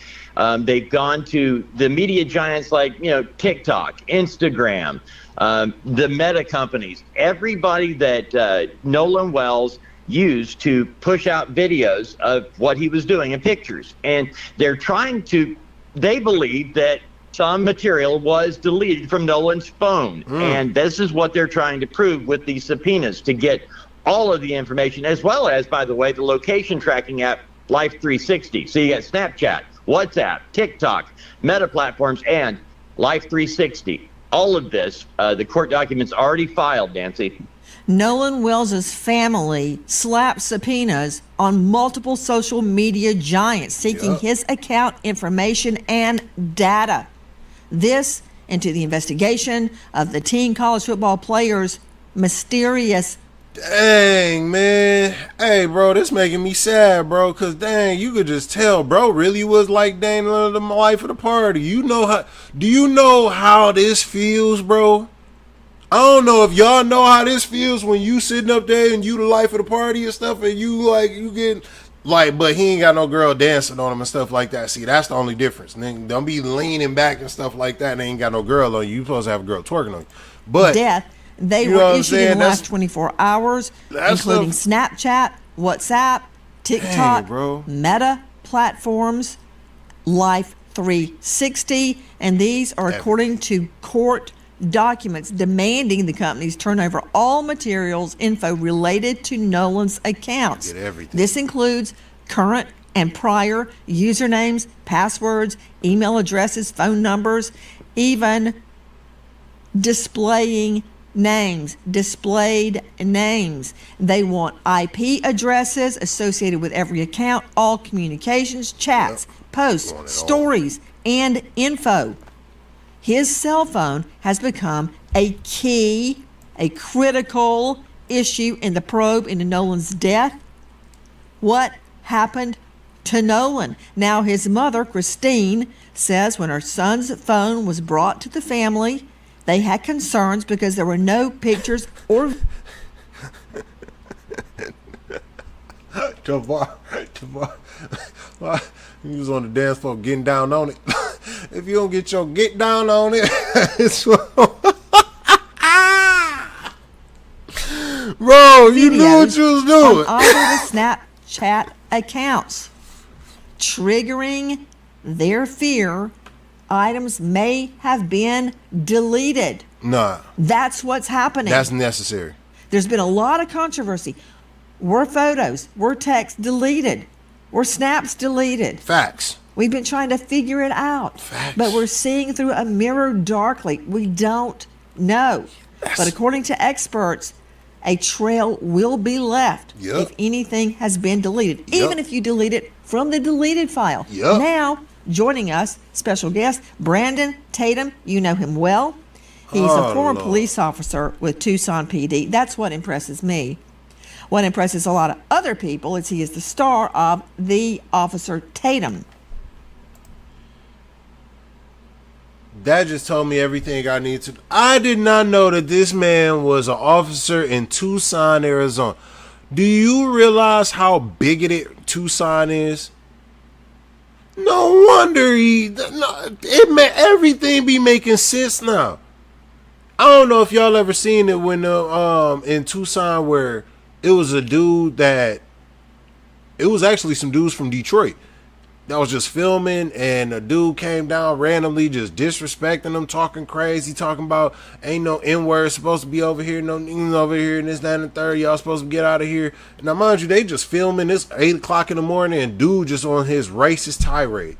They've gone to the media giants like, TikTok, Instagram, the Meta companies, everybody that Nolan Wells used to push out videos of what he was doing and pictures. And they're they believe that some material was deleted from Nolan's phone. And this is what they're trying to prove with these subpoenas, to get all of the information, as well as, by the way, the location tracking app Life 360. So you got Snapchat, WhatsApp, TikTok, Meta platforms, and Life 360. All of this, the court documents already filed, Nancy. Nolan Wells' family slapped subpoenas on multiple social media giants seeking his account information and data. This into the investigation of the teen college football player's mysterious. Dang, man. Hey, bro, this making me sad, bro, because, dang, you could just tell, bro, really was like, dang, the life of the party. Do you know how this feels, bro? I don't know if y'all know how this feels when you sitting up there and you the life of the party and stuff, and you get Like, but he ain't got no girl dancing on him and stuff like that. See, that's the only difference. And then don't be leaning back and stuff like that and ain't got no girl on you. You supposed to have a girl twerking on you. But death, they were issued in the last 24 hours, including Snapchat, WhatsApp, TikTok, Meta platforms, Life 360, and these are according to court documents demanding the companies turn over all materials, info related to Nolan's accounts. Get everything. This includes current and prior usernames, passwords, email addresses, phone numbers, even displayed names. They want IP addresses associated with every account, all communications, chats, posts, stories, and info. His cell phone has become a critical issue in the probe into Nolan's death. What happened to Nolan? Now, his mother, Christine, says when her son's phone was brought to the family, they had concerns because there were no pictures or... He was on the dance floor getting down on it. If you don't get your get down on it, it's bro, you knew what you was doing. On all of the Snapchat accounts, triggering their fear, items may have been deleted. Nah. That's what's happening. That's necessary. There's been a lot of controversy. Were photos, were texts deleted? Were snaps deleted? Facts. We've been trying to figure it out. Facts. But we're seeing through a mirror darkly. We don't know. But according to experts, a trail will be left if anything has been deleted, even if you delete it from the deleted file. Now, joining us, special guest, Brandon Tatum. You know him well. He's a former police officer with Tucson PD. That's what impresses me. What impresses a lot of other people is he is the star of The Officer Tatum. That just told me everything I need to. I did not know that this man was an officer in Tucson, Arizona. Do you realize how bigoted Tucson is? No wonder everything be making sense now. I don't know if y'all ever seen it when in Tucson where it was a dude that it was actually some dudes from Detroit that was just filming, and a dude came down randomly just disrespecting them, talking crazy, talking about ain't no N-word supposed to be over here, no niggas over here, and this, that, and the third, y'all supposed to get out of here. Now, mind you, they just filming this 8 o'clock in the morning, and dude just on his racist tirade.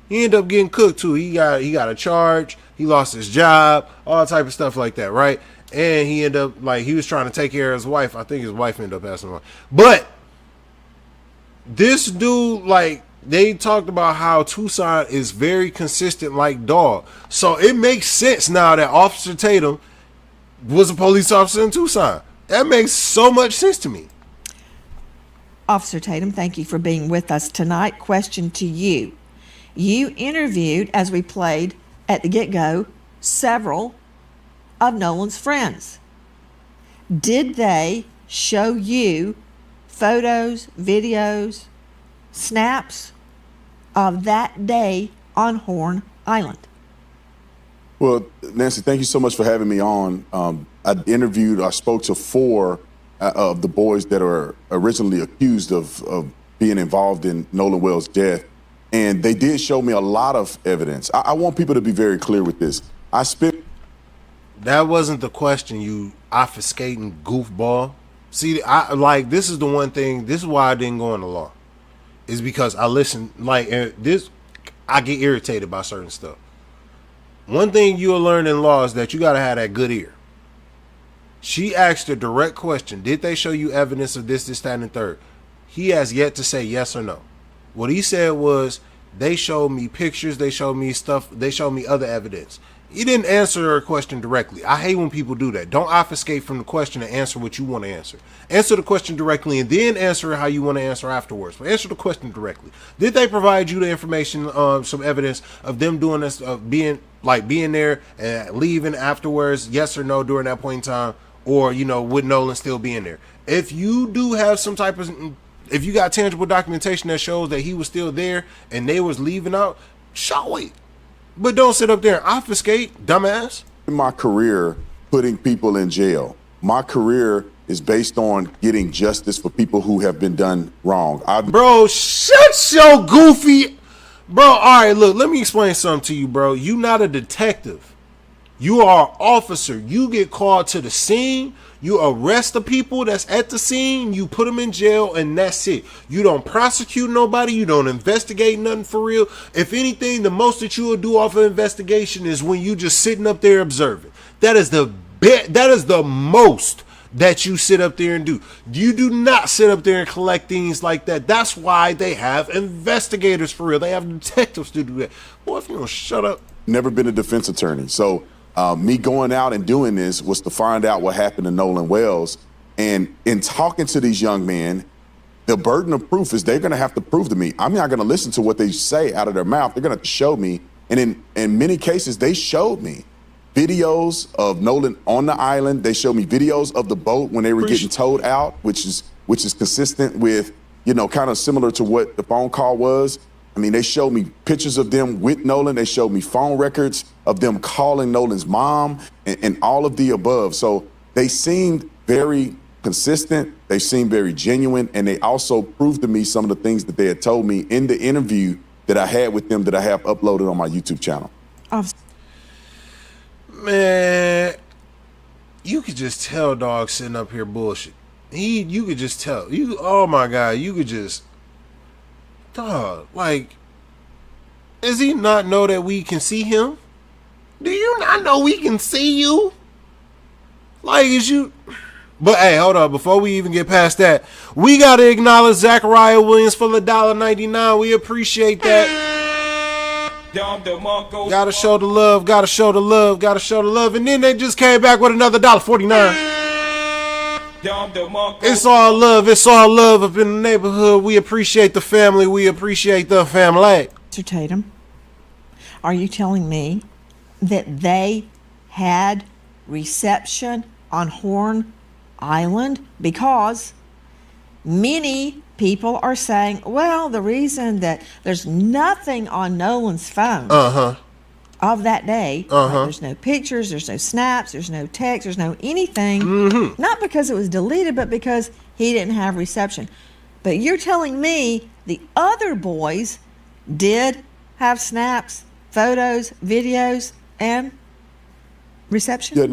He ended up getting cooked too. He got a charge, he lost his job, all type of stuff like that, right? And he ended up, like, he was trying to take care of his wife. I think his wife ended up passing away. But this dude, like, they talked about how Tucson is very consistent like dog. So it makes sense now that Officer Tatum was a police officer in Tucson. That makes so much sense to me. Officer Tatum, thank you for being with us tonight. Question to you. You interviewed, as we played at the get-go, several of Nolan's friends. Did they show you photos, videos, snaps of that day on Horn Island? Well, Nancy, thank you so much for having me on. I spoke to 4 of the boys that are originally accused of being involved in Nolan Wells' death, and they did show me a lot of evidence. I want people to be very clear with this. That wasn't the question, you obfuscating goofball. See, this is the one thing, this is why I didn't go in the law. Is because I listen, I get irritated by certain stuff. One thing you'll learn in law is that you got to have that good ear. She asked a direct question. Did they show you evidence of this, that, and the third? He has yet to say yes or no. What he said was, they showed me pictures, they showed me stuff, they showed me other evidence. He didn't answer her question directly. I hate when people do that. Don't obfuscate from the question and answer what you want to answer. Answer the question directly and then answer it how you want to answer afterwards. But answer the question directly. Did they provide you the information, some evidence of them doing this, of being there and leaving afterwards? Yes or no during that point in time? Or, would Nolan still be in there? If you do have some type of If you got tangible documentation that shows that he was still there and they was leaving out, show it. But don't sit up there and obfuscate, dumbass. In my career, putting people in jail. My career is based on getting justice for people who have been done wrong. Bro, shut your goofy. Bro, all right, look, let me explain something to you, bro. You not a detective. You are an officer. You get called to the scene. You arrest the people that's at the scene. You put them in jail, and that's it. You don't prosecute nobody. You don't investigate nothing for real. If anything, the most that you will do off of investigation is when you just sitting up there observing. That is the most that you sit up there and do. You do not sit up there and collect things like that. That's why they have investigators for real. They have detectives to do that. Boy, if you don't shut up. Never been a defense attorney. So me going out and doing this was to find out what happened to Nolan Wells. And in talking to these young men, the burden of proof is they're going to have to prove to me. I'm not going to listen to what they say out of their mouth. They're going to have to show me. And in many cases, they showed me videos of Nolan on the island. They showed me videos of the boat when they were getting towed out, which is consistent with, kind of similar to what the phone call was. I mean, they showed me pictures of them with Nolan. They showed me phone records of them calling Nolan's mom and all of the above. So they seemed very consistent. They seemed very genuine. And they also proved to me some of the things that they had told me in the interview that I had with them that I have uploaded on my YouTube channel. Man, you could just tell dog sitting up here bullshit. You could just tell. Oh my God, you could just, dog, like, does he not know that we can see him? Do you not know we can see you? Like, is you? But hey, hold on. Before we even get past that, we gotta acknowledge Zachariah Williams for the $1.99. We appreciate that. Gotta show the love, gotta show the love, gotta show the love. And then they just came back with another $1.49. It's all love up in the neighborhood. We appreciate the family. We appreciate the family. Mr. Tatum, are you telling me that they had reception on Horn Island? Because many people are saying, well, the reason that there's nothing on Nolan's phone of that day, like there's no pictures, there's no snaps, there's no text, there's no anything, not because it was deleted, but because he didn't have reception. But you're telling me the other boys did have snaps, photos, videos, and reception? Yeah,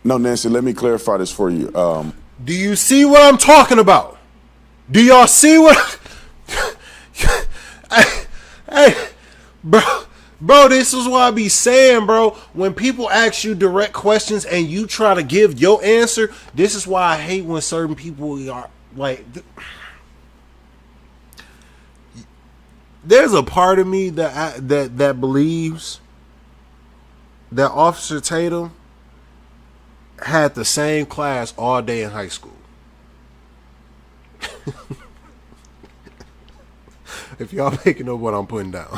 no, Nancy, let me clarify this for you. Do you see what I'm talking about? Do y'all see what? Hey, bro, this is what I be saying, bro. When people ask you direct questions and you try to give your answer, this is why I hate when certain people are like. There's a part of me that believes that Officer Tatum had the same class all day in high school. If y'all picking up what I'm putting down,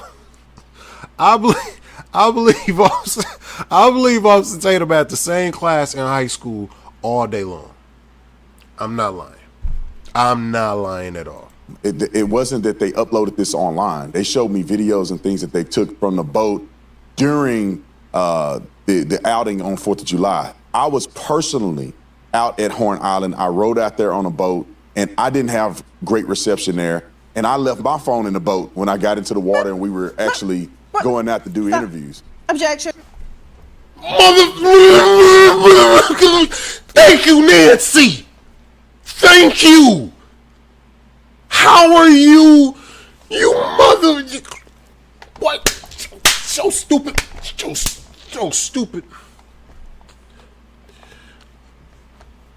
I believe Officer Tatum had the same class in high school all day long. I'm not lying at all. It wasn't that they uploaded this online. They showed me videos and things that they took from the boat during the outing on 4th of July. I was personally out at Horn Island. I rode out there on a boat, and I didn't have great reception there. And I left my phone in the boat when I got into the water and we were actually going out to do interviews. Objection. Thank you, Nancy. Thank you. How are you? You mother. What? So stupid. So stupid.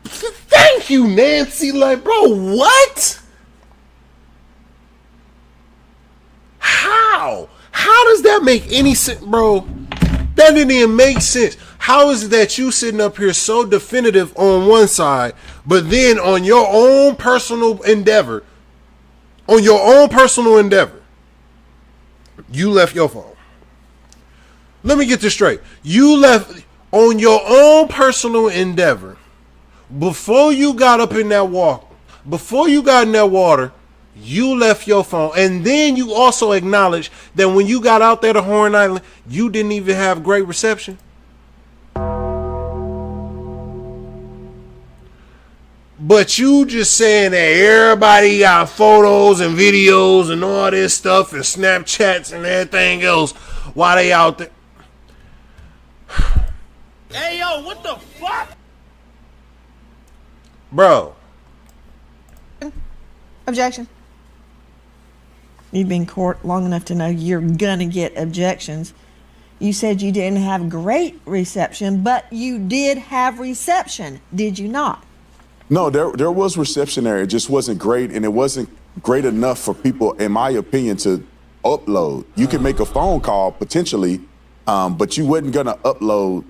Thank you, Nancy. Like, bro, what? How? How does that make any sense, bro? That didn't even make sense. How is it that you sitting up here so definitive on one side, but then on your own personal endeavor, you left your phone? Let me get this straight. You left on your own personal endeavor before you got up in that walk. before you got in that water, you left your phone, and then you also acknowledged that when you got out there to Horn Island, you didn't even have great reception. But you just saying that everybody got photos and videos and all this stuff and Snapchats and everything else while they out there. Hey, yo, what the fuck? Bro. Objection. You've been in court long enough to know you're gonna get objections. You said you didn't have great reception, but you did have reception, did you not? No, there was reception there. It just wasn't great, and it wasn't great enough for people, in my opinion, to upload. You can make a phone call potentially, but you wasn't gonna upload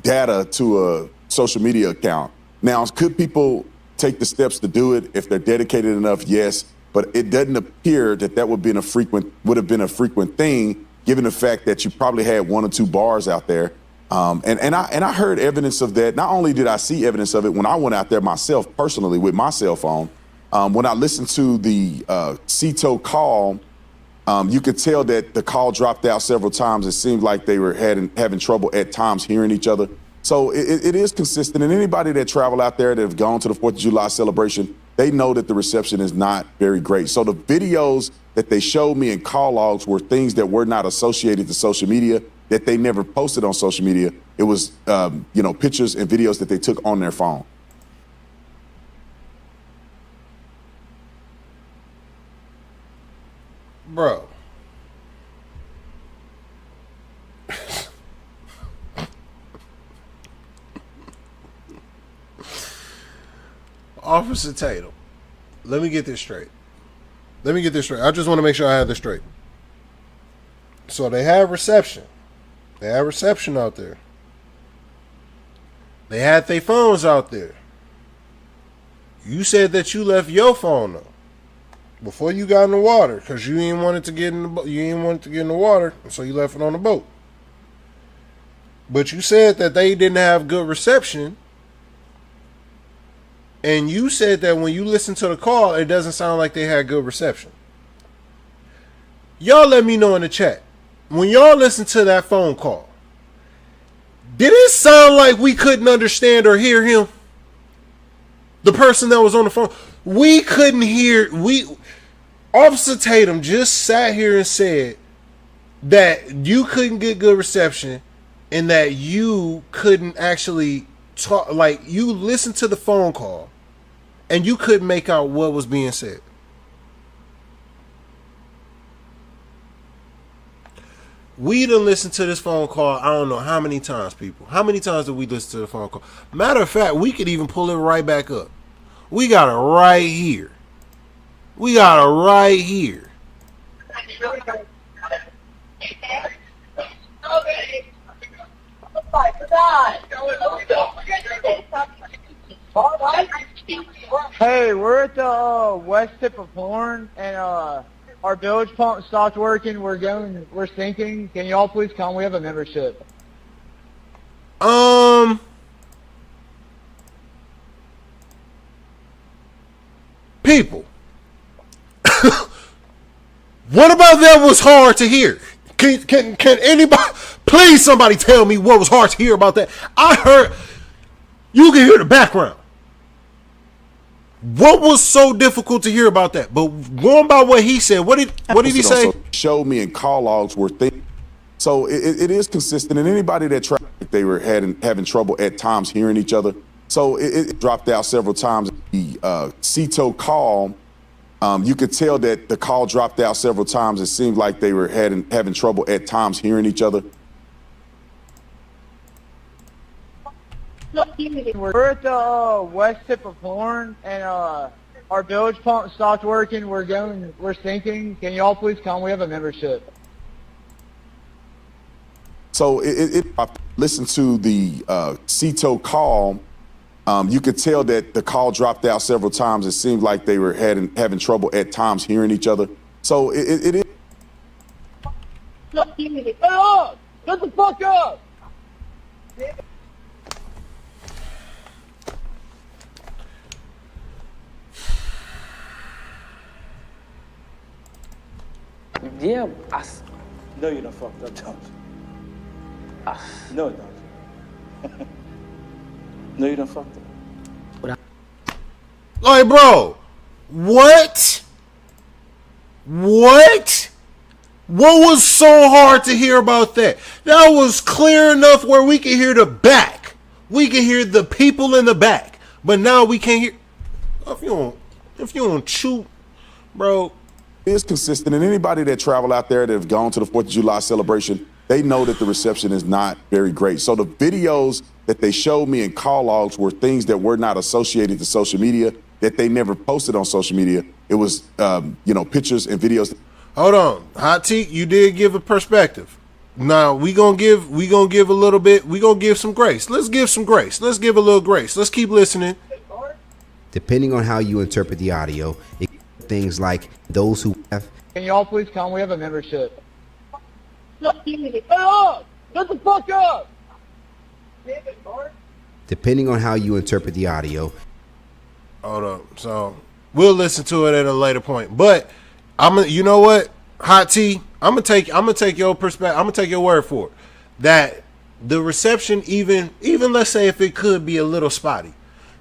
data to a social media account. Now, could people take the steps to do it if they're dedicated enough? Yes, but it doesn't appear that that would have been a frequent thing, given the fact that you probably had 1 or 2 bars out there. And I heard evidence of that. Not only did I see evidence of it when I went out there myself personally with my cell phone, when I listened to the CETO call, you could tell that the call dropped out several times. It seemed like they were having trouble at times hearing each other. So it is consistent. And anybody that travel out there that have gone to the 4th of July celebration, they know that the reception is not very great. So the videos that they showed me in call logs were things that were not associated to social media, that they never posted on social media. It was, pictures and videos that they took on their phone. Bro. Officer Tatum, let me get this straight. I just want to make sure I have this straight. So they have reception. They have reception out there. They had their phones out there. You said that you left your phone though before you got in the water because you didn't want it to get in the water, so you left it on the boat. But you said that they didn't have good reception. And you said that when you listen to the call, it doesn't sound like they had good reception. Y'all let me know in the chat. When y'all listen to that phone call, did it sound like we couldn't understand or hear him? The person that was on the phone. We couldn't hear. Officer Tatum just sat here and said that you couldn't get good reception and that you couldn't actually talk. Like, you listened to the phone call and you couldn't make out what was being said. We done listened to this phone call, I don't know how many times, people. How many times did we listen to the phone call? Matter of fact, we could even pull it right back up. We got it right here. Hey, we're at the west tip of Horn, and our bilge pump stopped working. We're sinking. Can y'all please come? We have a membership. People. What about that was hard to hear? Can anybody, please somebody tell me what was hard to hear about that? I heard, you can hear the background. What was so difficult to hear about that? But going by what he said, what did he say? Showed me in call logs were things. So it is consistent. And anybody that tried, they were having trouble at times hearing each other. So it dropped out several times. The CETO call, you could tell that the call dropped out several times. It seemed like they were having trouble at times hearing each other. We're at the west tip of Horn, and our bilge pump stopped working. We're sinking. Can y'all please come? We have a membership. So I listened to the CETO call. You could tell that the call dropped out several times. It seemed like they were having trouble at times hearing each other. So it is. Shut the fuck up! Yeah, no, you done fucked up, don't you? No, don't you? No, you done fucked up. Like, bro, what? What? What was so hard to hear about that? That was clear enough where we could hear the back. We could hear the people in the back. But now we can't hear. If you don't shoot, bro. It's consistent, and anybody that travel out there that have gone to the 4th of July celebration, they know that the reception is not very great. So the videos that they showed me in call logs were things that were not associated to social media, that they never posted on social media. It was, pictures and videos. Hold on, Hot T, you did give a perspective. Now we gonna give a little bit. We gonna give some grace. Let's give some grace. Let's give a little grace. Let's keep listening. Depending on how you interpret the audio, it things like those who have. Can y'all please come? We have a membership. Shut the fuck up! Depending on how you interpret the audio. Hold up. So we'll listen to it at a later point. But you know what, Hot T, I'm gonna take your perspective. I'm gonna take your word for it. That the reception, even let's say if it could be a little spotty,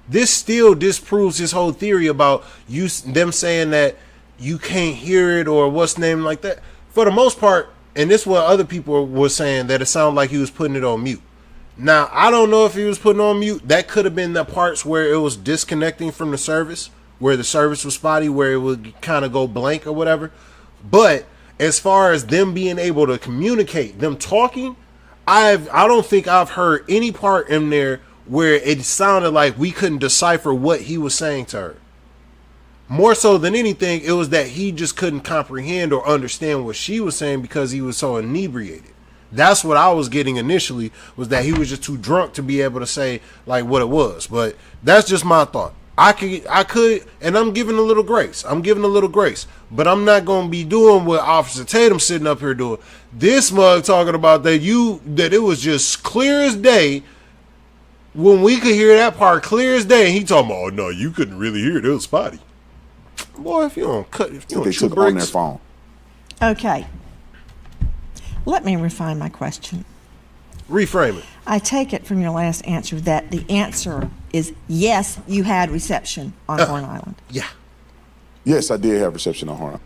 this still disproves his whole theory about them saying that you can't hear it or what's named like that. For the most part, and this is what other people were saying, that it sounded like he was putting it on mute. Now, I don't know if he was putting on mute. That could have been the parts where it was disconnecting from the service, where the service was spotty, where it would kind of go blank or whatever. But as far as them being able to communicate, them talking, I don't think I've heard any part in there where it sounded like we couldn't decipher what he was saying to her. More so than anything, it was that he just couldn't comprehend or understand what she was saying because he was so inebriated. That's what I was getting initially, was that he was just too drunk to be able to say like what it was. But that's just my thought. I could, and I'm giving a little grace. But I'm not going to be doing what Officer Tatum sitting up here doing. This mug talking about that it was just clear as day. When we could hear that part clear as day, and he talking about, oh no, you couldn't really hear it. It was spotty. Boy, if you don't they took on their phone. Okay. Let me refine my question. Reframe it. I take it from your last answer that the answer is yes, you had reception on Horn Island. Yeah. Yes, I did have reception on Horn Island.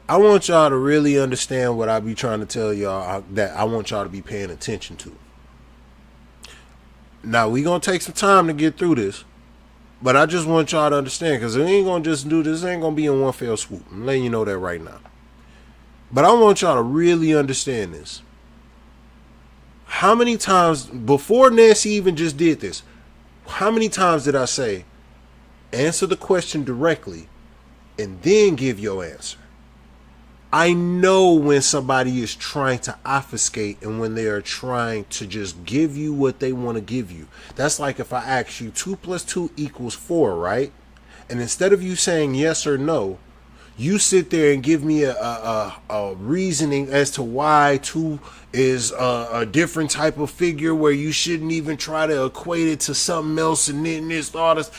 I want y'all to really understand what I be trying to tell y'all, that I want y'all to be paying attention to. Now, we going to take some time to get through this, but I just want y'all to understand, because we ain't going to just do this. It ain't going to be in one fell swoop. I'm letting you know that right now. But I want y'all to really understand this. How many times, before Nancy even just did this, how many times did I say, answer the question directly and then give your answer? I know when somebody is trying to obfuscate and when they are trying to just give you what they want to give you. That's like if I ask you 2 + 2 = 4, right? And instead of you saying yes or no, you sit there and give me a reasoning as to why 2 is a different type of figure, where you shouldn't even try to equate it to something else, and then this, all this.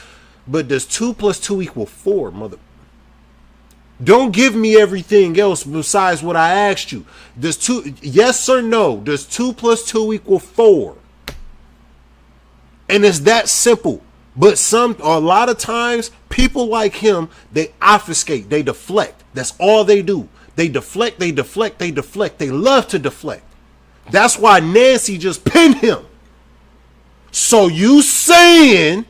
But does 2 + 2 = 4, mother? Don't give me everything else besides what I asked you. Does 2, yes or no, does 2 + 2 = 4? And it's that simple. But a lot of times, people like him, they obfuscate, they deflect. That's all they do. They deflect, they deflect, they deflect. They love to deflect. That's why Nancy just pinned him. So you saying,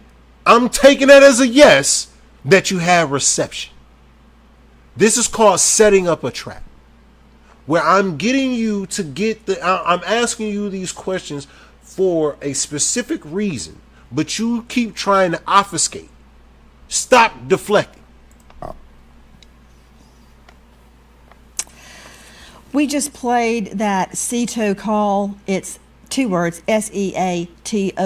I'm taking that as a yes, that you have reception. This is called setting up a trap, where I'm getting you to I'm asking you these questions for a specific reason, but you keep trying to obfuscate. Stop deflecting. We just played that CETO call. It's 2 words, SEATOW,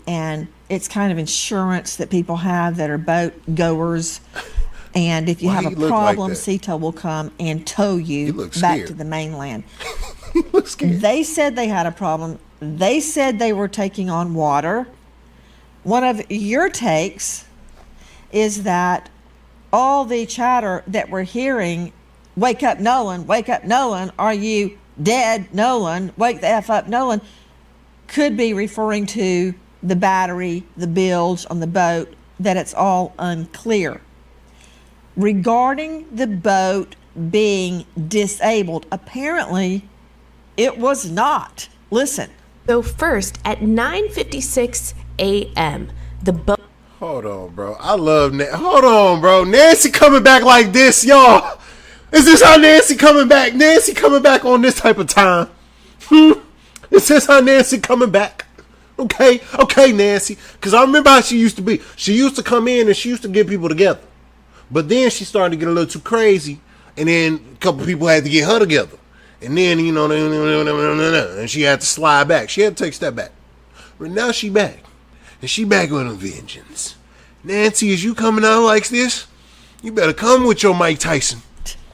and it's kind of insurance that people have that are boat goers. And if you have a problem, CETO will come and tow you back to the mainland. They said they had a problem. They said they were taking on water. One of your takes is that all the chatter that we're hearing, wake up Nolan, are you dead, Nolan, wake the F up, Nolan, could be referring to the battery, the bilge on the boat, that it's all unclear. Regarding the boat being disabled, apparently it was not. Listen. So first, at 9:56 a.m., the boat... Hold on, bro. I love hold on, bro. Nancy coming back like this, y'all. Is this how Nancy coming back? Nancy coming back on this type of time? Is this how Nancy coming back? Okay, Nancy. Because I remember how she used to be. She used to come in and she used to get people together. But then she started to get a little too crazy. And then a couple people had to get her together. And then, you know, and she had to slide back. She had to take a step back. But now she back. And she back with a vengeance. Nancy, is you coming out like this? You better come with your Mike Tyson.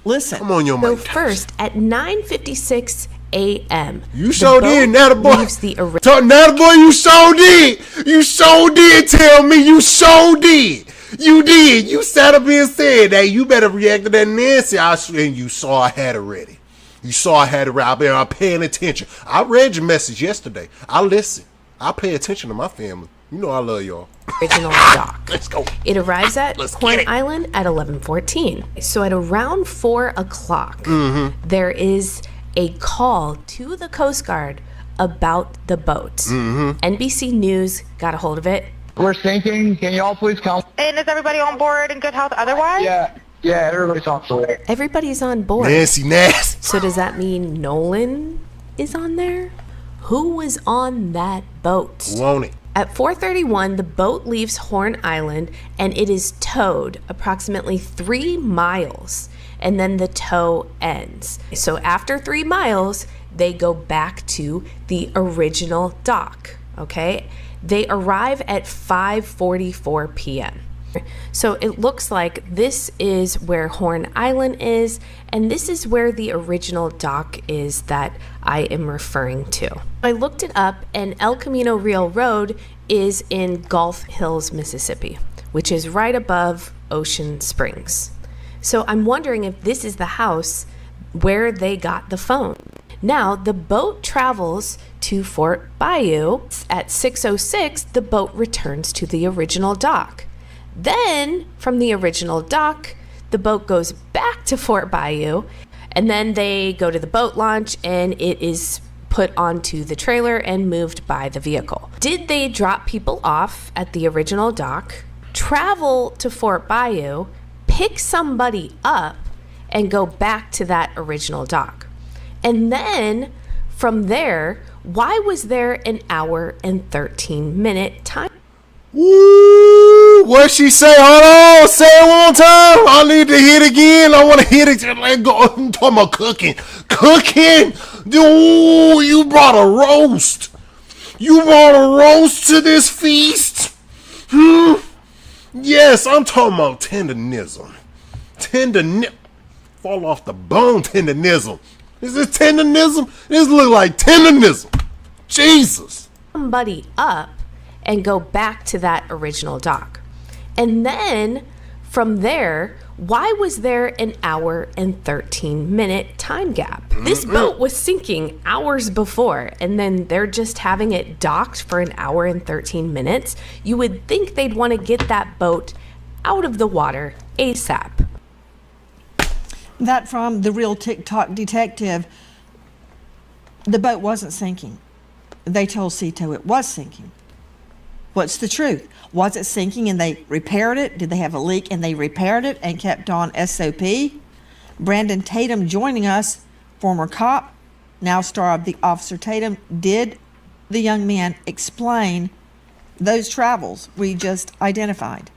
Listen. Come on, your Mike Tyson. So first, at 9:56 a.m. You so did. Now the boy. Now the boy, you so did. You so did tell me. You so did. You did. You sat up here and said, hey, you better react to that Nancy. And you saw I had it ready. You saw I had it ready. I'm paying attention. I read your message yesterday. I listen. I pay attention to my family. You know I love y'all. Original dock. Let's go. It arrives at Horn Island at 11:14. So at around 4 o'clock, there is a call to the Coast Guard about the boat. NBC News got a hold of it. We're sinking. Can y'all please come? And is everybody on board in good health otherwise? Yeah, everybody's on board. Everybody's on board. Nancy. So does that mean Nolan is on there? Who was on that boat? Won't it? At 4:31, the boat leaves Horn Island and it is towed approximately 3 miles, and then the tow ends. So after 3 miles, they go back to the original dock, okay? They arrive at 5:44 p.m. So it looks like this is where Horn Island is, and this is where the original dock is that I am referring to. I looked it up, and El Camino Real Road is in Gulf Hills, Mississippi, which is right above Ocean Springs. So I'm wondering if this is the house where they got the phone. Now, the boat travels to Fort Bayou. At 6:06, the boat returns to the original dock. Then, from the original dock, the boat goes back to Fort Bayou, and then they go to the boat launch, and it is put onto the trailer and moved by the vehicle. Did they drop people off at the original dock, travel to Fort Bayou, pick somebody up, and go back to that original dock? And then, from there, why was there an hour and 13-minute time? Woo! What she say? Hold on, say it one time. I need to hit again. I want to hit it. Let go. I'm talking about cooking. Ooh, you brought a roast. You brought a roast to this feast. Yes, I'm talking about tenderism. Fall off the bone tenderism. Is this tenderism? This look like tenderism. Jesus. Somebody up and go back to that original dock. And then from there, why was there an hour and 13-minute time gap? This boat was sinking hours before, and then they're just having it docked for an hour and 13 minutes. You would think they'd want to get that boat out of the water ASAP. That from the real TikTok detective. The boat wasn't sinking. They told Cito it was sinking. What's the truth? Was it sinking and they repaired it? Did they have a leak and they repaired it and kept on SOP? Brandon Tatum joining us, former cop, now star of The Officer Tatum. Did the young man explain those travels we just identified?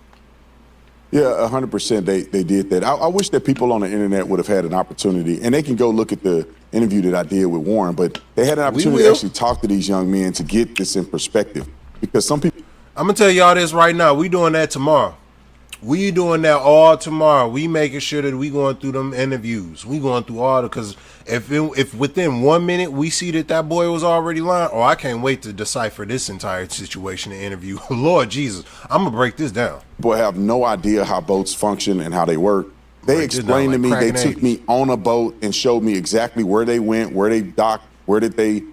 Yeah, 100% they did that. I wish that people on the internet would have had an opportunity, and they can go look at the interview that I did with Warren, but they had an opportunity to actually talk to these young men to get this in perspective. Because some people... I'm going to tell y'all this right now. We doing that tomorrow. We doing that all tomorrow. We making sure that we going through them interviews. We going through all the, because if within 1 minute we see that boy was already lying, I can't wait to decipher this entire situation and interview. Lord Jesus, I'm gonna break this down. Boy, have no idea how boats function and how they work. They explained to me, they took me on a boat and showed me exactly where they went, where they docked, where did they,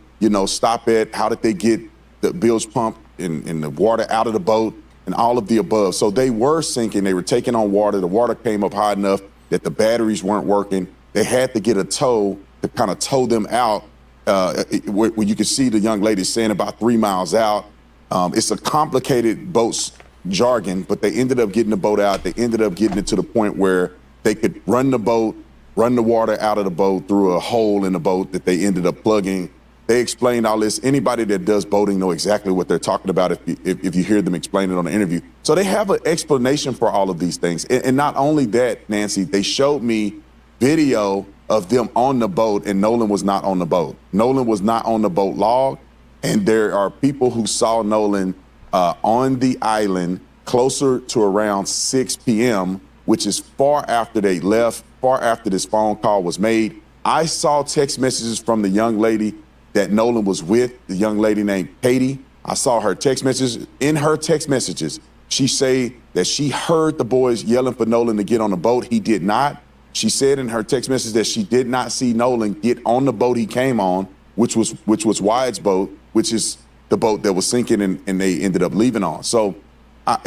stop at, how did they get the bilge pump and the water out of the boat, and all of the above. So they were sinking, they were taking on water. The water came up high enough that the batteries weren't working. They had to get a tow to kind of tow them out, where you can see the young lady saying about 3 miles out. It's a complicated boat's jargon, but they ended up getting the boat out. They ended up getting it to the point where they could run the boat, run the water out of the boat through a hole in the boat that they ended up plugging. They explained all this. Anybody that does boating know exactly what they're talking about if you hear them explain it on the interview. So they have an explanation for all of these things. And not only that, Nancy, they showed me video of them on the boat, and Nolan was not on the boat. Nolan was not on the boat log, and there are people who saw Nolan on the island closer to around 6 p.m., which is far after they left, far after this phone call was made. I saw text messages from the young lady that Nolan was with, the young lady named Katie. I saw her text messages. In her text messages, she said that she heard the boys yelling for Nolan to get on the boat. He did not. She said in her text message that she did not see Nolan get on the boat he came on, which was Wyatt's boat, which is the boat that was sinking and they ended up leaving on. So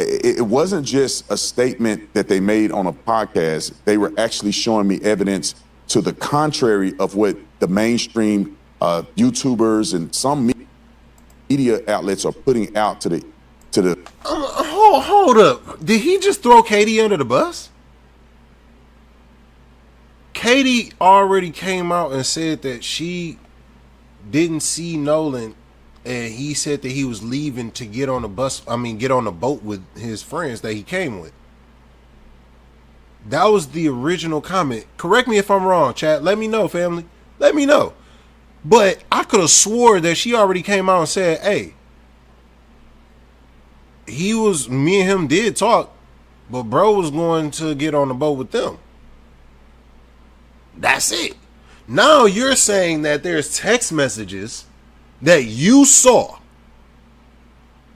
it wasn't just a statement that they made on a podcast. They were actually showing me evidence to the contrary of what the mainstream YouTubers and some media outlets are putting out to the. Hold up! Did he just throw Katie under the bus? Katie already came out and said that she didn't see Nolan, and he said that he was leaving to get on get on a boat with his friends that he came with. That was the original comment. Correct me if I'm wrong, chat. Let me know, family. Let me know. But I could have swore that she already came out and said, hey, me and him did talk, but bro was going to get on the boat with them. That's it. Now you're saying that there's text messages that you saw.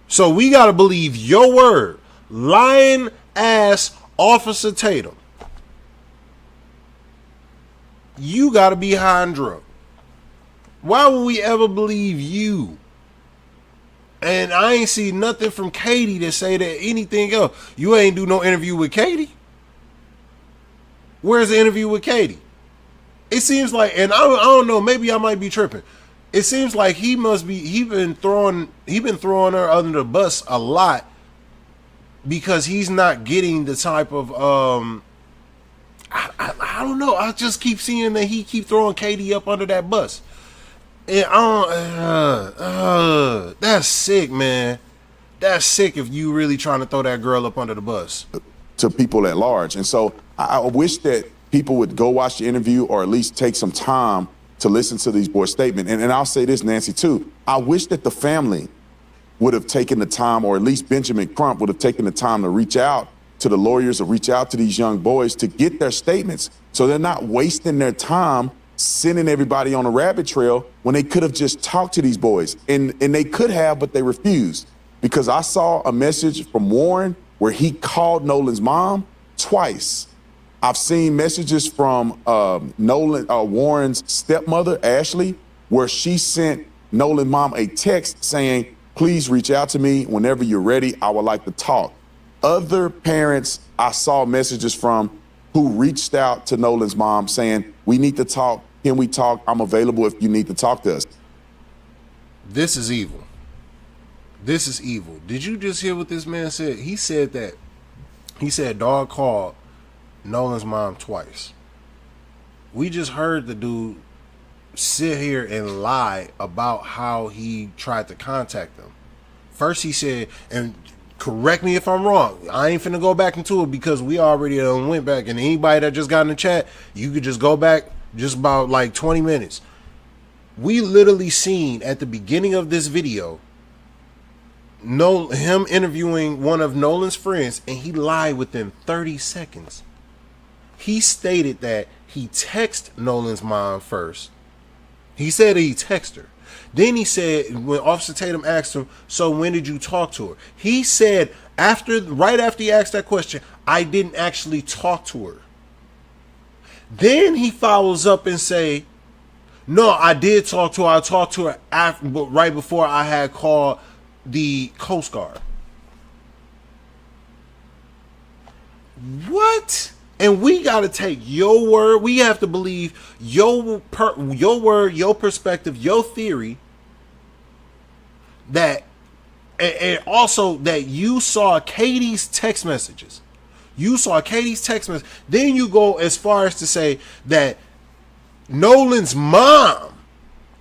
So we got to believe your word. Lying ass Officer Tatum. You got to be high and drunk. Why would we ever believe you? And I ain't see nothing from Katie to say that anything else. You ain't do no interview with Katie. Where's the interview with Katie? It seems like, and I don't know, maybe I might be tripping. It seems like he been throwing her under the bus a lot because he's not getting the type of I don't know. I just keep seeing that he keep throwing Katie up under that bus. And that's sick, man. That's sick if you really trying to throw that girl up under the bus. To people at large. And so I wish that people would go watch the interview or at least take some time to listen to these boys' statement. And I'll say this, Nancy, too. I wish that the family would have taken the time, or at least Benjamin Crump would have taken the time to reach out to the lawyers or reach out to these young boys to get their statements so they're not wasting their time sending everybody on a rabbit trail when they could have just talked to these boys. And they could have, but they refused. Because I saw a message from Warren where he called Nolan's mom twice. I've seen messages from Warren's stepmother, Ashley, where she sent Nolan's mom a text saying, please reach out to me whenever you're ready. I would like to talk. Other parents I saw messages from who reached out to Nolan's mom saying, we need to talk. Can we talk? I'm available if you need to talk to us. This is evil. This is evil. Did you just hear what this man said? He said dog called Nolan's mom twice. We just heard the dude sit here and lie about how he tried to contact them. First he said, and correct me if I'm wrong, I ain't finna go back into it because we already went back, and anybody that just got in the chat, you could just go back just about like 20 minutes. We literally seen at the beginning of this video him interviewing one of Nolan's friends, and he lied within 30 seconds. He stated that he texted Nolan's mom first. He said he texted her. Then he said, when Officer Tatum asked him, so when did you talk to her? He said, right after he asked that question, I didn't actually talk to her. Then he follows up and say, no, I did talk to her. I talked to her but right before I had called the Coast Guard. What? And we got to take your word. We have to believe your word, your perspective, your theory. That, and also that you saw Katie's text messages. You saw Katie's text message. Then you go as far as to say that Nolan's mom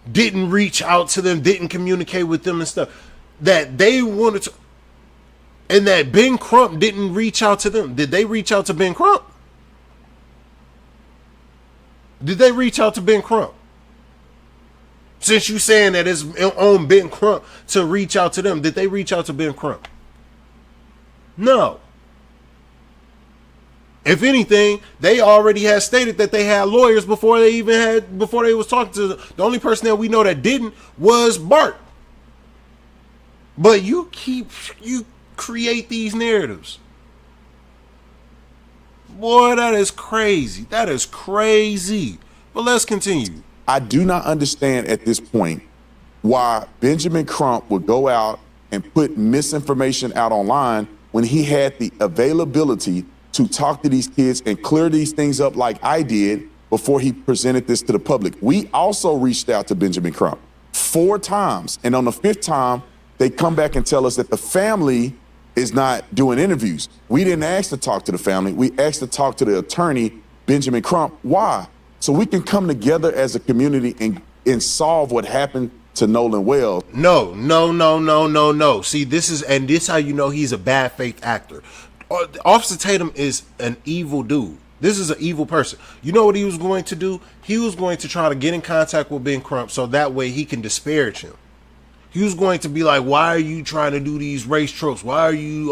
didn't reach out to them, didn't communicate with them and stuff. That they wanted to, and that Ben Crump didn't reach out to them. Did they reach out to Ben Crump? Did they reach out to Ben Crump? Since you saying that it's on Ben Crump to reach out to them, did they reach out to Ben Crump? No. If anything, they already had stated that they had lawyers before they was talking to them. The only person that we know that didn't was Bart. But you create these narratives. Boy, that is crazy. That is crazy. But let's continue. I do not understand at this point why Benjamin Crump would go out and put misinformation out online when he had the availability to talk to these kids and clear these things up like I did before he presented this to the public. We also reached out to Benjamin Crump 4 times. And on the 5th time, they come back and tell us that the family is not doing interviews. We didn't ask to talk to the family. We asked to talk to the attorney, Benjamin Crump. Why? So we can come together as a community and solve what happened to Nolan Wells. No. See, this is how you know he's a bad faith actor. Officer Tatum is an evil dude. This is an evil person. You know what he was going to do? He was going to try to get in contact with Ben Crump so that way he can disparage him. He was going to be like, why are you trying to do these race tropes? Why are you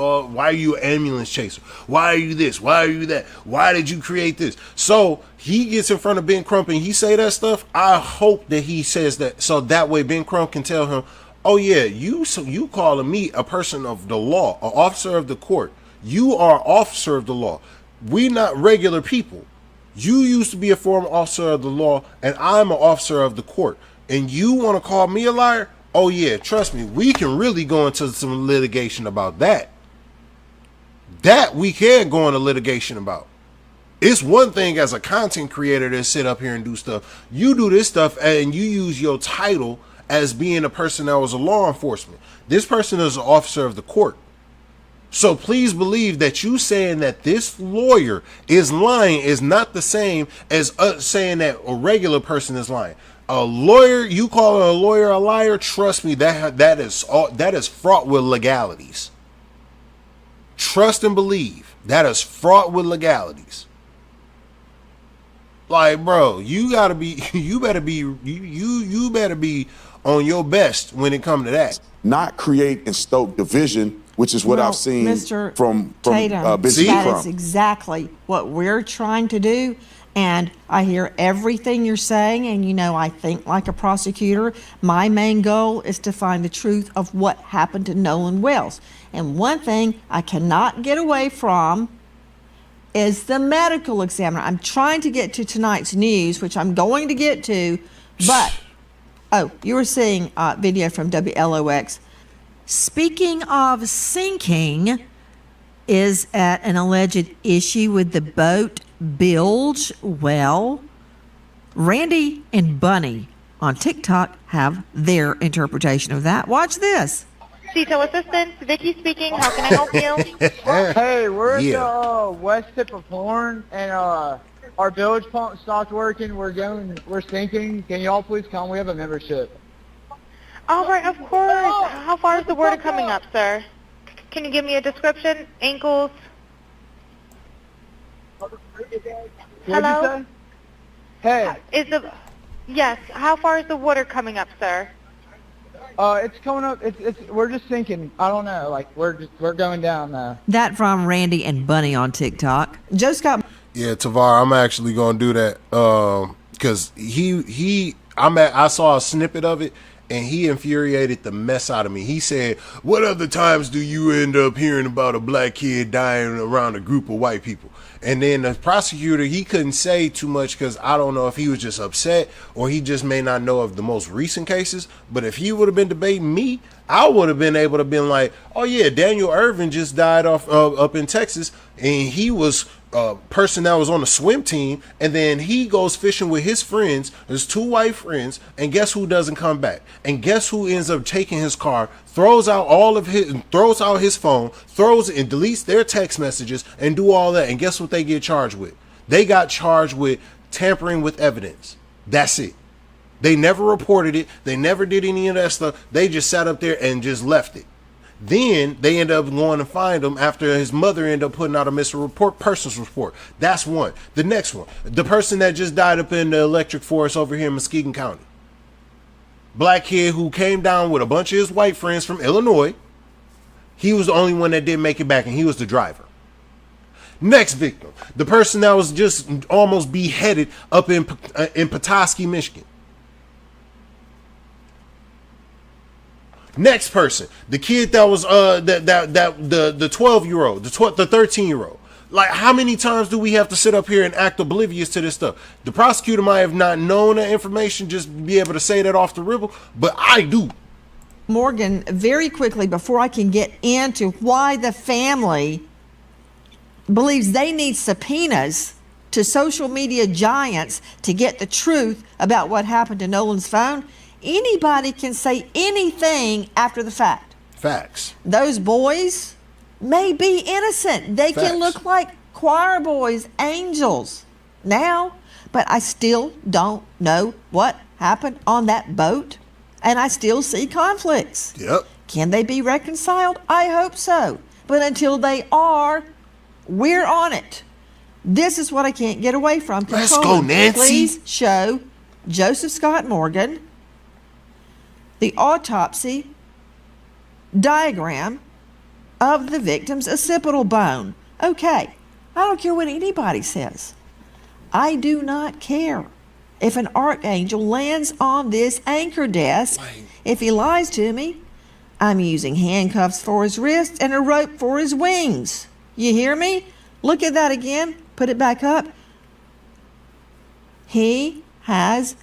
an ambulance chaser? Why are you this? Why are you that? Why did you create this? So he gets in front of Ben Crump and he say that stuff. I hope that he says that so that way Ben Crump can tell him, oh yeah, you calling me a person of the law, an officer of the court. You are officer of the law. We not regular people. You used to be a former officer of the law and I'm an officer of the court. And you want to call me a liar? Oh yeah, trust me, we can really go into some litigation about that. That we can go into litigation about. It's one thing as a content creator to sit up here and do stuff. You do this stuff and you use your title as being a person that was a law enforcement. This person is an officer of the court. So please believe that you saying that this lawyer is lying is not the same as saying that a regular person is lying. A lawyer, you call a lawyer a liar, trust me, that is fraught with legalities. Trust and believe. That is fraught with legalities. Like, bro, you better be on your best when it comes to that. Not create and stoke division, which is what I've seen Mr. from Tatum, Benjamin Crump. that is exactly what we're trying to do. And I hear everything you're saying, and you know, I think like a prosecutor. My main goal is to find the truth of what happened to Nolan Wells. And one thing I cannot get away from is the medical examiner. I'm trying to get to tonight's news, which I'm going to get to, but, oh, you were seeing video from WLOX. Speaking of sinking, is at an alleged issue with the boat bilge. Well, Randy and Bunny on TikTok have their interpretation of that. Watch this. Detail assistance, Vicky speaking. How can I help you? Hey, we're at the west tip of Horn, and our bilge pump stopped working. We're sinking. Can y'all please come? We have a membership. All right, of course. How far is the water coming up, sir? Can you give me a description? Ankles? Hello? Hey. Yes. How far is the water coming up, sir? It's coming up. We're just thinking. I don't know. Like we're going down. That from Randy and Bunny on TikTok. Joe Scott. Yeah, Tavar, I'm actually gonna do that because I saw a snippet of it and he infuriated the mess out of me. He said, "What other times do you end up hearing about a black kid dying around a group of white people?" And then the prosecutor, he couldn't say too much because I don't know if he was just upset or he just may not know of the most recent cases. But if he would have been debating me, I would have been able to been like, "Oh yeah, Daniel Irvin just died off up in Texas, and he was a person that was on the swim team, and then he goes fishing with his friends, his two white friends, and guess who doesn't come back? And guess who ends up taking his car, throws out his phone, throws and deletes their text messages, and do all that. And guess what they get charged with? They got charged with tampering with evidence. That's it. They never reported it. They never did any of that stuff. They just sat up there and just left it. Then they end up going to find him after his mother ended up putting out a missing report, persons report. That's one. The next one, the person that just died up in the electric forest over here in Muskegon County. Black kid who came down with a bunch of his white friends from Illinois. He was the only one that didn't make it back, and he was the driver. Next victim, the person that was just almost beheaded up in Petoskey, Michigan. Next person, the kid that was the 12-year-old, the 13-year-old. Like, how many times do we have to sit up here and act oblivious to this stuff? The prosecutor might have not known that information, just be able to say that off the ribble, but I do. Morgan, very quickly before I can get into why the family believes they need subpoenas to social media giants to get the truth about what happened to Nolan's phone. Anybody can say anything after the fact. Facts. Those boys may be innocent. They can look like choir boys, angels now, but I still don't know what happened on that boat, and I still see conflicts. Yep. Can they be reconciled? I hope so. But until they are, we're on it. This is what I can't get away from. Let's go, Nancy. Please show Joseph Scott Morgan the autopsy diagram of the victim's occipital bone. Okay, I don't care what anybody says. I do not care if an archangel lands on this anchor desk. If he lies to me, I'm using handcuffs for his wrists and a rope for his wings. You hear me? Look at that again. Put it back up. He has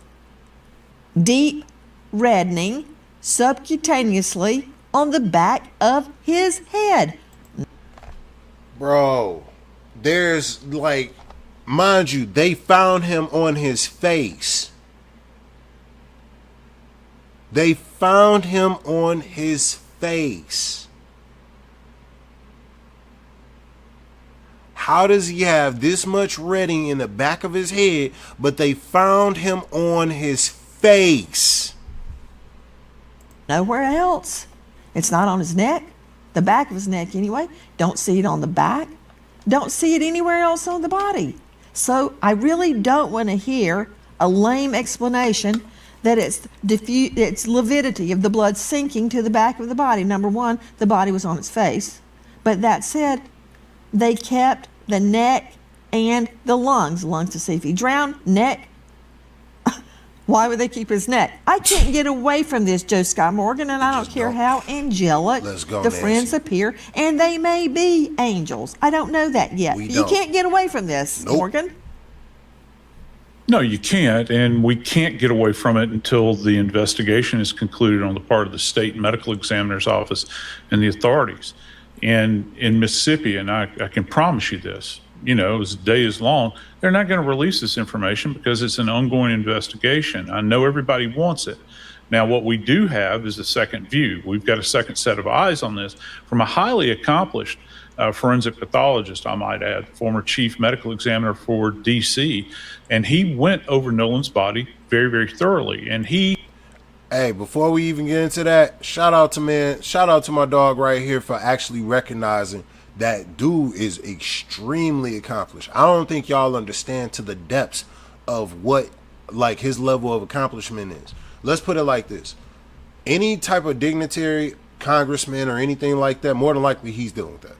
deep reddening subcutaneously on the back of his head. Bro, there's like, mind you, they found him on his face. They found him on his face. How does he have this much redding in the back of his head, but they found him on his face? Nowhere else. It's not on his neck, the back of his neck anyway. Don't see it on the back. Don't see it anywhere else on the body. So I really don't want to hear a lame explanation that it's lividity of the blood sinking to the back of the body. Number one, the body was on its face. But that said, they kept the neck and the lungs. Lungs to see if he drowned, neck. Why would they keep his neck? I can't get away from this, Joe Scott Morgan, and I don't care how angelic the friends appear, and they may be angels. I don't know that yet. You can't get away from this, Morgan. No, you can't, and we can't get away from it until the investigation is concluded on the part of the state medical examiner's office and the authorities. And in Mississippi, and I can promise you this, you know, as the day is long, they're not going to release this information because it's an ongoing investigation. I know everybody wants it. Now, what we do have is a second view. We've got a second set of eyes on this from a highly accomplished forensic pathologist, I might add, former chief medical examiner for DC. And he went over Nolan's body very, very thoroughly. And Hey, before we even get into that, shout out to my dog right here for actually recognizing that dude is extremely accomplished. I don't think y'all understand to the depths of what like his level of accomplishment is. Let's put it like this. Any type of dignitary, congressman, or anything like that, more than likely he's dealing with that.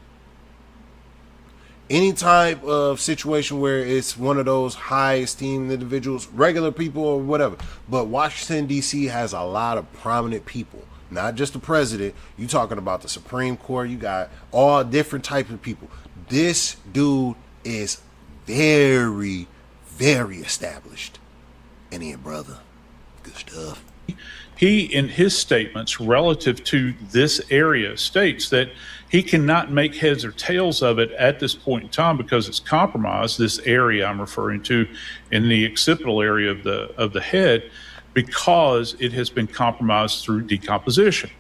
Any type of situation where it's one of those high esteemed individuals, regular people or whatever. But Washington, D.C. has a lot of prominent people. Not just the president. You talking about the Supreme Court. You got all different types of people. This dude is very, very established. And then, brother, good stuff. He, in his statements relative to this area, states that he cannot make heads or tails of it at this point in time because it's compromised, this area I'm referring to in the occipital area of the head, because it has been compromised through decomposition.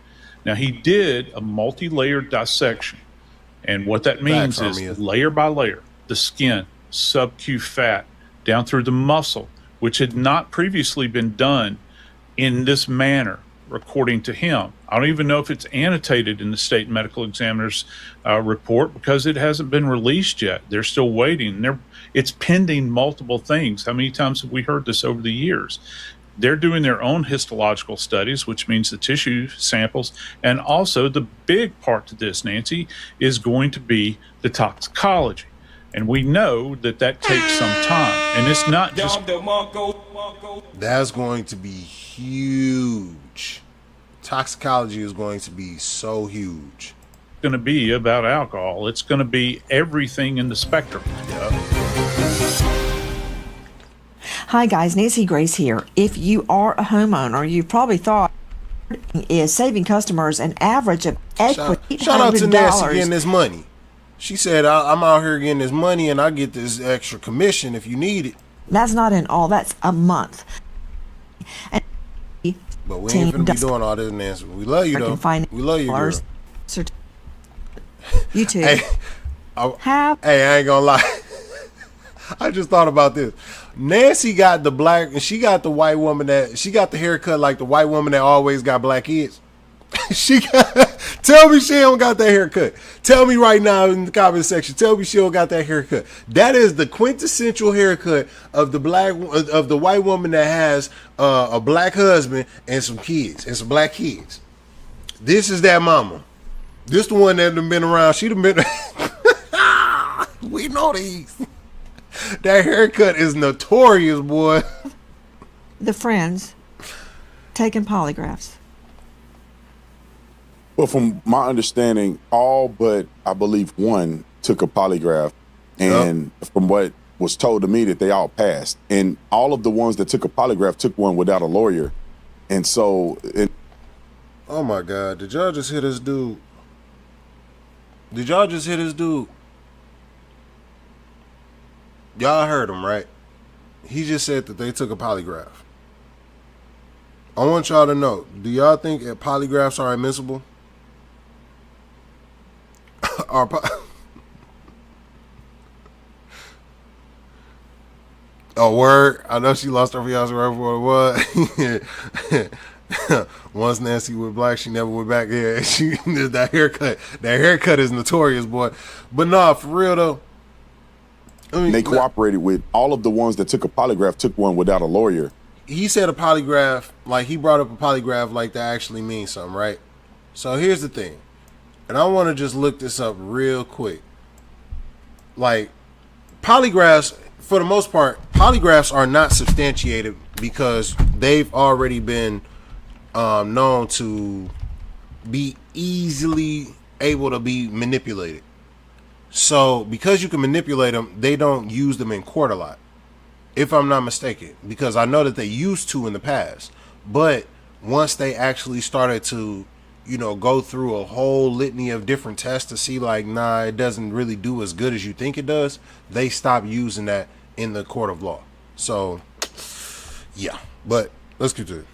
Now, he did a multi-layered dissection, and what that means is layer by layer, the skin, sub-Q fat, down through the muscle, which had not previously been done in this manner, according to him. I don't even know if it's annotated in the state medical examiner's report because it hasn't been released yet. They're still waiting. It's pending multiple things. How many times have we heard this over the years? They're doing their own histological studies, which means the tissue samples. And also the big part to this, Nancy, is going to be the toxicology. And we know that takes some time. And it's not just... That's going to be huge. Toxicology is going to be so huge. It's going to be about alcohol. It's going to be everything in the spectrum. Yep. Hi guys, Nancy Grace here. If you are a homeowner, you've probably thought is saving customers an average of $800. Shout out to Nancy getting this money. She said, I'm out here getting this money and I get this extra commission if you need it. That's not in all, that's a month. And but we ain't finna be doing all this, Nancy. We love you though. We love you, girl. You too. Hey, I ain't gonna lie. I just thought about this. Nancy got the black, and she got the white woman she got the haircut like the white woman that always got black kids. Tell me she don't got that haircut. Tell me right now in the comment section. Tell me she don't got that haircut. That is the quintessential haircut of the white woman that has a black husband and some kids and some black kids. This is that mama. This the one that done been around. She done been. We know these. That haircut is notorious, boy. The friends taking polygraphs. Well, from my understanding, all but I believe one took a polygraph, and from what was told to me, that they all passed. And all of the ones that took a polygraph took one without a lawyer, and so. Oh my God! Did y'all just hit this dude? Did y'all just hit this dude? Y'all heard him, right? He just said that they took a polygraph. I want y'all to know, do y'all think that polygraphs are admissible? Oh, word. I know she lost her fiance right before it was. Once Nancy went black, she never went back. Yeah, she did that haircut. That haircut is notorious, boy. But nah, for real though. They cooperated with all of the ones that took a polygraph took one without a lawyer. He said a polygraph, like he brought up a polygraph like that actually means something, right? So here's the thing. And I want to just look this up real quick. Like, polygraphs, for the most part, polygraphs are not substantiated because they've already been known to be easily able to be manipulated. So because you can manipulate them, they don't use them in court a lot, if I'm not mistaken, because I know that they used to in the past. But once they actually started to, go through a whole litany of different tests to see like, nah, it doesn't really do as good as you think it does, they stopped using that in the court of law. So, yeah. But let's get to it.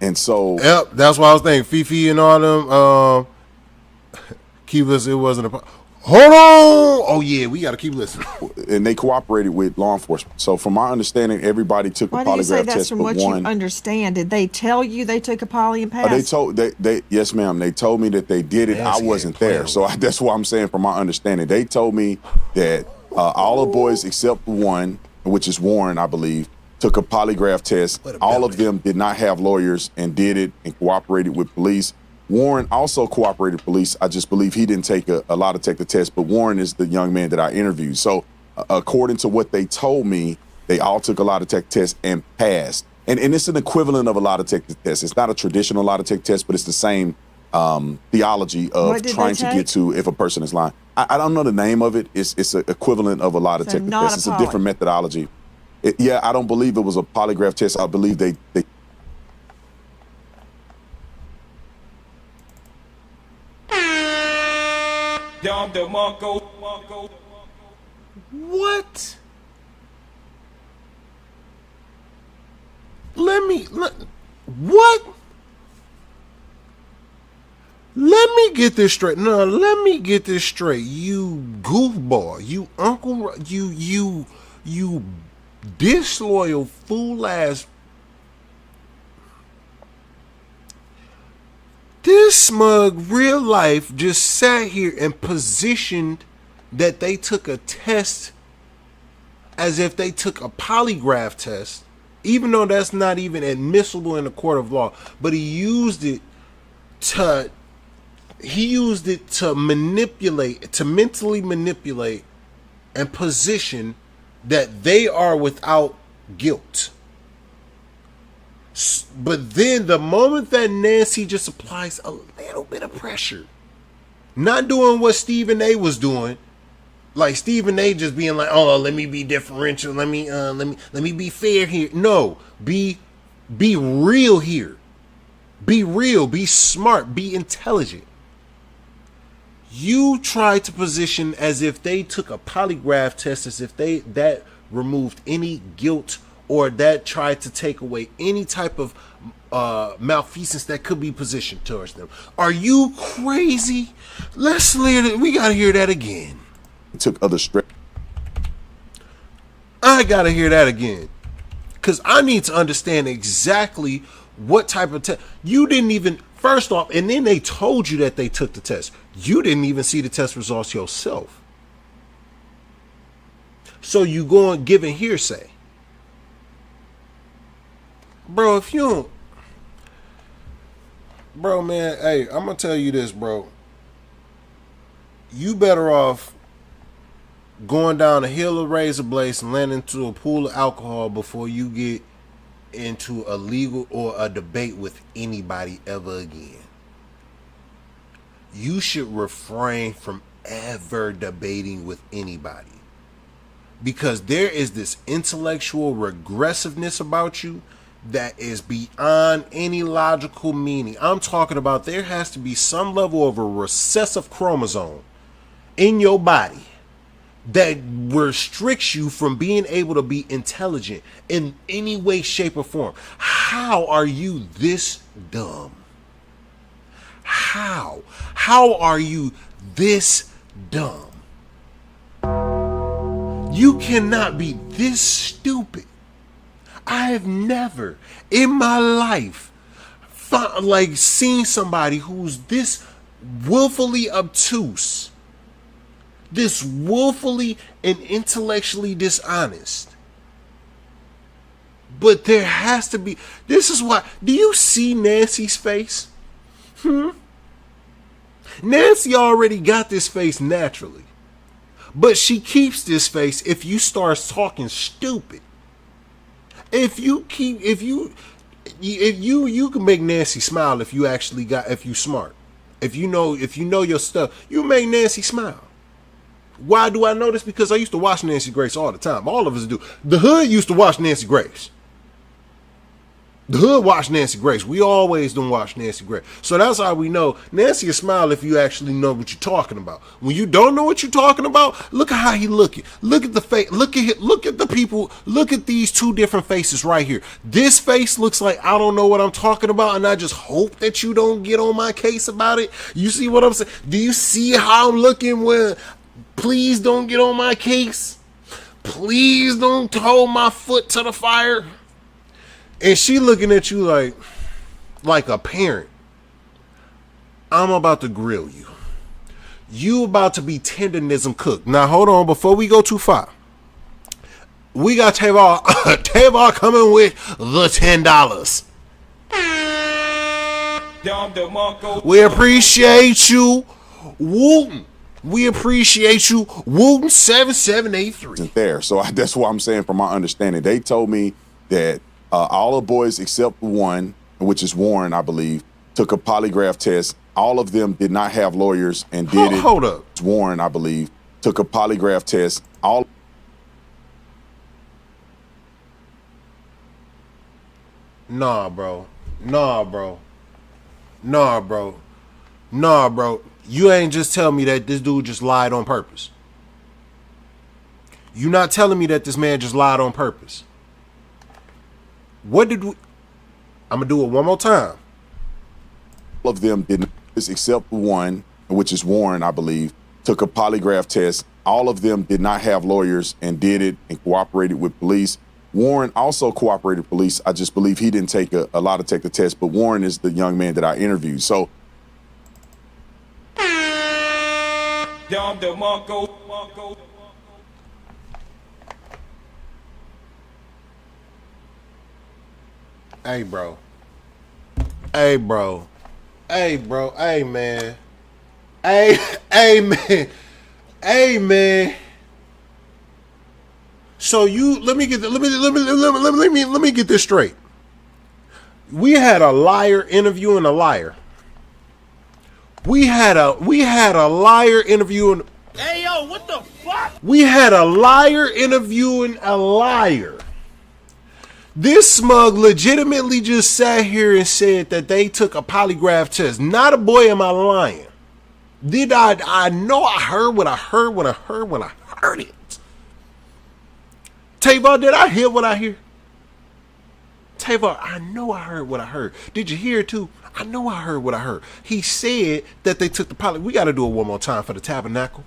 And so... Yep, that's why I was thinking. Fifi and all them, keep us, it wasn't a... Hold on! Oh, yeah, we got to keep listening. And they cooperated with law enforcement. So from my understanding, everybody took a polygraph test. Why do you say that's from what you understand? Did they tell you they took a poly and passed? Yes, ma'am. They told me that they did it. I wasn't there. So that's what I'm saying from my understanding. They told me that all the boys except one, which is Warren, I believe, took a polygraph test. All of them did not have lawyers and did it and cooperated with police. Warren also cooperated with police. I just believe he didn't take a lie detector test, but Warren is the young man that I interviewed. So according to what they told me, they all took a lie detector test and passed. And it's an equivalent of a lie detector test. It's not a traditional lie detector test, but it's the same theology of trying to get to if a person is lying. I don't know the name of it. It's an equivalent of a lie detector test. It's a different methodology. Yeah, I don't believe it was a polygraph test. I believe they What? What? Let me get this straight. No, let me get this straight. You goofball. You uncle. You disloyal fool ass. This smug real life just sat here and positioned that they took a test as if they took a polygraph test, even though that's not even admissible in the court of law. But he used it to manipulate, to mentally manipulate and position that they are without guilt. But then the moment that Nancy just applies a little bit of pressure, not doing what Stephen A was doing, like Stephen A just being like, "Oh, let me be differential, let me be fair here." No, be real here. Be real, be smart, be intelligent. You try to position as if they took a polygraph test, as if that removed any guilt or that tried to take away any type of malfeasance that could be positioned towards them. Are you crazy? We gotta hear that again. Took other strip. I gotta hear that again, because I need to understand exactly what type of test. You didn't even, first off, and then they told you that they took the test. You didn't even see the test results yourself. So you go and giving hearsay. Bro, if you don't, bro, man, hey, I'm gonna tell you this, bro. You better off going down a hill of razor blades and landing into a pool of alcohol before you get into a legal or a debate with anybody ever again. You should refrain from ever debating with anybody, because there is this intellectual regressiveness about you that is beyond any logical meaning. I'm talking about there has to be some level of a recessive chromosome in your body that restricts you from being able to be intelligent in any way, shape, or form. How are you this dumb? How are you this dumb? You cannot be this stupid. I have never in my life seen somebody who's this willfully obtuse, this willfully and intellectually dishonest. But there has to be, this is why, do you see Nancy's face? Nancy already got this face naturally, but she keeps this face if you start talking stupid. If you can make Nancy smile if you smart. If you know your stuff, you make Nancy smile. Why do I know this? Because I used to watch Nancy Grace all the time. All of us do. The hood used to watch Nancy Grace. The hood watched Nancy Grace. We always don't watch Nancy Grace. So that's how we know Nancy will smile if you actually know what you're talking about. When you don't know what you're talking about, look at how he looking. Look at the face. Look at the people. Look at these two different faces right here. This face looks like I don't know what I'm talking about, and I just hope that you don't get on my case about it. You see what I'm saying? Do you see how I'm looking? When please don't get on my case. Please don't hold my foot to the fire. And she looking at you like a parent. I'm about to grill you. You about to be tenderism cooked. Now hold on, before we go too far. We got Tavon. Tavon coming with the $10. We appreciate you, Wooten. We appreciate you, Wooten 7783. There, so that's what I'm saying. From my understanding, they told me that all the boys except one, which is Warren, I believe, took a polygraph test. All of them did not have lawyers and did it. Hold up. Warren, I believe, took a polygraph test. Nah, bro. You ain't just tell me that this dude just lied on purpose. You not telling me that this man just lied on purpose. What did we... I'm going to do it one more time. All of them did not, except one, which is Warren, I believe, took a polygraph test. All of them did not have lawyers and did it and cooperated with police. Warren also cooperated with police. I just believe he didn't take a lot to take the test, but Warren is the young man that I interviewed. So Hey, bro. Hey, man. Hey, man. So let me get this straight. We had a liar interviewing a liar. We had a liar interviewing. Hey, yo, what the fuck? We had a liar interviewing a liar. This smug legitimately just sat here and said that they took a polygraph test. Not a boy, am I lying? Did I know I heard what I heard when I heard it. Tavon, did I hear what I hear? Tavon, I know I heard what I heard. Did you hear it too? I know I heard what I heard. He said that they took the polygraph. We got to do it one more time for the tabernacle.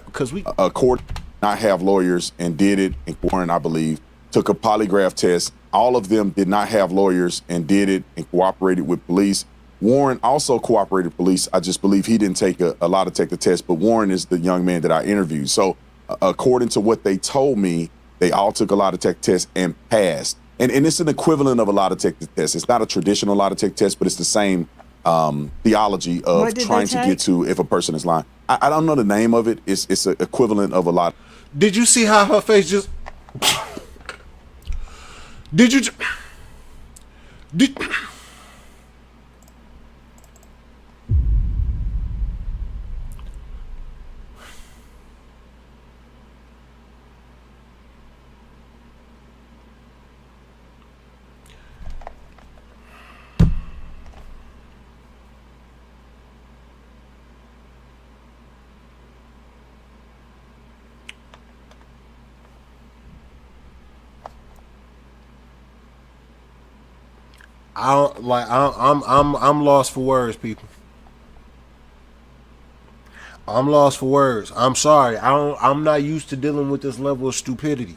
Because a court not have lawyers and did it. And Warren, I believe, took a polygraph test. All of them did not have lawyers and did it and cooperated with police. Warren also cooperated with police. I just believe he didn't take a lot to take the test, but Warren is the young man that I interviewed. So according to what they told me, they all took a lot to take tests and passed. And it's an equivalent of a lot to take the test. It's not a traditional lot to take test, but it's the same theology of trying to get to if a person is lying. I don't know the name of it. It's an equivalent of a lot. Did you see how her face just... Did... I'm lost for words, people. I'm lost for words. I'm sorry. I'm not used to dealing with this level of stupidity.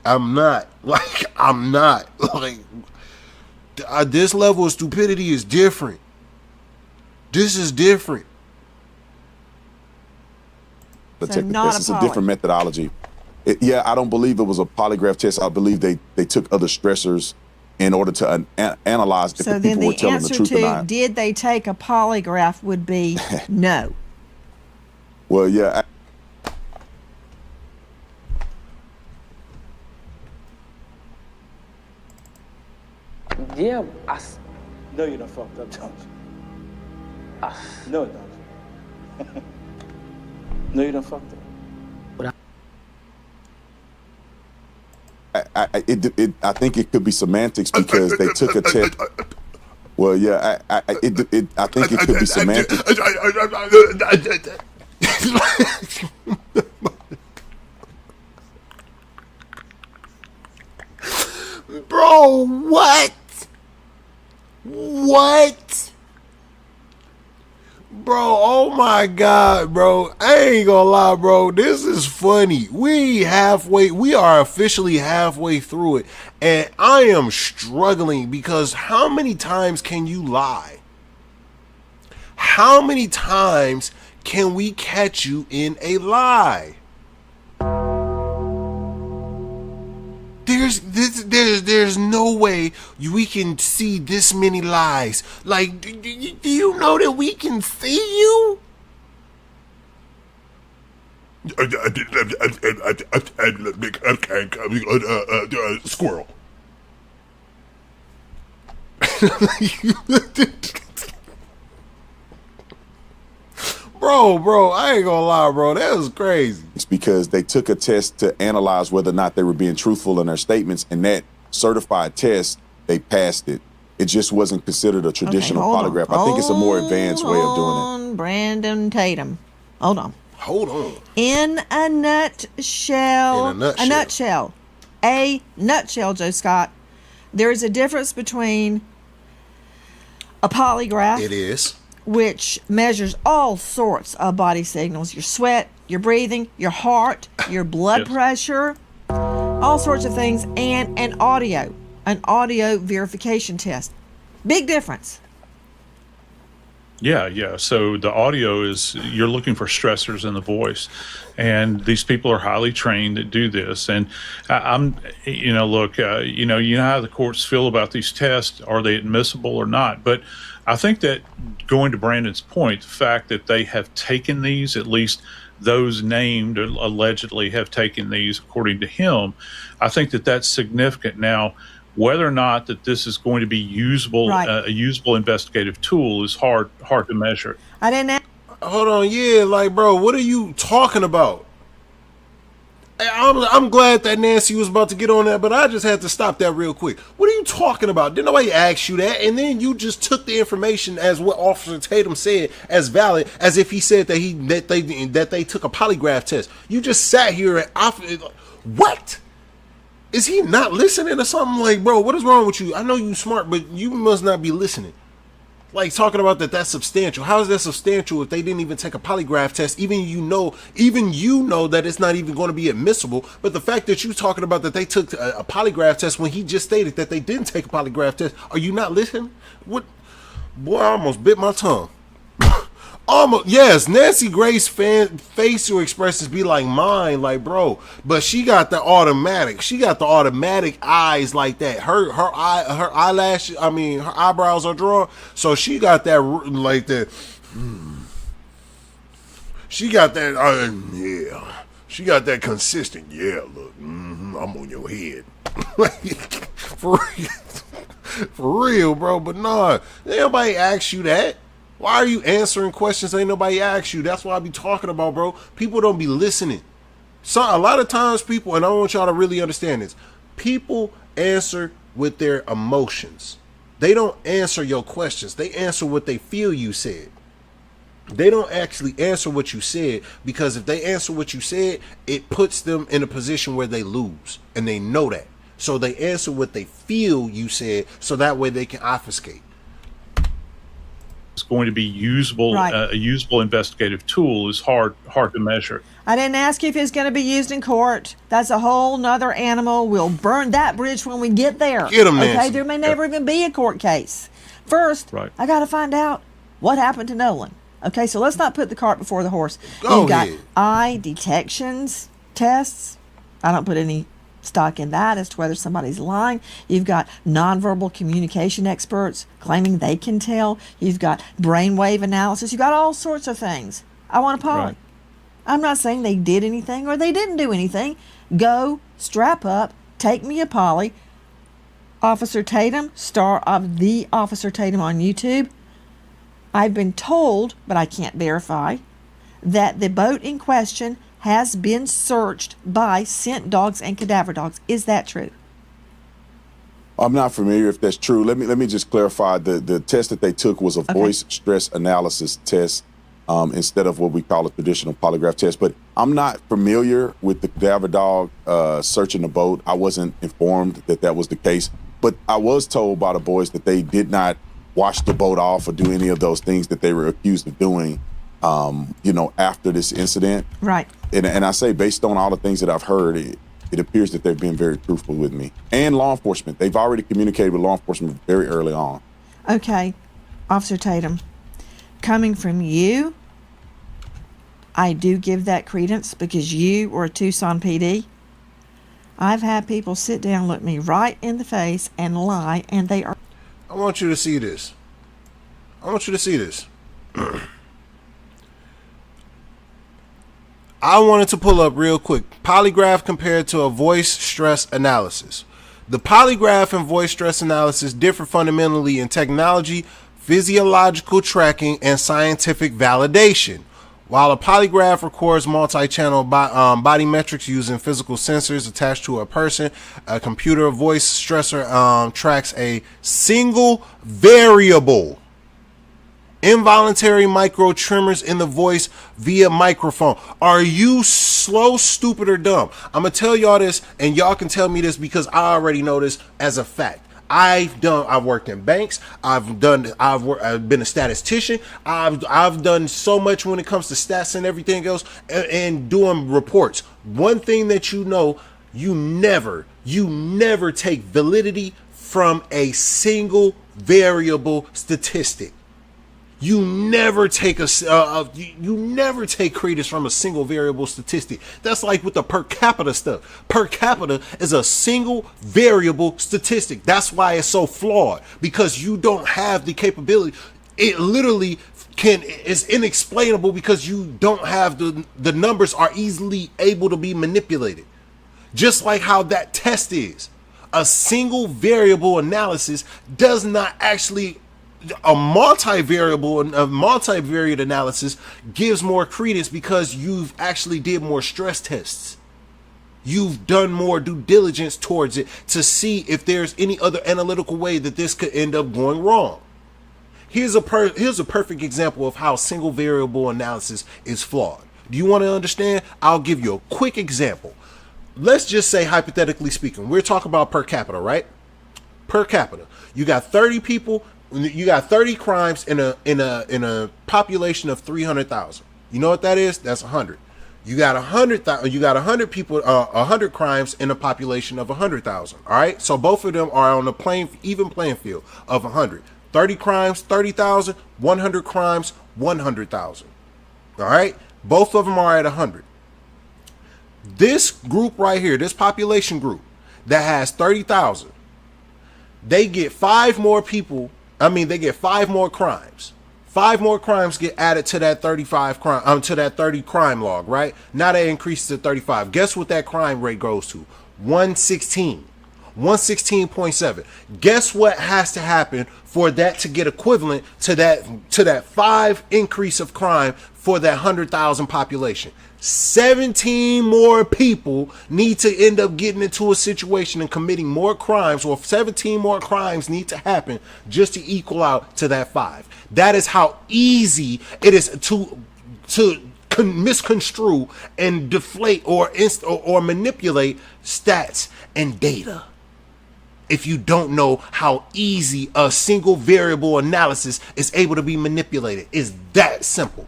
I'm not. This level of stupidity is different. This is different. This is a different methodology. I don't believe it was a polygraph test. I believe they took other stressors in order to analyze if the people were telling the truth or not. So then the answer to did they take a polygraph would be no. Well, yeah. Yeah, no, you done fucked up, don't you? No, don't you? No, you done fucked up. I think it could be semantics because they took a test. Well, yeah, I think it could be semantics. Bro, what? What? Bro, oh my God, bro. I ain't gonna lie, bro. This is funny. We are officially halfway through it. And I am struggling because how many times can you lie? How many times can we catch you in a lie? there's no way we can see this many lies. Like, do you know that we can see you? Squirrel. Bro, I ain't gonna lie, bro. That was crazy. It's because they took a test to analyze whether or not they were being truthful in their statements, and that certified test, they passed it. It just wasn't considered a traditional polygraph. I think it's a more advanced way of doing it. Brandon Tatum. Hold on. In a nutshell, Joe Scott, there is a difference between a polygraph. It is. Which measures all sorts of body signals, your sweat, your breathing, your heart, your blood pressure, all sorts of things, and an audio verification test. Big difference. Yeah. So the audio is, you're looking for stressors in the voice, and these people are highly trained that do this. And you know how the courts feel about these tests. Are they admissible or not? But I think that, going to Brandon's point, the fact that they have taken these, at least those named allegedly have taken these, according to him, I think that that's significant. Now, whether or not that this is going to be usable, a usable investigative tool, is hard to measure. I didn't. Hold on, bro, what are you talking about? I'm glad that Nancy was about to get on that, but I just had to stop that real quick. What are you talking about? Didn't nobody ask you that? And then you just took the information as what Officer Tatum said as valid, as if he said that they took a polygraph test. You just sat here and what? Is he not listening or something? Like, bro, what is wrong with you? I know you smart, but you must not be listening. Like, talking about that's substantial. How is that substantial if they didn't even take a polygraph test? Even you know that it's not even going to be admissible. But the fact that you're talking about that they took a polygraph test when he just stated that they didn't take a polygraph test, are you not listening? What? Boy, I almost bit my tongue. Almost, yes. Nancy Grace's facial expressions be like mine, like, bro. But she got the automatic. She got the automatic eyes like that. Her eyebrows are drawn, so she got that like that. She got that. She got that consistent. Yeah, look, I'm on your head. For real, bro. But nah, ain't nobody ask you that. Why are you answering questions ain't nobody asked you? That's what I be talking about, bro. People don't be listening. So a lot of times people, and I want y'all to really understand this, people answer with their emotions. They don't answer your questions. They answer what they feel you said. They don't actually answer what you said, because if they answer what you said, it puts them in a position where they lose, and they know that. So they answer what they feel you said, so that way they can obfuscate. It's going to be usable, a usable investigative tool, is hard to measure. I didn't ask you if it's going to be used in court. That's a whole nother animal. We'll burn that bridge when we get there. Get them, Nancy. Okay, there may never even be a court case. First, I got to find out what happened to Nolan. Okay, so let's not put the cart before the horse. You've got eye detections tests. I don't put any stock in that as to whether somebody's lying. You've got nonverbal communication experts claiming they can tell. You've got brainwave analysis. You've got all sorts of things. I want a poly. I'm not saying they did anything or they didn't do anything. Go, strap up, take me a poly. Officer Tatum, star of The Officer Tatum on YouTube. I've been told, but I can't verify, that the boat in question has been searched by scent dogs and cadaver dogs. Is that true? I'm not familiar if that's true. Let me just clarify. The test that they took was a voice stress analysis test instead of what we call a traditional polygraph test. But I'm not familiar with the cadaver dog searching the boat. I wasn't informed that that was the case. But I was told by the boys that they did not wash the boat off or do any of those things that they were accused of doing, after this incident. Right. And I say, based on all the things that I've heard, it appears that they've been very truthful with me. And law enforcement. They've already communicated with law enforcement very early on. Okay. Officer Tatum, coming from you, I do give that credence because you were a Tucson PD. I've had people sit down, look me right in the face, and lie, and they are. I want you to see this. I want you to see this. I wanted to pull up real quick. Polygraph compared to a voice stress analysis. The polygraph and voice stress analysis differ fundamentally in technology, physiological tracking, and scientific validation. While a polygraph records multi-channel body metrics using physical sensors attached to a person, a computer voice stressor tracks a single variable. Involuntary micro tremors in the voice via microphone. Are you slow, stupid, or dumb? I'm gonna tell y'all this, and y'all can tell me this because I already know this as a fact. I've worked in banks. I've been a statistician. I've done so much when it comes to stats and everything else, and doing reports. One thing that you know, you never take validity from a single variable statistic. You never take you never take credence from a single variable statistic. That's like with the per capita stuff. Per capita is a single variable statistic. That's why it's so flawed, because you don't have the capability. It literally is inexplainable because you don't have the numbers are easily able to be manipulated. Just like how that test is. A single variable analysis does not actually. A multivariate analysis gives more credence because you've actually did more stress tests. You've done more due diligence towards it to see if there's any other analytical way that this could end up going wrong. Here's a perfect example of how single variable analysis is flawed. Do you want to understand? I'll give you a quick example. Let's just say, hypothetically speaking, we're talking about per capita, right? Per capita. You got 30 people. You got 30 crimes in a population of 300,000. You know what that is? That's 100. You got 100,000. You got 100 people, 100 crimes in a population of 100,000. All right. So both of them are on the even playing field of 100. 30 crimes, 30,000. 100 crimes, 100,000. All right. Both of them are at 100. This group right here, this population group that has 30,000, they get 5 more people. They get 5 more crimes. 5 more crimes get added to that 35 crime, to that 30 crime log, right? Now they increase to 35. Guess what that crime rate goes to? 116. 116.7. Guess what has to happen for that to get equivalent to that 5 increase of crime for that 100,000 population? 17 more people need to end up getting into a situation and committing more crimes, or 17 more crimes need to happen just to equal out to that 5. That is how easy it is to misconstrue and deflate or manipulate stats and data. If you don't know how easy a single variable analysis is able to be manipulated, it's that simple.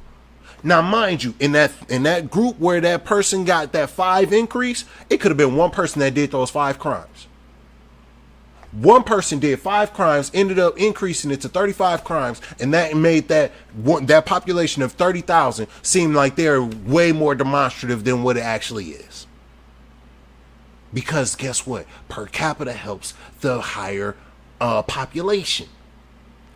Now, mind you, in that group where that person got that 5 increase, it could have been one person that did those 5 crimes. One person did 5 crimes, ended up increasing it to 35 crimes, and that made that population of 30,000 seem like they're way more demonstrative than what it actually is. Because guess what? Per capita helps the higher population.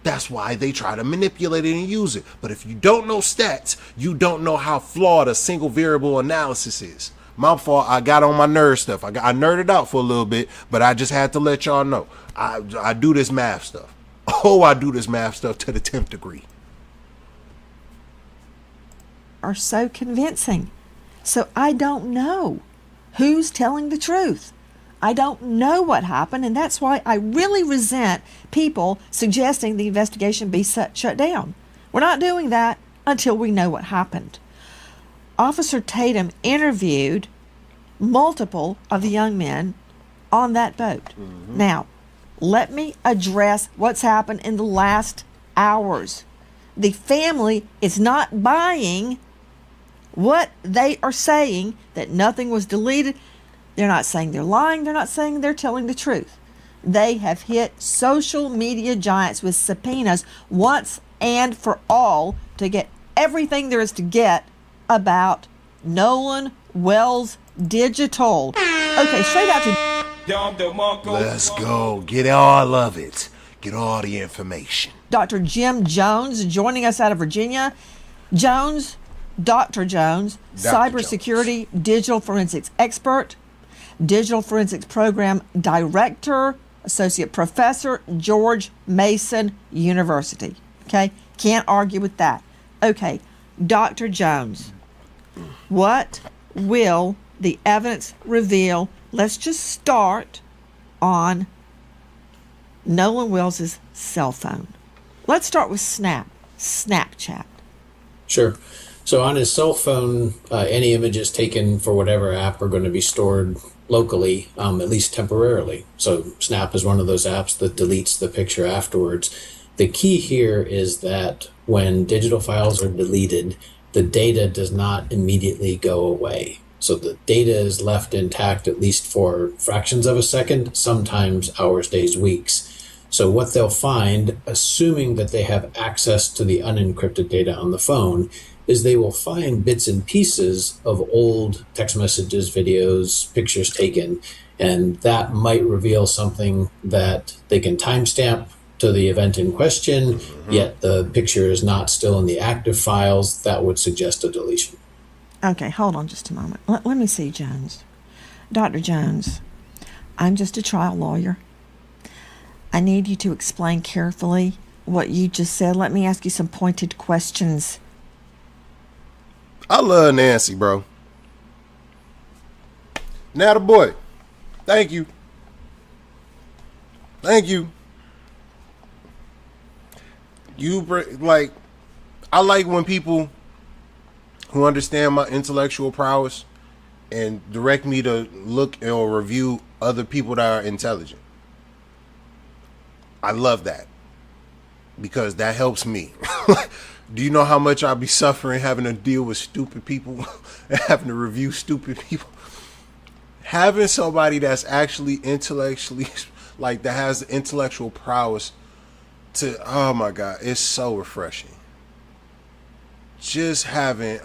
That's why they try to manipulate it and use it. But if you don't know stats, you don't know how flawed a single variable analysis is. My fault. I got on my nerd stuff. I nerded out for a little bit, but I just had to let y'all know. I do this math stuff. Oh, I do this math stuff to the 10th degree. Are so convincing. So I don't know who's telling the truth. I don't know what happened, and that's why I really resent people suggesting the investigation be shut down. We're not doing that until we know what happened. Officer Tatum interviewed multiple of the young men on that boat. Mm-hmm. Now, let me address what's happened in the last hours. The family is not buying what they are saying, that nothing was deleted. They're not saying they're lying. They're not saying they're telling the truth. They have hit social media giants with subpoenas once and for all to get everything there is to get about Nolan Wells digital. Okay, straight out to Let's go. Get all of it. Get all the information. Dr. Jim Jones joining us out of Virginia. Jones, Dr. Jones, cybersecurity, digital forensics expert, digital forensics program director, associate professor, George Mason University. Okay, can't argue with that. Okay, Dr. Jones, what will the evidence reveal? Let's just start on Nolan Wells' cell phone. Let's start with Snapchat. Sure. So on his cell phone, any images taken for whatever app are going to be stored locally, at least temporarily. So Snap is one of those apps that deletes the picture afterwards. The key here is that when digital files are deleted, the data does not immediately go away. So the data is left intact at least for fractions of a second, sometimes hours, days, weeks. So what they'll find, assuming that they have access to the unencrypted data on the phone, is they will find bits and pieces of old text messages, videos, pictures taken, and that might reveal something that they can timestamp to the event in question, yet the picture is not still in the active files. That would suggest a deletion. Okay, hold on just a moment. Let me see, Jones. Dr. Jones, I'm just a trial lawyer. I need you to explain carefully what you just said. Let me ask you some pointed questions. I love Nancy, bro. Now the boy. Thank you. Thank you. I like when people who understand my intellectual prowess and direct me to look or review other people that are intelligent. I love that because that helps me. Do you know how much I'll be suffering having to deal with stupid people and having to review stupid people? Having somebody that's actually intellectually, like that has the intellectual prowess to, oh my God, it's so refreshing. Just having,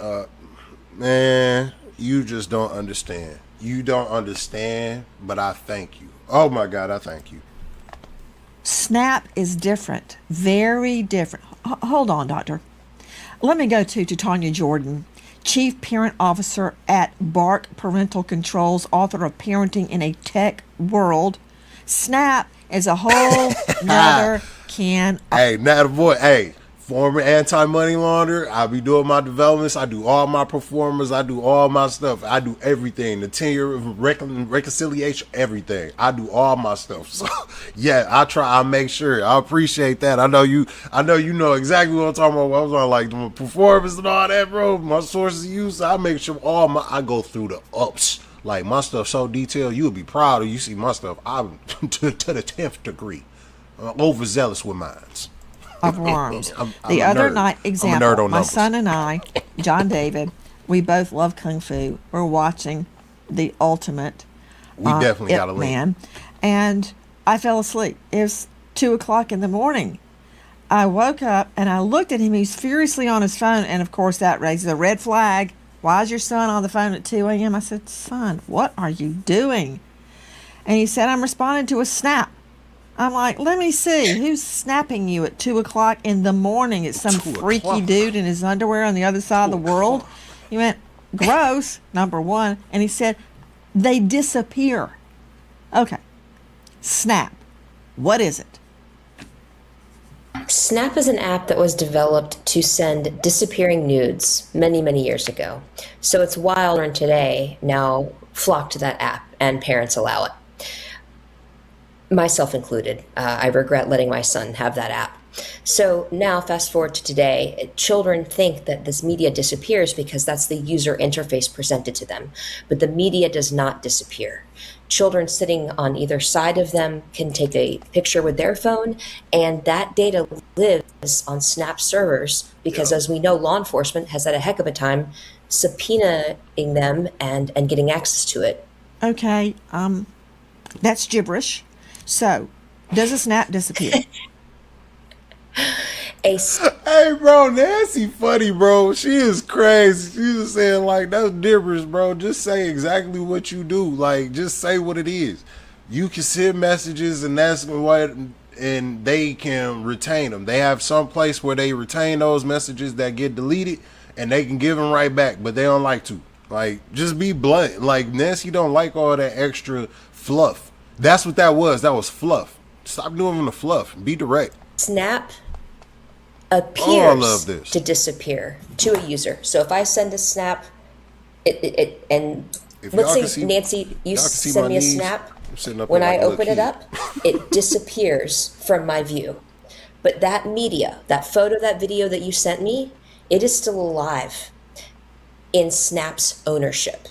man, you just don't understand. You don't understand, but I thank you. Oh my God, I thank you. Snap is different, very different. Hold on, doctor. Let me go to Tanya Jordan, Chief Parent Officer at Bart Parental Controls, author of Parenting in a Tech World. Snap is a whole nother can. Hey, now the boy, hey, former anti-money launderer. I be doing my developments. I do all my performers. I do all my stuff. I do everything. The 10-year reconciliation, everything. I do all my stuff. So yeah, I make sure. I appreciate that. I know you know exactly what I'm talking about. I was on like the performance and all that, bro. My sources of use. I make sure I go through the ups. Like my stuff so detailed, you'll be proud of. You see my stuff. I'm to the 10th degree. I'm overzealous with mine. Of worms. The other night, example, my son and I, John David, we both love Kung Fu. We're watching The Ultimate We definitely got a link. Man, and I fell asleep. It was 2 o'clock in the morning. I woke up and I looked at him. He was furiously on his phone, and of course that raises a red flag. Why is your son on the phone at 2 a.m.? I said, son, what are you doing? And he said, I'm responding to a snap. I'm like, let me see. Who's snapping you at 2 o'clock in the morning? It's some freaky dude in his underwear on the other side of the world. He went, gross, number one. And he said, they disappear. Okay. Snap. What is it? Snap is an app that was developed to send disappearing nudes many, many years ago. So it's wild, and today now flock to that app, and parents allow it. Myself included. I regret letting my son have that app. So now, fast forward to today, children think that this media disappears because that's the user interface presented to them. But the media does not disappear. Children sitting on either side of them can take a picture with their phone, and that data lives on Snap servers because, as we know, law enforcement has had a heck of a time subpoenaing them and getting access to it. Okay, that's gibberish. So, does a snap disappear? Hey, bro, Nancy funny, bro. She is crazy. She's just saying, like, that's different, bro. Just say exactly what you do. Like, just say what it is. You can send messages, and that's what, and they can retain them. They have some place where they retain those messages that get deleted, and they can give them right back, but they don't like to. Like, just be blunt. Like, Nancy don't like all that extra fluff. That's what that was. That was fluff. Stop doing the fluff. Be direct. Snap I appears love this. to disappear to a user. So if I send a snap, and If let's y'all say can see- Nancy, you y'all can see send my me a knees. snap. I'm sitting up When here I like a open little it up, it disappears from my view. But that media, that photo, that video that you sent me, it is still alive in Snap's ownership.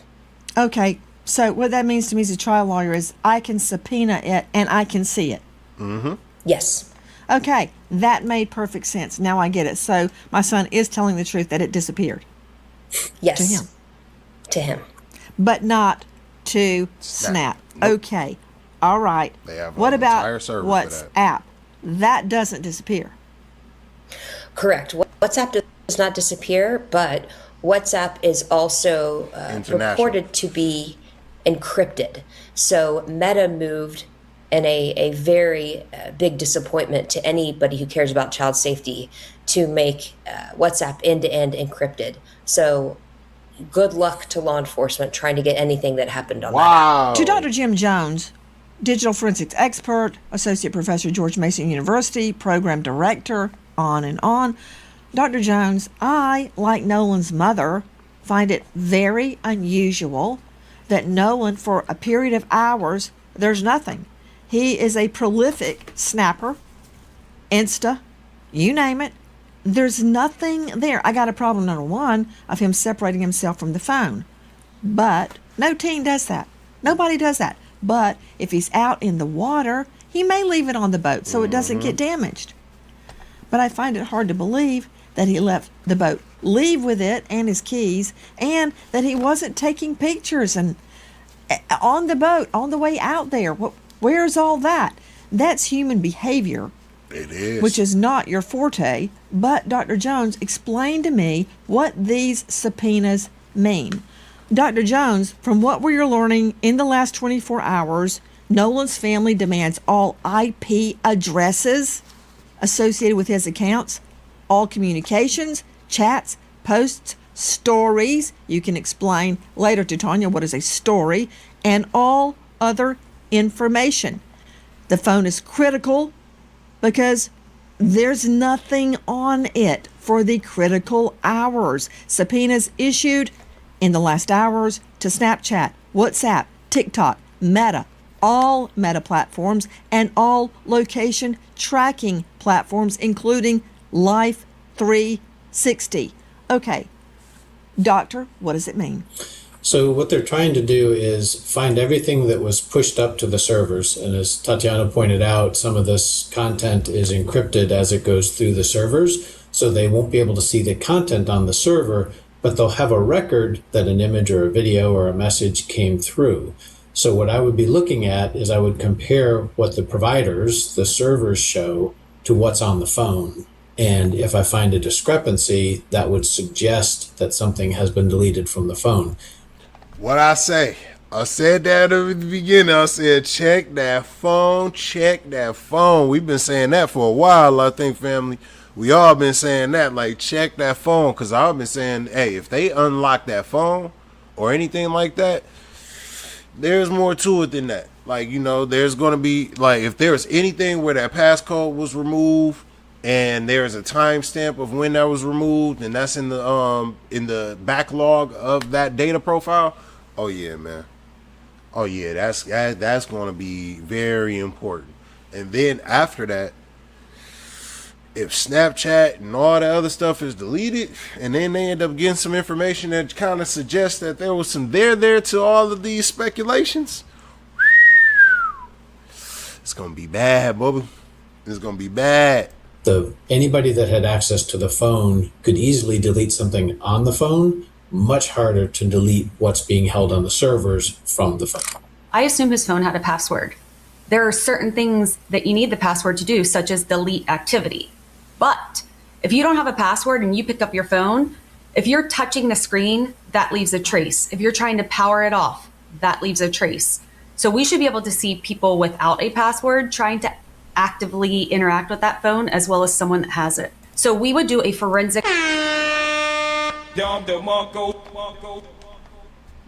Okay, so what that means to me as a trial lawyer is I can subpoena it and I can see it. Mm-hmm. Yes. Okay, that made perfect sense. Now I get it. So my son is telling the truth that it disappeared. Yes. To him. To him. But not to Snap. Okay. All right. They have what an about entire server for WhatsApp? That doesn't disappear. Correct. WhatsApp does not disappear, but WhatsApp is also reported to be encrypted. So Meta moved, and a very big disappointment to anybody who cares about child safety, to make WhatsApp end-to-end encrypted. So good luck to law enforcement trying to get anything that happened on that app. To Dr. Jim Jones, digital forensics expert, associate professor, George Mason University, program director, on and on. Dr. Jones, I, like Nolan's mother, find it very unusual that Nolan, for a period of hours, there's nothing. He is a prolific snapper, Insta, you name it. There's nothing there. I got a problem, number one, of him separating himself from the phone. But no teen does that. Nobody does that. But if he's out in the water, he may leave it on the boat so it doesn't get damaged. But I find it hard to believe that he left the boat, leave with it and his keys, and that he wasn't taking pictures and on the boat, on the way out there. Where's all that? That's human behavior. It is. Which is not your forte. But Dr. Jones, explain to me what these subpoenas mean. Dr. Jones, from what we're learning in the last 24 hours, Nolan's family demands all IP addresses associated with his accounts, all communications, chats, posts, stories. You can explain later to Tanya what is a story, and all other information. The phone is critical because there's nothing on it for the critical hours. Subpoenas issued in the last hours to Snapchat, WhatsApp, TikTok, Meta, all Meta platforms, and all location tracking platforms, including Life 360. Okay, doctor, what does it mean? So what they're trying to do is find everything that was pushed up to the servers. And as Tatiana pointed out, some of this content is encrypted as it goes through the servers. So they won't be able to see the content on the server, but they'll have a record that an image or a video or a message came through. So what I would be looking at is I would compare what the providers, the servers, show to what's on the phone. And if I find a discrepancy, that would suggest that something has been deleted from the phone. What I say, I said that at the beginning. I said, check that phone, check that phone. We've been saying that for a while, I think, family. We all been saying that, like, check that phone, because I've been saying, hey, if they unlock that phone or anything like that, there's more to it than that. Like, you know, there's going to be, like, if there's anything where that passcode was removed and there's a timestamp of when that was removed, and that's in the backlog of that data profile, oh yeah, man. Oh yeah, that's going to be very important. And then after that, if Snapchat and all the other stuff is deleted, and then they end up getting some information that kind of suggests that there was some there to all of these speculations, it's going to be bad, Bubba. It's going to be bad. Anybody that had access to the phone could easily delete something on the phone. Much harder to delete what's being held on the servers from the phone. I assume his phone had a password. There are certain things that you need the password to do, such as delete activity. But If you don't have a password and you pick up your phone, if you're touching the screen, that leaves a trace. If you're trying to power it off, that leaves a trace. So we should be able to see people without a password trying to actively interact with that phone, as well as someone that has it. So we would do a forensic.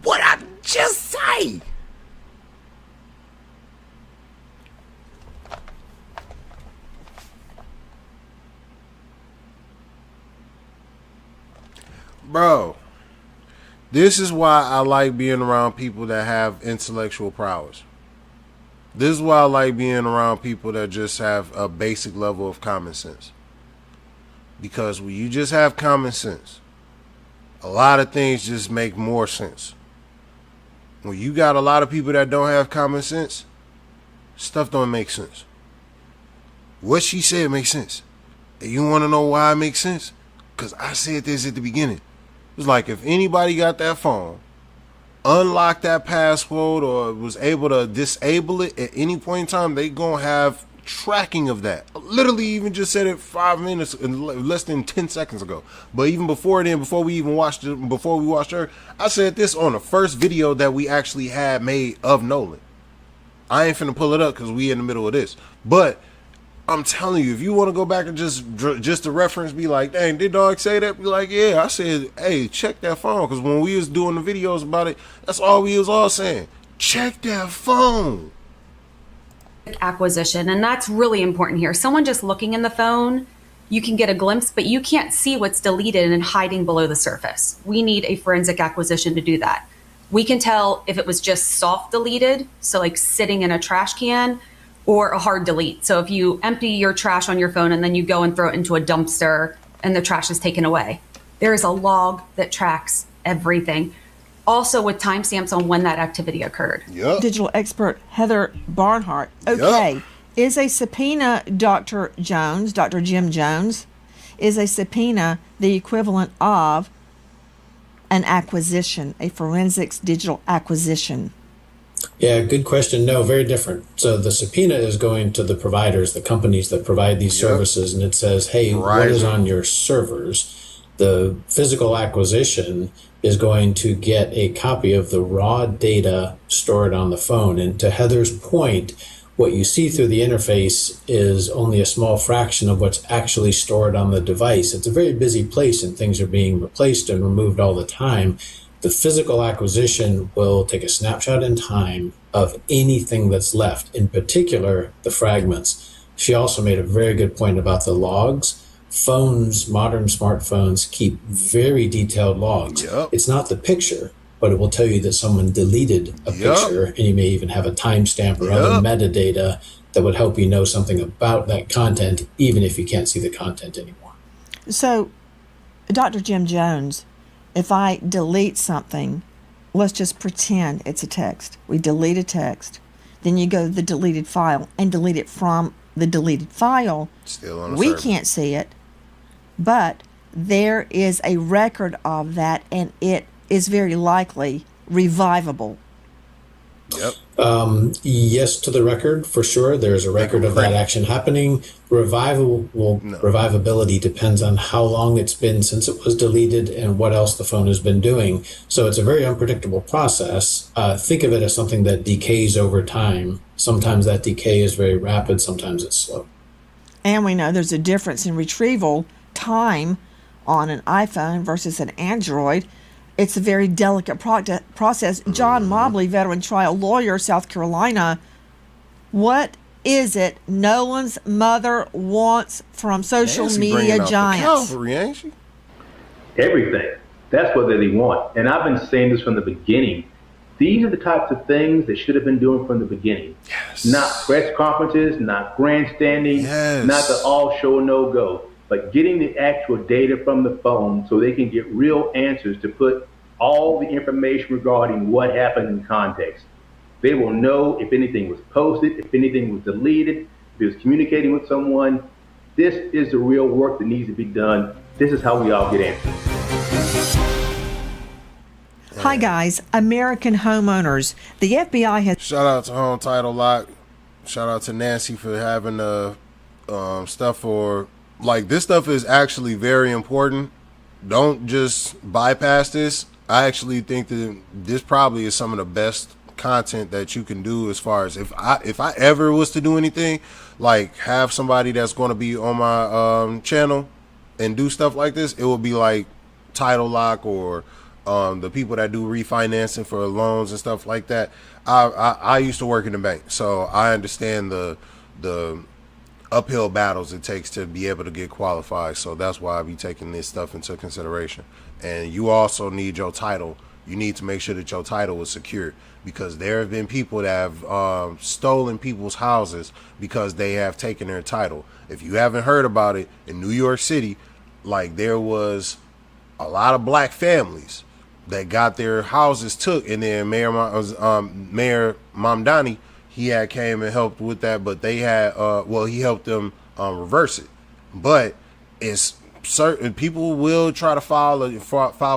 What I just say? Bro, this is why I like being around people that have intellectual prowess. This is why I like being around people that just have a basic level of common sense. Because when you just have common sense, a lot of things just make more sense. When you got a lot of people that don't have common sense, stuff don't make sense. What she said makes sense. And you want to know why it makes sense? Because I said this at the beginning. It's like if anybody got that phone, unlocked that password, or was able to disable it at any point in time, they gonna have tracking of that. I literally even just said it 5 minutes and less than 10 seconds ago. But even before then, before we watched her, I said this on the first video that we actually had made of Nolan. I ain't finna pull it up because we in the middle of this. But I'm telling you, if you want to go back and just to reference, be like, dang, did dog say that? Be like, yeah, I said, hey, check that phone. Because when we was doing the videos about it, that's all we was all saying. Check that phone. Acquisition, and that's really important here. Someone just looking in the phone, you can get a glimpse, but you can't see what's deleted and hiding below the surface. We need a forensic acquisition to do that. We can tell if it was just soft deleted, so like sitting in a trash can, or a hard delete. So if you empty your trash on your phone and then you go and throw it into a dumpster and the trash is taken away, there is a log that tracks everything. Also with timestamps on when that activity occurred. Yep. Digital expert Heather Barnhart. Okay. Yep. Is a subpoena, Dr. Jim Jones, is a subpoena the equivalent of an acquisition, a forensics digital acquisition? Yeah, good question. No, very different. So the subpoena is going to the providers, the companies that provide these services, and it says, hey, what is on your servers? The physical acquisition is going to get a copy of the raw data stored on the phone. And to Heather's point, what you see through the interface is only a small fraction of what's actually stored on the device. It's a very busy place and things are being replaced and removed all the time. The physical acquisition will take a snapshot in time of anything that's left, in particular, the fragments. She also made a very good point about the logs. Phones, modern smartphones, keep very detailed logs. Yep. It's not the picture, but it will tell you that someone deleted a picture, and you may even have a timestamp or other metadata that would help you know something about that content, even if you can't see the content anymore. So, Dr. Jim Jones, if I delete something, let's just pretend it's a text. We delete a text. Then you go to the deleted file and delete it from the deleted file. Still on the We server. can't see it, but there is a record of that, and it is very likely revivable. Yep. Yes, to the record, for sure. There's a record of that action happening. Revivability depends on how long it's been since it was deleted and what else the phone has been doing. So it's a very unpredictable process. Think of it as something that decays over time. Sometimes that decay is very rapid, sometimes it's slow. And we know there's a difference in retrieval time on an iPhone versus an Android. It's a very delicate process. John Mobley, veteran trial lawyer, South Carolina. What is it Nolan's mother wants from social media giants? Calvary, ain't she? Everything. That's what they want. And I've been saying this from the beginning. These are the types of things they should have been doing from the beginning. Yes. Not press conferences, not grandstanding, not the all show, no go, but getting the actual data from the phone so they can get real answers to put all the information regarding what happened in context. They will know if anything was posted, if anything was deleted, if it was communicating with someone. This is the real work that needs to be done. This is how we all get answers. Hi guys, American homeowners. The FBI has... Shout out to Home Title Lock. Shout out to Nancy for having the stuff for like this stuff is actually very important. Don't just bypass this. I actually think that this probably is some of the best content that you can do, as far as if I ever was to do anything, like have somebody that's going to be on my channel and do stuff like this, it will be like Title Lock or the people that do refinancing for loans and stuff like that. I used to work in the bank, so I understand the uphill battles it takes to be able to get qualified. So that's why I be taking this stuff into consideration. And you also need your title. You need to make sure that your title is secured, because there have been people that have stolen people's houses because they have taken their title. If you haven't heard about it, in New York City, like there was a lot of black families that got their houses took, and then Mayor Mamdani, he had came and helped with that, but they had he helped them reverse it. But it's certain people will try to file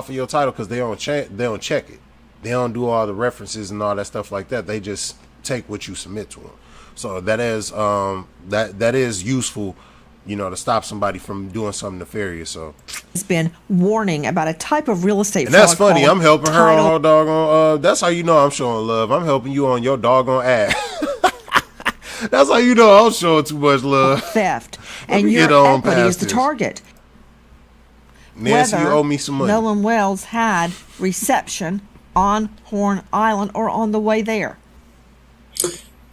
for your title because they don't check it. They don't do all the references and all that stuff like that. They just take what you submit to them. So that is that is useful, you know, to stop somebody from doing something nefarious. So it's been warning about a type of real estate and that's fraud funny. I'm helping her title on her doggone that's how you know I'm showing love. I'm helping you on your doggone ad. That's how you know I'm showing too much love. theft, and your equity is the target. Nancy, Whether you owe me some money. Nolan Wells had reception on Horn Island or on the way there.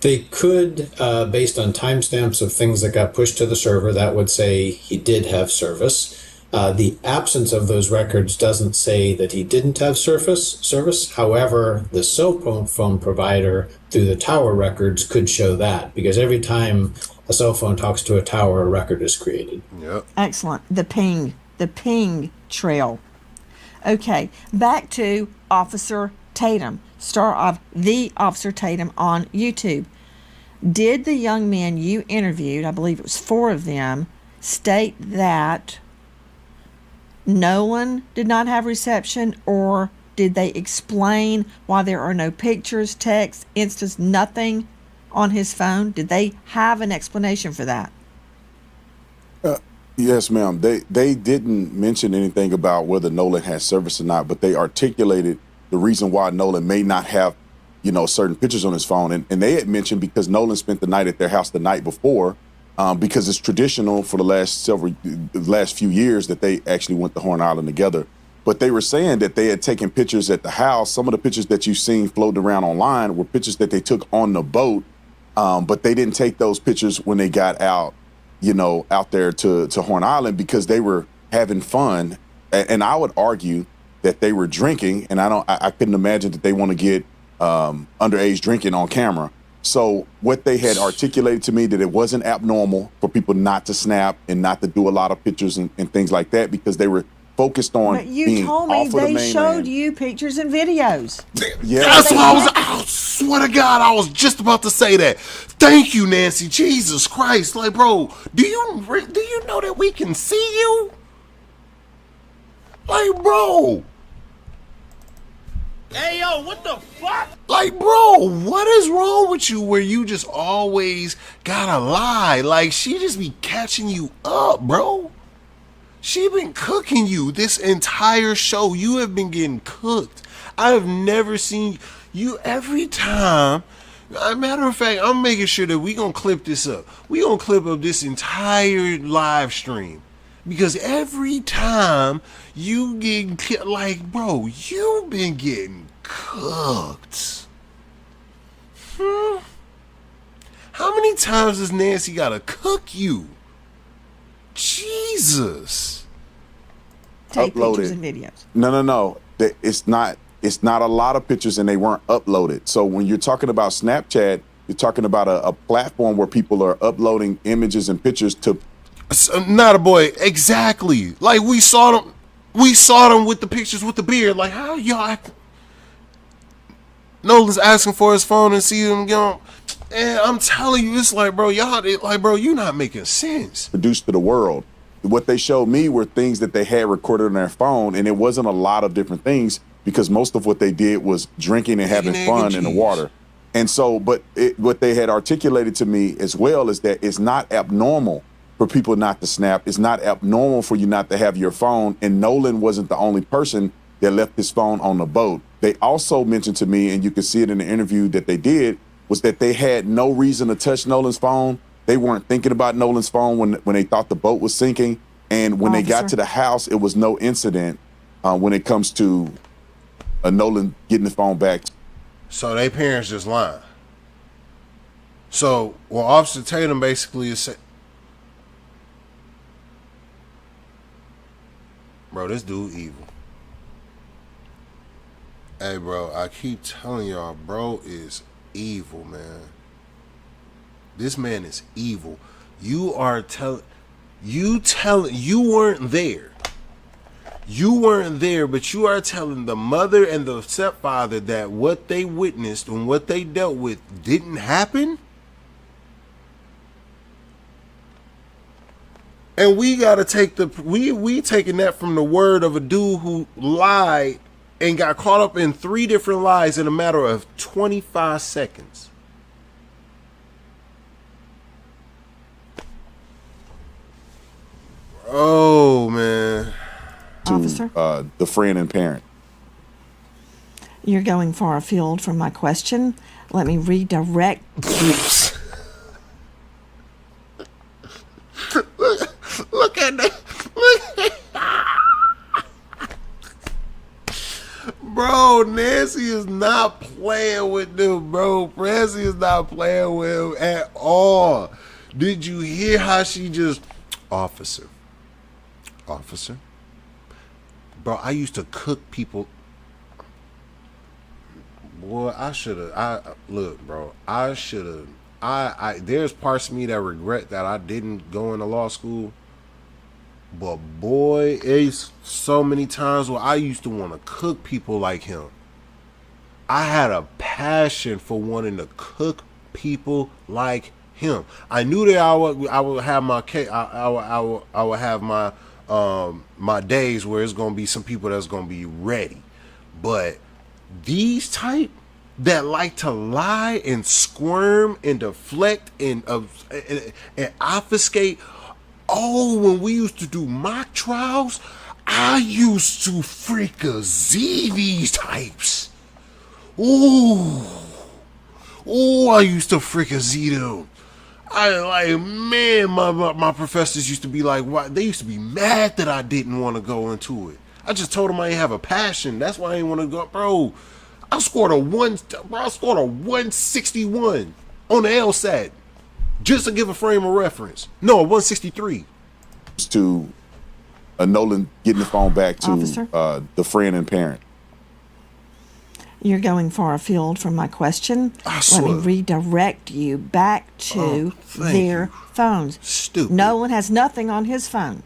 They could, based on timestamps of things that got pushed to the server, that would say he did have service. The absence of those records doesn't say that he didn't have service. However, the cell phone provider through the tower records could show that, because every time a cell phone talks to a tower, a record is created. Yep. Excellent. The ping trail. Okay, back to Officer Tatum, star of The Officer Tatum on YouTube. Did the young men you interviewed, I believe it was 4 of them, state that Nolan did not have reception, or did they explain why there are no pictures, text, instance, nothing on his phone? Did they have an explanation for that? Yes, ma'am. They didn't mention anything about whether Nolan has service or not, but they articulated the reason why Nolan may not have, you know, certain pictures on his phone. And they had mentioned because Nolan spent the night at their house the night before, because it's traditional for the last few years that they actually went to Horn Island together. But they were saying that they had taken pictures at the house. Some of the pictures that you've seen floating around online were pictures that they took on the boat, but they didn't take those pictures when they got out, you know, out there to Horn Island, because they were having fun. And I would argue that they were drinking, and I couldn't imagine that they want to get underage drinking on camera. So what they had articulated to me, that it wasn't abnormal for people not to snap and not to do a lot of pictures and things like that, because they were focused on But you being told off me of the they mainland. showed you pictures and videos. Yeah, That's what I swear to God, I was just about to say that. Thank you, Nancy. Jesus Christ. Like, bro, do you know that we can see you? Like, bro. Hey, yo, what the fuck? Like, bro, what is wrong with you where you just always gotta lie? Like, she just be catching you up, bro. She been cooking you this entire show. You have been getting cooked. I have never seen you every time. As a matter of fact, I'm making sure that we gonna clip this up. We gonna clip up this entire live stream, because every time you get like, bro, you've been getting cooked. How many times does Nancy gotta cook you? Jesus. Take Uploaded. pictures and videos. No. It's not a lot of pictures, and they weren't uploaded. So when you're talking about Snapchat, you're talking about a platform where people are uploading images and pictures to. Not a boy, exactly. Like we saw them with the pictures with the beard. Like, how y'all act? Nolan's asking for his phone and see him going. And I'm telling you, it's like, bro, you're not making sense. Produced to the world. What they showed me were things that they had recorded on their phone, and it wasn't a lot of different things, because most of what they did was drinking and having fun in the water. And so, what they had articulated to me as well is that it's not abnormal for people not to snap. It's not abnormal for you not to have your phone. And Nolan wasn't the only person that left his phone on the boat. They also mentioned to me, and you can see it in the interview that they did, was that they had no reason to touch Nolan's phone. They weren't thinking about Nolan's phone when they thought the boat was sinking. And when they got to the house, it was no incident when it comes to Nolan getting the phone back. So they parents just lying. So what Officer Tatum basically is saying, bro, this dude evil. Hey, bro, I keep telling y'all, bro is evil, man. This man is evil. You weren't there. You weren't there, but you are telling the mother and the stepfather that what they witnessed and what they dealt with didn't happen? And we gotta take we taking that from the word of a dude who lied and got caught up in 3 different lies in a matter of 25 seconds. Oh, man. Officer? The friend and parent. You're going far afield from my question. Let me redirect. Look at that. Bro, Nancy is not playing with them, bro. Nancy is not playing with him at all. Did you hear how she just... Officer. Bro, I used to cook people... Boy, I should have... Look, bro, I should have... There's parts of me that regret that I didn't go into law school. But boy, it's so many times where I used to want to cook people like him. I had a passion for wanting to cook people like him. I knew that I would have my I would have my my days where it's gonna be some people that's gonna be ready. But these type that like to lie and squirm and deflect and obfuscate. Oh, when we used to do mock trials, I used to freaking see these types. Ooh, I used to freaking see them. My professors used to be like, why? They used to be mad that I didn't want to go into it. I just told them I didn't have a passion. That's why I didn't want to go, bro. I scored a 161 on the LSAT. Just to give a frame of reference. No, 163. To Nolan getting the phone back to the friend and parent. You're going far afield from my question. Let me redirect you back to their phones. Stupid. Nolan has nothing on his phone.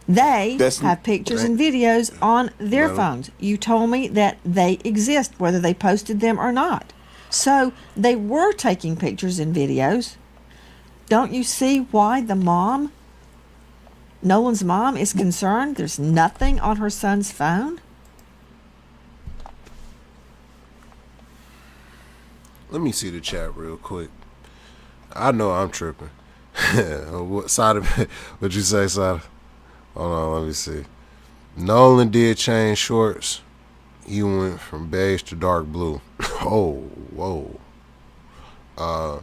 They have pictures and videos on their phones. You told me that they exist, whether they posted them or not. So they were taking pictures and videos. Don't you see why the mom, Nolan's mom, is concerned? There's nothing on her son's phone. Let me see the chat real quick. I know I'm tripping. What side of it? What'd you say, Sada? Hold on, let me see. Nolan did change shorts. He went from beige to dark blue. Oh, whoa. Now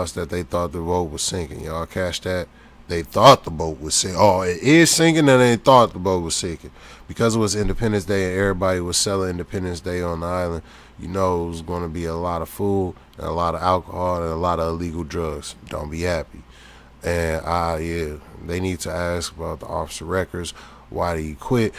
it's that they thought the boat was sinking. Y'all catch that? They thought the boat was sinking. Oh, it is sinking, and they thought the boat was sinking. Because it was Independence Day and everybody was selling Independence Day on the island, you know it was going to be a lot of food and a lot of alcohol and a lot of illegal drugs. Don't be happy. And, yeah, they need to ask about the officer records. Why did he quit?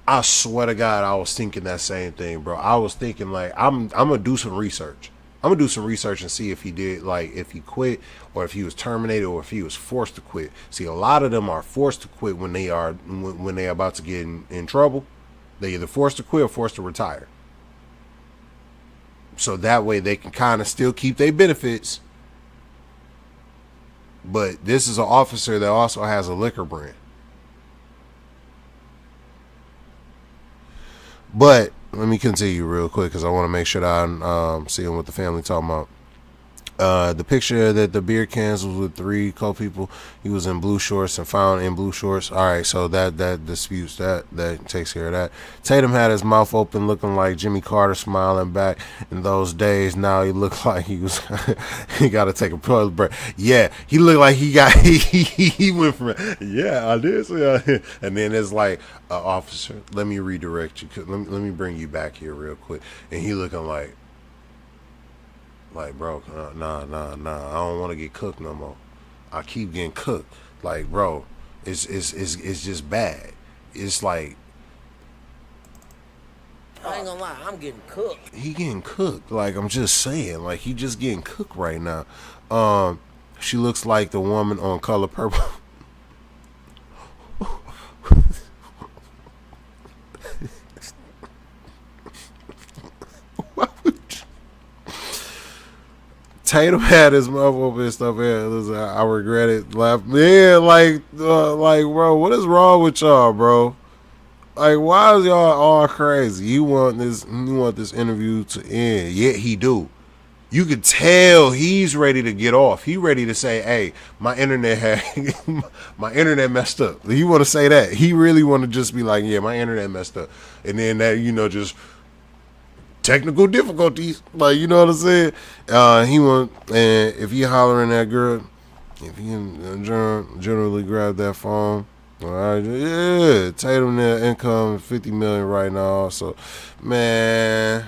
I swear to God, I was thinking that same thing, bro. I was thinking, like, I'm going to do some research. I'm going to do some research and see if he did, like, if he quit or if he was terminated or if he was forced to quit. See, a lot of them are forced to quit when they are about to get in trouble. They either forced to quit or forced to retire. So that way they can kind of still keep their benefits. But this is an officer that also has a liquor brand. But let me continue real quick because I want to make sure that I'm seeing what the family talking about. The picture that the beer cans was with 3 co-people. He was in blue shorts and found in blue shorts. All right, so that disputes that takes care of that. Tatum had his mouth open, looking like Jimmy Carter, smiling back. In those days, now he looked like he was he got to take a toilet break. Yeah, he looked like he got he went from yeah, I did see that. And then it's like, officer, let me redirect you. Let me bring you back here real quick. And he looking like, bro, nah, I don't want to get cooked no more. I keep getting cooked. Like, bro, it's just bad. It's like, I ain't gonna lie, I'm getting cooked. he getting cooked. Like, I'm just saying, like, he just getting cooked right now. She looks like the woman on Color Purple. Tatum had his mouth open and stuff. Yeah, I regret it. Laugh. Yeah, like, bro, what is wrong with y'all, bro? Like, why is y'all all crazy? You want this interview to end? Yeah, he do. You could tell he's ready to get off. He ready to say, "Hey, my internet messed up." He want to say that. He really want to just be like, "Yeah, my internet messed up," and then that, just technical difficulties, like, you know what I'm saying? He want, and if he hollering at girl, if he generally grab that phone, all right, yeah, Tatum their income $50 million right now. So, man,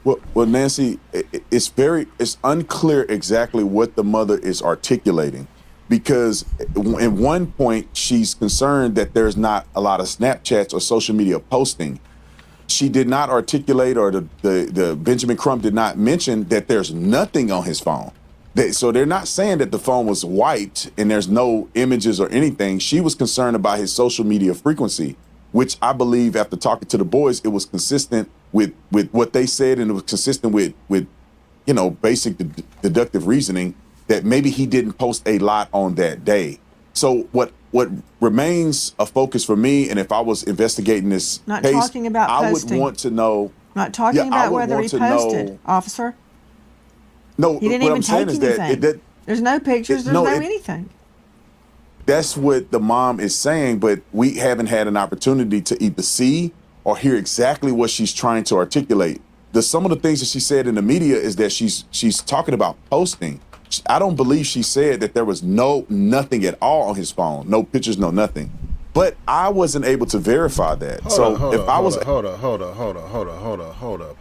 well, Nancy, it's unclear exactly what the mother is articulating. Because at one point, she's concerned that there's not a lot of Snapchats or social media posting. She did not articulate, or the Benjamin Crump did not mention that there's nothing on his phone. So they're not saying that the phone was wiped and there's no images or anything. She was concerned about his social media frequency, which I believe, after talking to the boys, it was consistent with what they said, and it was consistent with basic deductive reasoning, that maybe he didn't post a lot on that day. So what remains a focus for me, and if I was investigating this Not case, talking about I posting. would want to know. Not talking about whether he posted, officer. No, He didn't what even I'm saying take is anything. that There's no pictures. There's no anything. That's what the mom is saying, but we haven't had an opportunity to either see or hear exactly what she's trying to articulate. Some of the things that she said in the media is that she's talking about posting. I don't believe she said that there was nothing at all on his phone, no pictures, no nothing. But I wasn't able to verify that.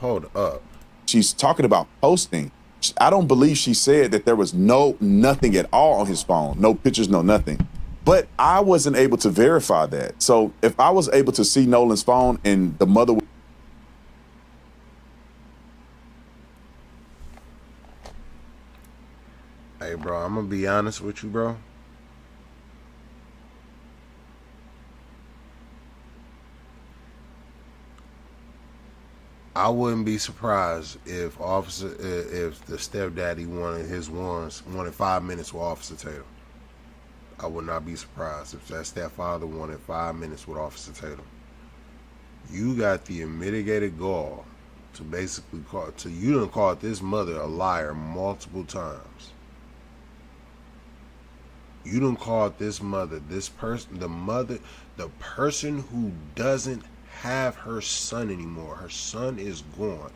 Hold up. She's talking about posting. I don't believe she said that there was nothing at all on his phone, no pictures, no nothing. But I wasn't able to verify that. So if I was able to see Nolan's phone and the mother. Hey, bro, I'm gonna be honest with you, bro. I wouldn't be surprised if the stepdaddy wanted 5 minutes with Officer Tatum. I would not be surprised if that stepfather wanted 5 minutes with Officer Tatum. You got the unmitigated gall to basically you done called this mother a liar multiple times. You done called this mother, the person who doesn't have her son anymore. Her son is gone.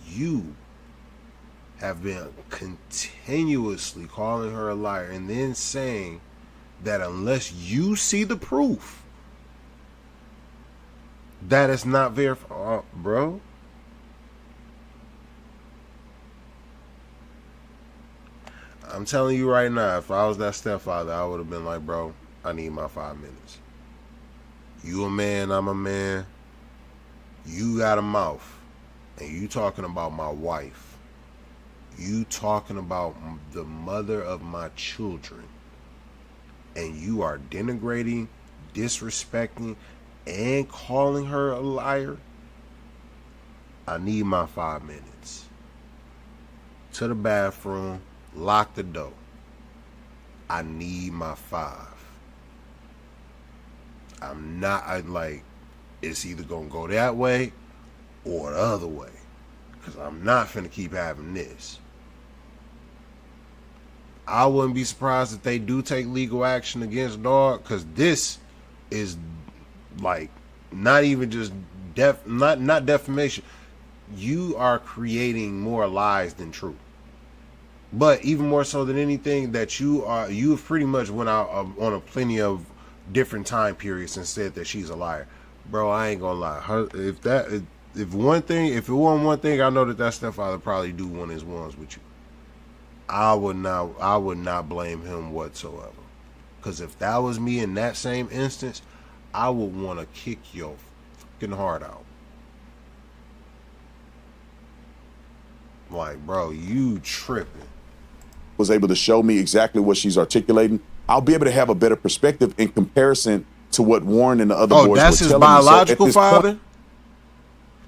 You have been continuously calling her a liar, and then saying that unless you see the proof, that is not verified. Bro, I'm telling you right now, if I was that stepfather, I would have been like, bro, I need my 5 minutes. You a man, I'm a man. You got a mouth, and you talking about my wife. You talking about the mother of my children, and you are denigrating, disrespecting, and calling her a liar. I need my 5 minutes. To the bathroom, lock the door. I need my 5. Is either gonna go that way or the other way. because I'm not finna keep having this. I wouldn't be surprised if they do take legal action against dog, because this is like not even just not defamation. You are creating more lies than truth. But even more so than anything, that you've pretty much went out on a plenty of different time periods and said that she's a liar. Bro, I ain't gonna lie. If it wasn't one thing, I know that stepfather probably do one of his ones with you. I would not blame him whatsoever. Because if that was me in that same instance, I would want to kick your fucking heart out. Like, bro, you tripping. Was able to show me exactly what she's articulating. I'll be able to have a better perspective in comparison to what Warren and the other boys were telling me. Oh, that's his biological father?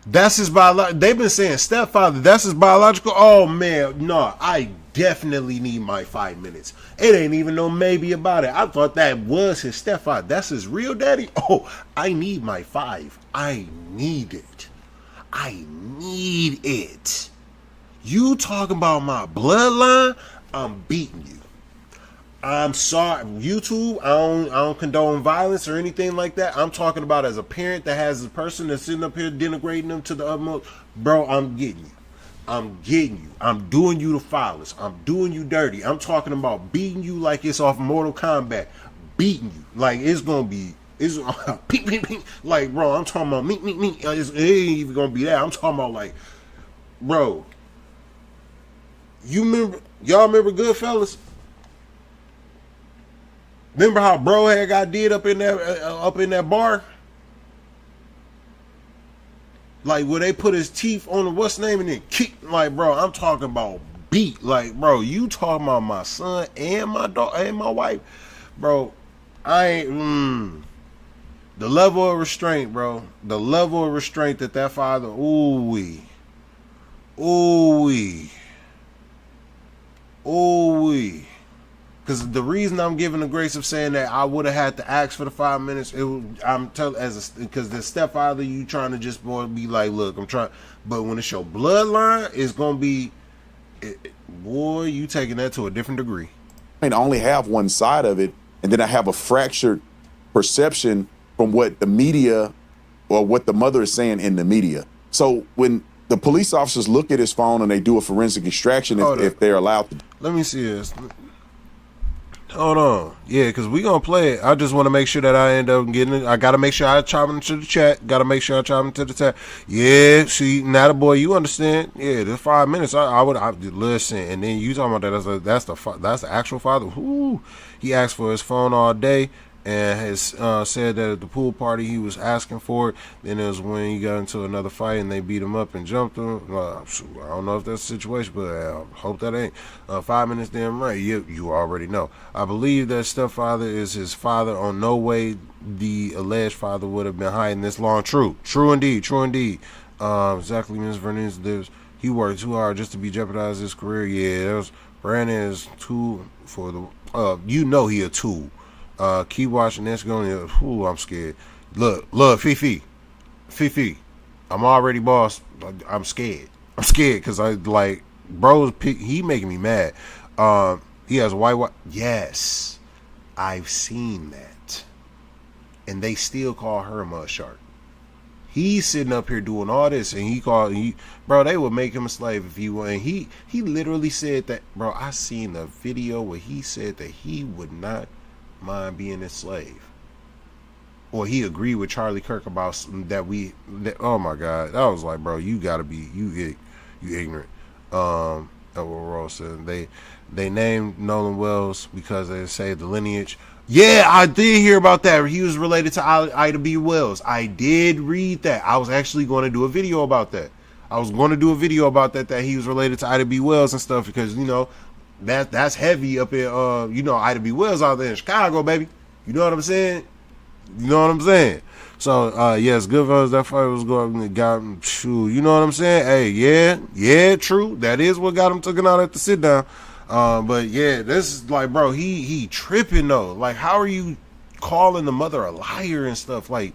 That's his biological. They've been saying stepfather. That's his biological. Oh man, no, I definitely need my 5 minutes. It ain't even no maybe about it. I thought that was his stepfather. That's his real daddy. Oh, I need my 5. I need it. I need it. You talking about my bloodline? I'm beating you. I'm sorry, YouTube. I don't condone violence or anything like that. I'm talking about as a parent that has a person that's sitting up here denigrating them to the utmost. Bro, I'm getting you. I'm getting you. I'm doing you the foulest. I'm doing you dirty. I'm talking about beating you like it's off Mortal Kombat. Beating you like it's gonna be. It's ping, ping, ping. Like, bro, I'm talking about me. It ain't even gonna be that. I'm talking about like, bro. Y'all remember Goodfellas? Remember how bro had got did up in that bar? Like where they put his teeth on the what's name and then kick. Like, bro, I'm talking about beat. Like, bro, you talking about my son and my daughter and my wife, bro. I ain't. The level of restraint, bro. The level of restraint that father. Ooh wee. Because the reason I'm giving the grace of saying that I would have had to ask for the 5 minutes, because the stepfather, you trying to just be like, look, I'm trying, but when it's your bloodline, it's gonna be, boy, you taking that to a different degree. I mean, I only have one side of it, and then I have a fractured perception from what the media or what the mother is saying in the media. So when the police officers look at his phone and they do a forensic extraction, if they're allowed to. Let me see this. Hold on. Yeah, because we going to play it. I just want to make sure that I end up getting it. I got to make sure I chop into the chat. Yeah, see, now the boy, you understand. Yeah, the 5 minutes, I would listen. And then you talking about that's the actual father. Ooh, he asked for his phone all day. And has said that at the pool party he was asking for it. Then it was when he got into another fight and they beat him up and jumped him. I don't know if that's the situation, but I hope that ain't. 5 minutes, damn right. You already know. I believe that stepfather is his father. On no way the alleged father would have been hiding this long. True indeed. Exactly, Ms. Vernez. He worked too hard just to be jeopardized his career. Yeah, Brandon is too for the. You know he a tool. Keep watching this going. Ooh, I'm scared. Look, Fifi. I'm already boss. I'm scared because I like bro. He making me mad. He has white. Yes, I've seen that, and they still call her a mud shark. He's sitting up here doing all this, and bro. They would make him a slave if he were. And he literally said that, bro. I seen the video where he said that he would not mind being a slave, or he agreed with Charlie Kirk about that. Oh my God, that was like, bro, you gotta be you ignorant. What Ross said, they named Nolan Wells because they say the lineage. Yeah, I did hear about that. He was related to Ida B. Wells. I did read that. I was actually going to do a video about that. That he was related to Ida B. Wells and stuff, because that's heavy up in Ida B. Wells out there in Chicago, baby. You know what I'm saying? So yes, Goodfellas, that fight was going got him. You know what I'm saying? Hey, yeah, true. That is what got him taken out at the sit down. But yeah, this is like, bro, he tripping though. Like, how are you calling the mother a liar and stuff? Like,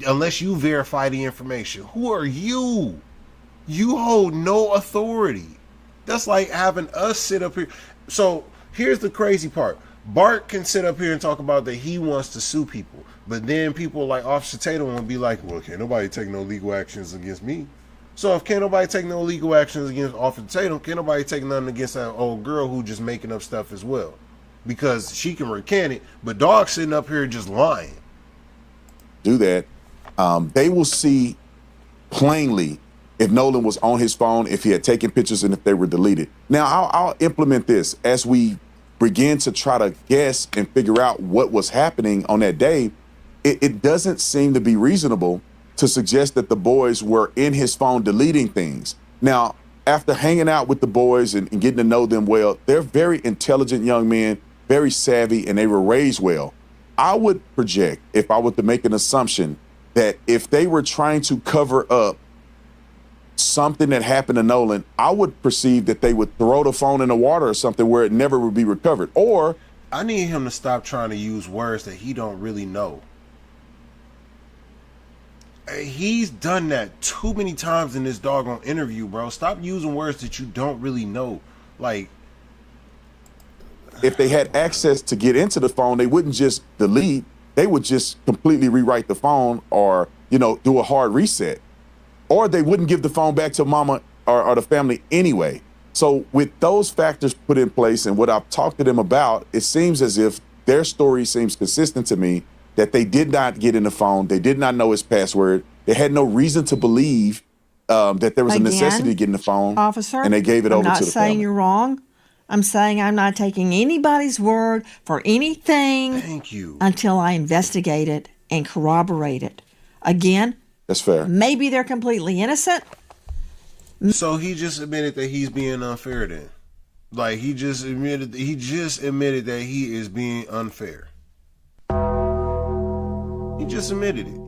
unless you verify the information, who are you? You hold no authority. That's like having us sit up here. So here's the crazy part. Bart can sit up here and talk about that he wants to sue people. But then people like Officer Tatum will be like, well, can't nobody take no legal actions against me. So if can't nobody take no legal actions against Officer Tatum, can't nobody take nothing against that old girl who just making up stuff as well. Because she can recant it, but Dog's sitting up here just lying. Do that. They will see plainly if Nolan was on his phone, if he had taken pictures, and if they were deleted. Now, I'll implement this as we begin to try to guess and figure out what was happening on that day. It doesn't seem to be reasonable to suggest that the boys were in his phone deleting things. Now, after hanging out with the boys and getting to know them well, they're very intelligent young men, very savvy, and they were raised well. I would project, if I were to make an assumption, that if they were trying to cover up something that happened to Nolan, I would perceive that they would throw the phone in the water or something where it never would be recovered. Or I need him to stop trying to use words that he don't really know. He's done that too many times in this doggone interview, bro. Stop using words that you don't really know. Like, if they had access to get into the phone, they wouldn't just delete. They would just completely rewrite the phone, or, you know, do a hard reset. Or they wouldn't give the phone back to mama or the family anyway. So with those factors put in place and what I've talked to them about, it seems as if their story seems consistent to me, that they did not get in the phone. They did not know his password. They had no reason to believe that there was a necessity to get in the phone. Officer, and they gave it over to the I'm not saying family. you're wrong. I'm saying I'm not taking anybody's word for anything. Thank you. Until I investigate it and corroborate it. Again, that's fair. Maybe they're completely innocent. So he just admitted that he's being unfair then. Like, he just admitted that he is being unfair. He just admitted it.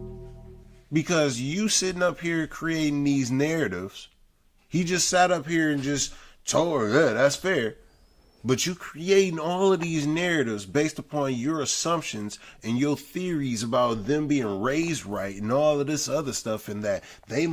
Because you sitting up here creating these narratives, he just sat up here and just told her, yeah, that's fair. But you creating all of these narratives based upon your assumptions and your theories about them being raised right and all of this other stuff, and that their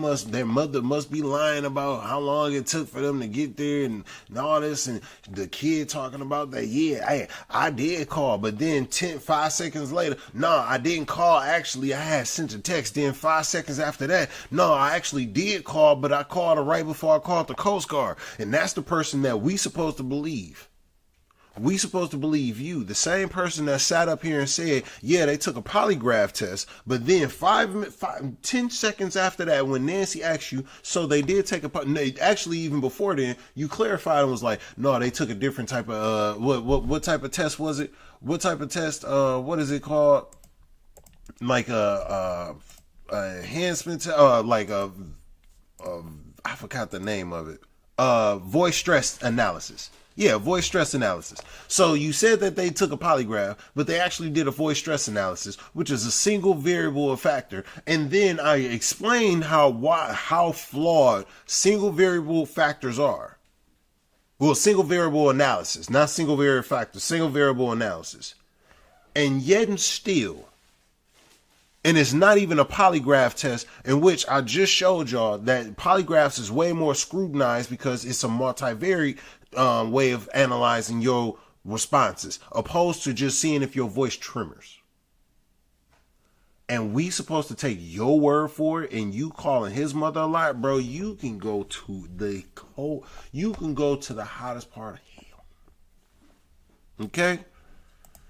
mother must be lying about how long it took for them to get there and all this, and the kid talking about that, yeah, I did call, but then 5 seconds later, nah, I didn't call, actually, I had sent a text, then 5 seconds after that, no, I actually did call, but I called her right before I called the Coast Guard, and that's the person that we supposed to believe. We supposed to believe you, the same person that sat up here and said, yeah, they took a polygraph test, but then 10 seconds after that, when Nancy asked you, so they did take actually even before then, you clarified and was like, no, they took a different type of, what type of test was it? What type of test, what is it called? Like a enhancement, I forgot the name of it. Voice stress analysis. Yeah, voice stress analysis. So you said that they took a polygraph, but they actually did a voice stress analysis, which is a single variable factor. And then I explained how flawed single variable factors are. Well, single variable analysis, not single variable factor, single variable analysis. And yet and still, and it's not even a polygraph test, in which I just showed y'all that polygraphs is way more scrutinized because it's a multivariate way of analyzing your responses, opposed to just seeing if your voice tremors. And we supposed to take your word for it, and you calling his mother a liar, bro, you can go to the hottest part of hell. Okay?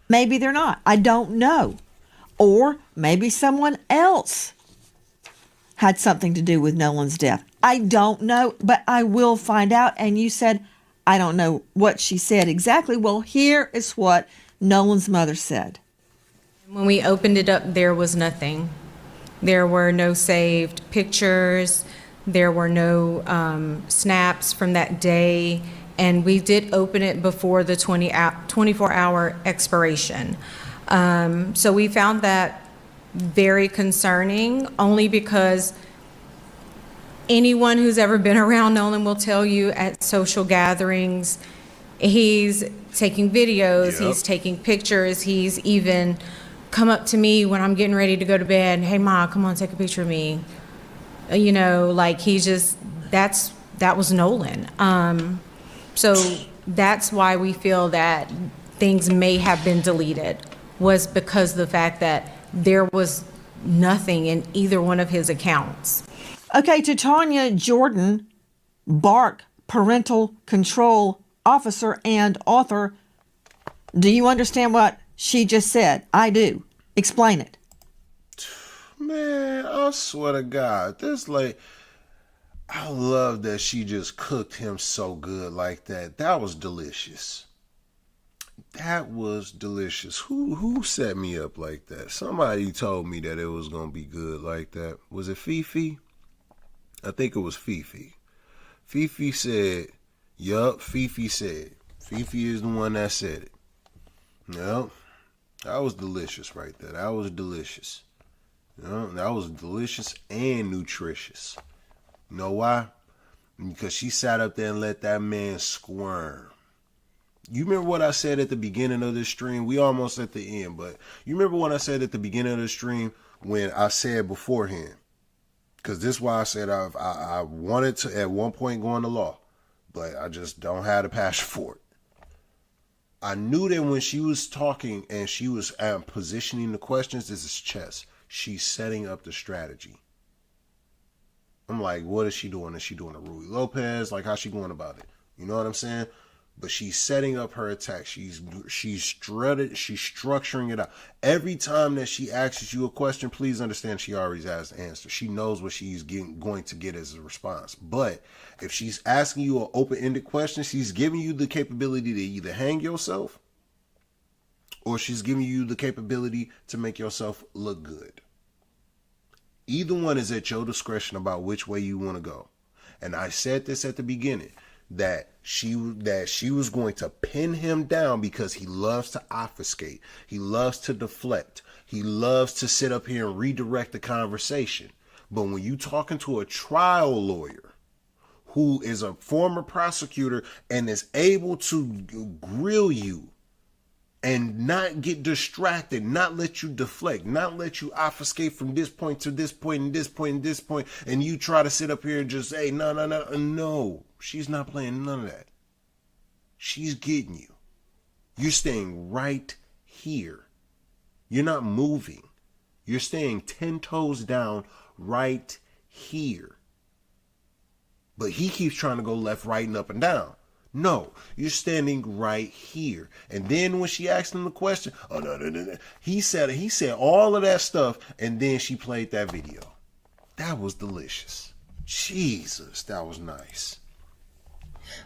Maybe they're not. I don't know. Or maybe someone else had something to do with Nolan's death. I don't know, but I will find out. And you said, I don't know what she said exactly. Well, here is what Nolan's mother said. When we opened it up, there was nothing. There were no saved pictures. There were no snaps from that day. And we did open it before the 24-hour expiration. So we found that very concerning, only because anyone who's ever been around Nolan will tell you at social gatherings, he's taking videos, he's taking pictures, he's even come up to me when I'm getting ready to go to bed, hey, Ma, come on, take a picture of me. You know, like, he's just that was Nolan. So that's why we feel that things may have been deleted, was because of the fact that there was nothing in either one of his accounts. Okay, to Tanya Jordan, Bark Parental Control Officer and author, do you understand what she just said? I do. Explain it. Man, I swear to God, I love that she just cooked him so good like that. That was delicious. That was delicious. Who set me up like that? Somebody told me that it was gonna be good like that. Was it Fifi? I think it was Fifi. Fifi said, yup, Fifi said. Fifi is the one that said it. Yep. That was delicious right there. That was delicious. That was delicious and nutritious. You know why? Because she sat up there and let that man squirm. You remember what I said at the beginning of this stream? We almost at the end, but you remember what I said at the beginning of the stream when I said beforehand? Because this is why I said I wanted to at one point go into law, but I just don't have the passion for it. I knew that when she was talking and she was positioning the questions, this is chess. She's setting up the strategy. I'm like, what is she doing? Is she doing a Ruy Lopez? Like, how's she going about it? You know what I'm saying? But she's setting up her attack. She's structuring it out. Every time that she asks you a question, please understand she already has the answer. She knows what she's going to get as a response. But if she's asking you an open-ended question, she's giving you the capability to either hang yourself or she's giving you the capability to make yourself look good. Either one is at your discretion about which way you want to go. And I said this at the beginning, that she was going to pin him down because he loves to obfuscate. He loves to deflect. He loves to sit up here and redirect the conversation. But when you talking to a trial lawyer who is a former prosecutor and is able to grill you and not get distracted, not let you deflect, not let you obfuscate from this point to this point and this point and this point, and you try to sit up here and just say, no, she's not playing none of that. She's getting you. You're staying right here. You're not moving. You're staying 10 toes down right here. But he keeps trying to go left, right, and up and down. No, you're standing right here. And then when she asked him the question, no. He said all of that stuff, and then she played that video. That was delicious. Jesus, that was nice.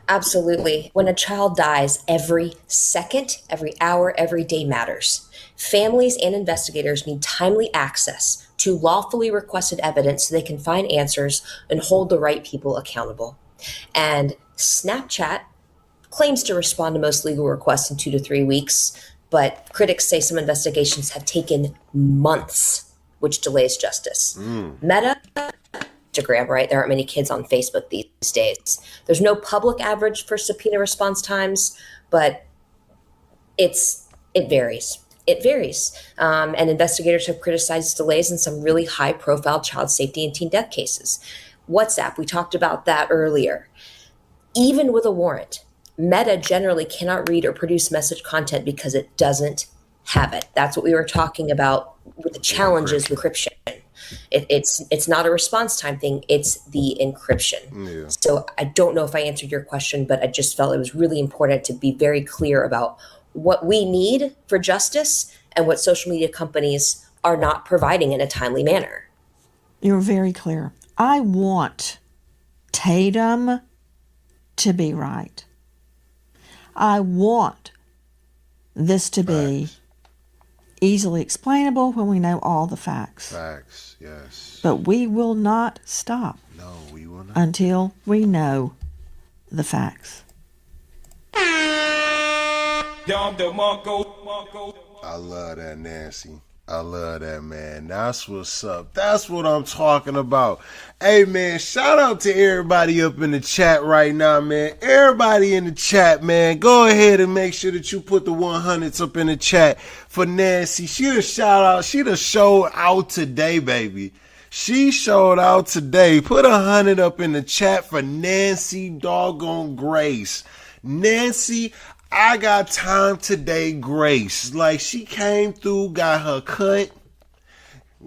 Absolutely. When a child dies, every second, every hour, every day matters. Families and investigators need timely access to lawfully requested evidence so they can find answers and hold the right people accountable. And Snapchat claims to respond to most legal requests in 2 to 3 weeks, but critics say some investigations have taken months, which delays justice. Meta, Instagram, right? There aren't many kids on Facebook these days. There's no public average for subpoena response times, but it varies. It varies. And investigators have criticized delays in some really high-profile child safety and teen death cases. WhatsApp, we talked about that earlier. Even with a warrant, Meta generally cannot read or produce message content because it doesn't have it. That's what we were talking about with the challenges with encryption. It's not a response time thing, it's the encryption. Yeah. So I don't know if I answered your question, but I just felt it was really important to be very clear about what we need for justice and what social media companies are not providing in a timely manner. You're very clear. I want Tatum to be right. I want this to be easily explainable when we know all the facts. Facts, yes. But we will not stop. No, we will not. Until we know the facts. I love that, Nancy. I love that, man. That's what's up. That's what I'm talking about. Hey, man, shout out to everybody up in the chat right now, man. Everybody in the chat, man. Go ahead and make sure that you put the 100s up in the chat for Nancy. She done shout out. She done showed out today, baby. She showed out today. Put 100 up in the chat for Nancy doggone Grace. Nancy, I got time today, Grace. Like, she came through, got her cut,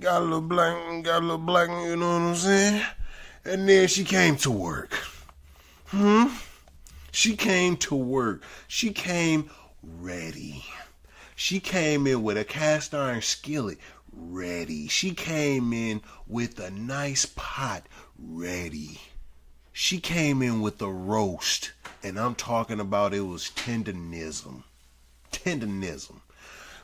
got a little black, you know what I'm saying? And then she came to work. She came to work. She came ready. She came in with a cast iron skillet, ready. She came in with a nice pot, ready. She came in with a roast, and I'm talking about it was tenderism.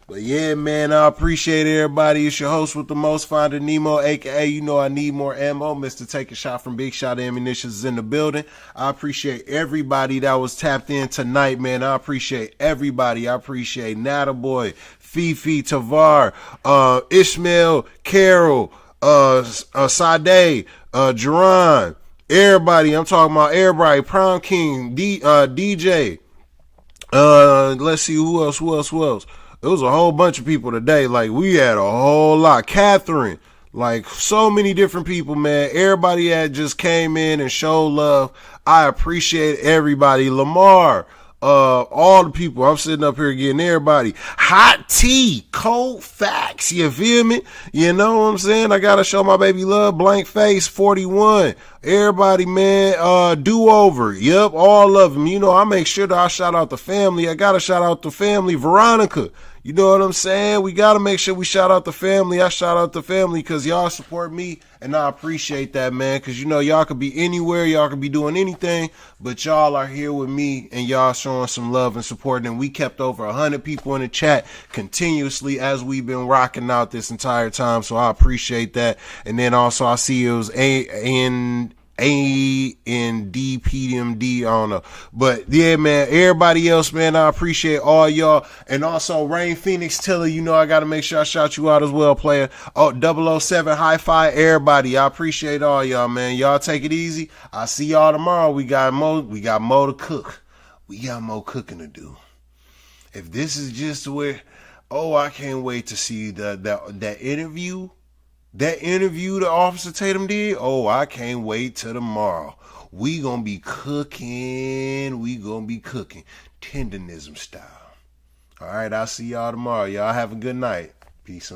But yeah, man, I appreciate everybody. It's your host with the most, Finder Nemo, aka you know I need more ammo. Mr. Take a Shot from Big Shot Ammunition is in the building. I appreciate everybody that was tapped in tonight, man. I appreciate everybody. I appreciate Nataboy, Fifi, Tavar, Ishmael, Carol, Sade, Jerron, everybody. I'm talking about everybody. Prom King, DJ. Let's see who else. It was a whole bunch of people today. Like, we had a whole lot. Catherine, like, so many different people, man. Everybody that just came in and showed love. I appreciate everybody. Lamar, all the people. I'm sitting up here getting everybody. Hot tea, cold facts. You feel me? You know what I'm saying? I gotta show my baby love. Blank face, 41. Everybody, man. Do over. Yep, all of them. You know, I make sure that I shout out the family. I gotta shout out the family. Veronica. You know what I'm saying? We got to make sure we shout out the family. I shout out the family because y'all support me, and I appreciate that, man, because, you know, y'all could be anywhere. Y'all could be doing anything, but y'all are here with me, and y'all showing some love and support, and we kept over 100 people in the chat continuously as we've been rocking out this entire time, so I appreciate that. And then also I see it was ANDPMD, I don't know, but yeah, man, everybody else, man, I appreciate all y'all. And also Rain Phoenix Tiller, you know I gotta make sure I shout you out as well, player. 007 High Five, everybody, I appreciate all y'all, man. Y'all take it easy. I'll see y'all tomorrow. We got more to cook. We got more cooking to do. If this is just where, I can't wait to see that interview. That interview that Officer Tatum did, I can't wait till tomorrow. We gonna be cooking. Tenderism style. All right, I'll see y'all tomorrow. Y'all have a good night. Peace and